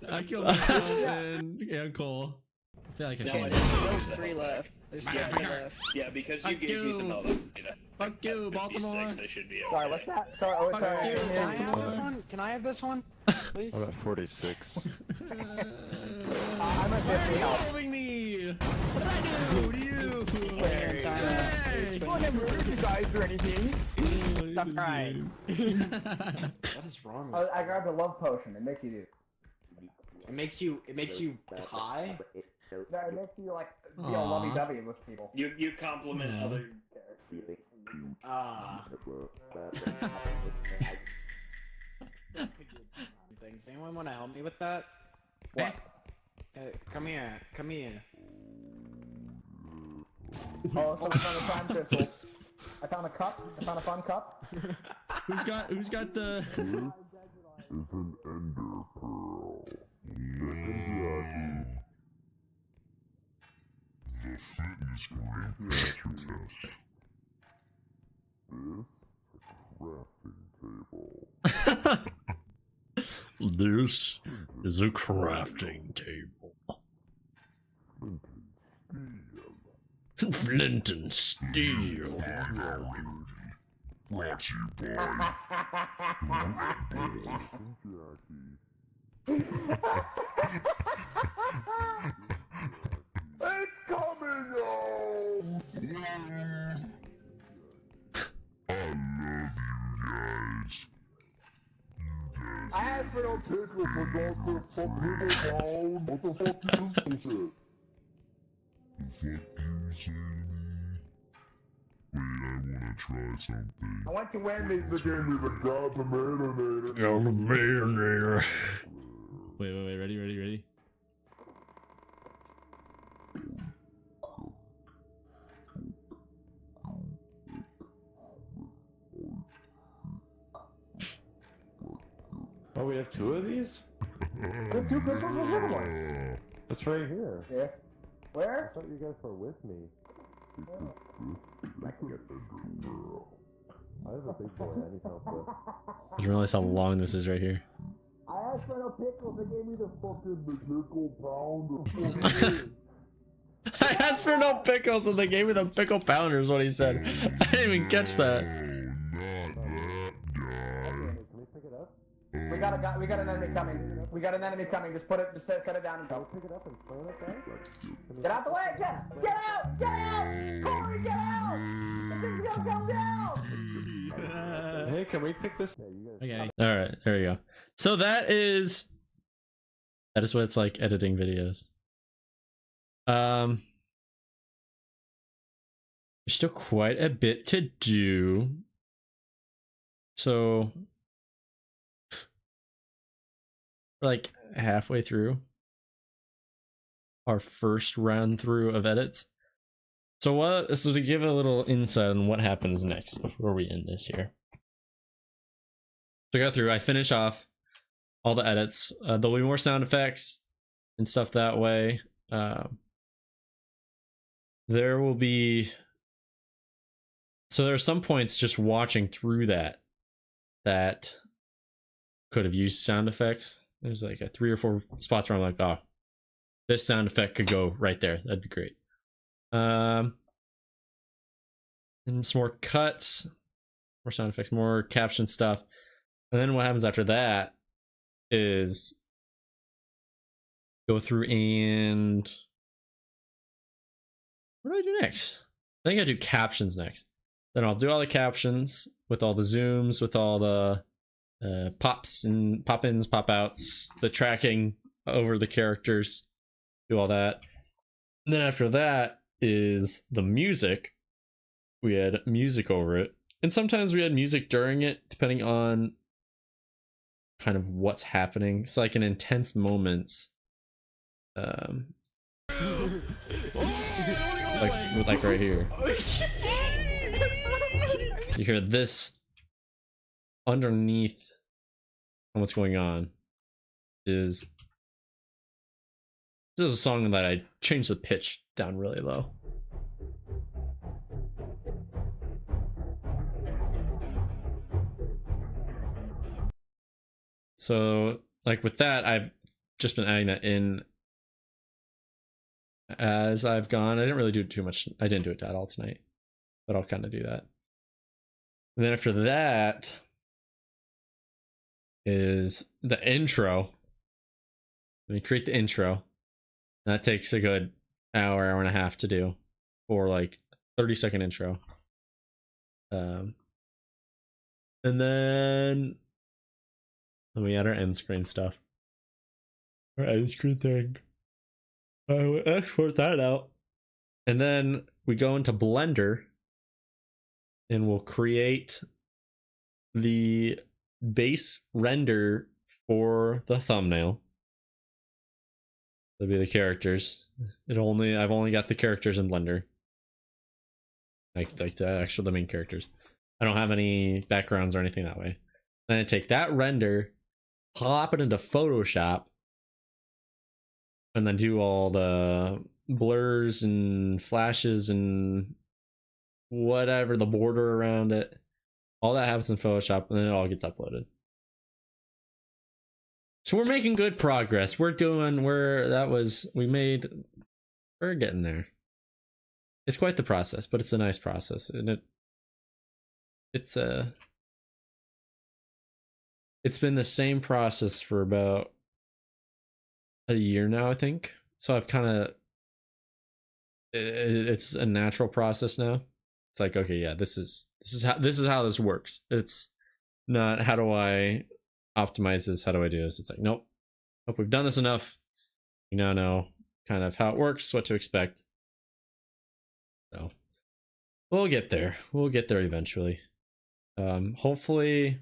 I killed myself and Cole. I feel like I No, should. there's still 3 left. There's still 3 left. Yeah, because you Fuck gave me some you. health data. Fuck you, At Baltimore. 56, I should be okay. Sorry, what's that? Sorry, oh, sorry. I didn't hear you. Can I have this one? Please? I'm at 46. I'm at 50 health. Holding me! What did I do to you? Putting her in timeout. I didn't murder you guys or anything. Stop crying. What is wrong with I grabbed a love potion. It makes you do. It makes you high? No, it makes you like be Aw. all lovey-dovey with people. You compliment other. Does anyone want to help me with that? What? Come here. Come here. Oh, someone found the time crystals. I found a cup. I found a fun cup. Who's got the? Is an ender pearl. The fitness grade master test. This is a crafting table. Flint and steel. Brought to you by It's coming home! I love you guys. I asked for no Pickle for Dr. Fucking Pound. What the fuck is this bullshit? The fuck you say? Wait, I wanna try something. I want to win these. They gave me the goddamn Mayonnaise. You're the millionaire. Wait, ready? Oh, we have two of these? There's two crystals with little one. That's right here. Yeah. Where? I thought you guys were with me. I have a big boy I need help with. I didn't realize how long this is right here. I asked for no pickles. They gave me the Fucking the pickle pounder. I asked for no pickles and they gave me the pickle pounder is what he said. I didn't even catch that. We got an enemy coming. We got an enemy coming. Just set it down and go. Pick it up and throw it back. Get out the way! Get out! Get out! Corey, get out! The thing's gonna come down! Hey, can we pick this? Yeah, you guys. Okay. All right, there we go. So that is what it's like editing videos. There's still quite a bit to do. So like halfway through our first run through of edits. So to give a little insight on what happens next before we end this here. So I finish off all the edits. There'll be more sound effects and stuff that way. There will be, so there are some points just watching through that could have used sound effects. There's like 3 or 4 spots where I'm like, oh, this sound effect could go right there. That'd be great. And some more cuts, more sound effects, more caption stuff. And then what happens after that is go through and what do I do next? I think I do captions next. Then I'll do all the captions with all the zooms, with all the pops and pop-ins, pop-outs, the tracking over the characters, do all that. And then after that is the music. We had music over it. And sometimes we had music during it, depending on kind of what's happening. It's like in intense moments. Like right here. You hear this underneath what's going on is this is a song that I changed the pitch down really low. So like with that, I've just been adding that in as I've gone. I didn't really do too much. I didn't do it at all tonight, but I'll kind of do that. And then after that is the intro. Let me create the intro. That takes a good hour and a half to do for like 30-second intro. And then we add our end screen stuff. Our end screen thing. I will export that out. And then we go into Blender and we'll create the base render for the thumbnail. That'll be the characters. I've only got the characters in Blender. Like the main characters. I don't have any backgrounds or anything that way. Then I take that render, pop it into Photoshop, and then do all the blurs and flashes and whatever, the border around it. All that happens in Photoshop, and then it all gets uploaded. So we're making good progress. We're getting there. It's quite the process, but it's a nice process, and it's been the same process for about a year now, I think. So I've kind of, it's a natural process now. It's like, okay, yeah, this is how this works. It's not, how do I optimize this? How do I do this? It's like, nope. Hope we've done this enough. We now know kind of how it works, what to expect. So we'll get there. We'll get there eventually. Hopefully,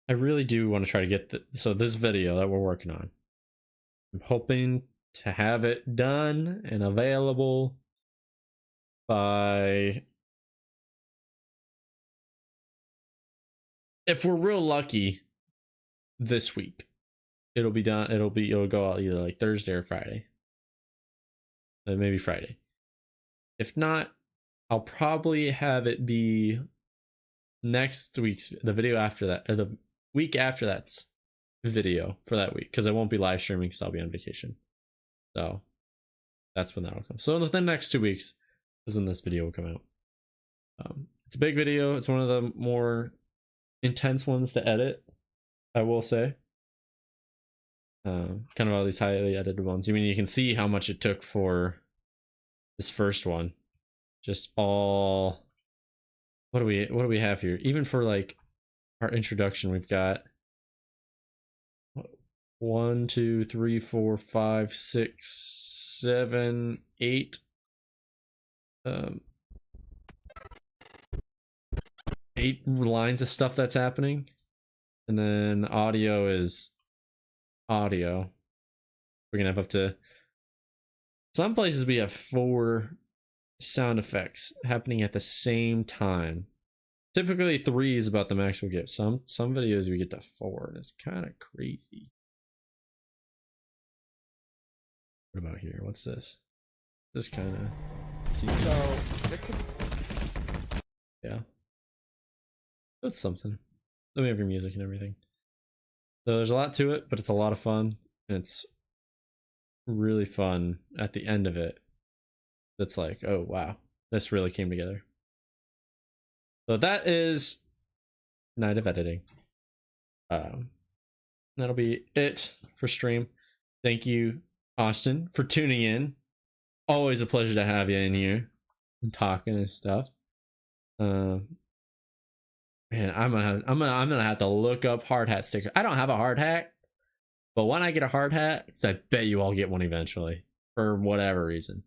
I really do want to try to get so this video that we're working on, I'm hoping to have it done and available by, if we're real lucky, this week. It'll be done. It'll go out either like Thursday or Friday. Maybe Friday. If not, I'll probably have it be next week's, the video after that, or the week after that's video for that week, because I won't be live streaming because I'll be on vacation. So that's when that'll come. So within the next 2 weeks is when this video will come out. It's a big video. It's one of the more intense ones to edit, I will say. Kind of all these highly edited ones. I mean, you can see how much it took for this first one. Just all, what do we have here? Even for like our introduction, we've got 1, 2, 3, 4, 5, 6, 7, 8. 8 lines of stuff that's happening, and then audio is audio. We're gonna have up to, some places we have 4 sound effects happening at the same time. Typically 3 is about the max we'll get. Some videos we get to 4, and it's kind of crazy. What about here? What's this? This kind of, yeah, that's something. Then we have your music and everything. So there's a lot to it, but it's a lot of fun, and it's really fun at the end of it. That's like, oh wow, this really came together. So that is night of editing. That'll be it for stream. Thank you, Austin, for tuning in. Always a pleasure to have you in here and talking and stuff. Man, I'm gonna have to look up hard hat stickers. I don't have a hard hat, but when I get a hard hat, 'cause I bet you all get one eventually for whatever reason.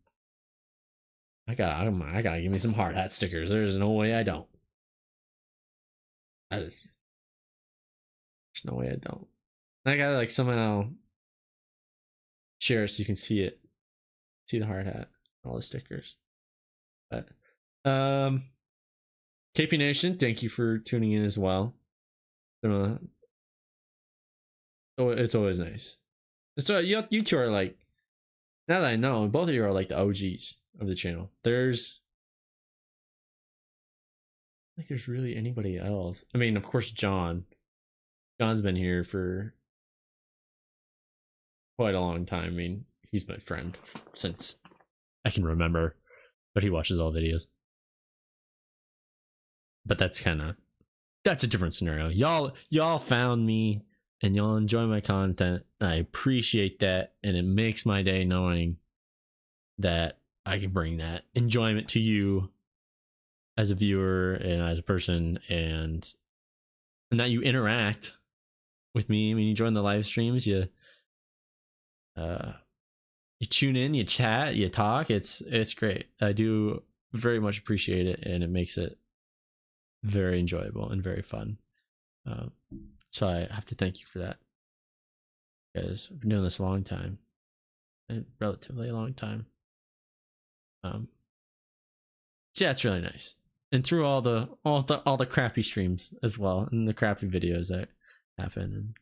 I gotta give me some hard hat stickers. There's no way I don't. There's no way I don't. I gotta like somehow share it so you can see it, see the hard hat, all the stickers. But KP Nation, thank you for tuning in as well. Oh, it's always nice. So you two are like, now that I know, both of you are like the OGs of the channel. There's really anybody else. I mean, of course, John's been here for quite a long time. I mean, he's my friend since I can remember, but he watches all videos. But that's a different scenario. Y'all found me and y'all enjoy my content. I appreciate that, and it makes my day knowing that I can bring that enjoyment to you as a viewer and as a person, and that you interact with me. I mean, you join the live streams, you tune in, you chat, you talk. It's great. I do very much appreciate it, and it makes it very enjoyable and very fun. So I have to thank you for that, because I've been doing this a long time, a relatively long time. So yeah, it's really nice. And through all the crappy streams as well, and the crappy videos that happen, and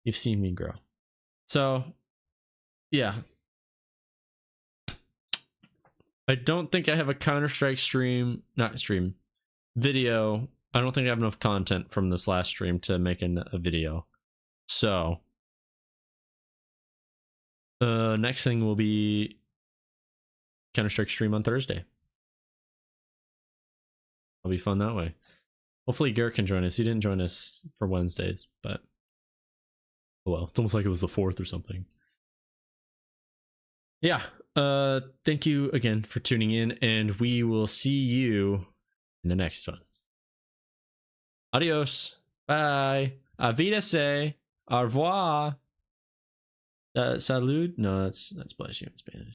you've seen me grow. So yeah, I don't think I have a Counter-Strike video. I don't think I have enough content from this last stream to make a video. So the next thing will be Counter-Strike stream on Thursday. It'll be fun that way. Hopefully Garrett can join us. He didn't join us for Wednesdays, but oh well, it's almost like it was the 4th or something. Yeah, thank you again for tuning in, and we will see you in the next one. Adios. Bye. A Wiedersehen. Au revoir. Salud. No, that's bless you in Spanish.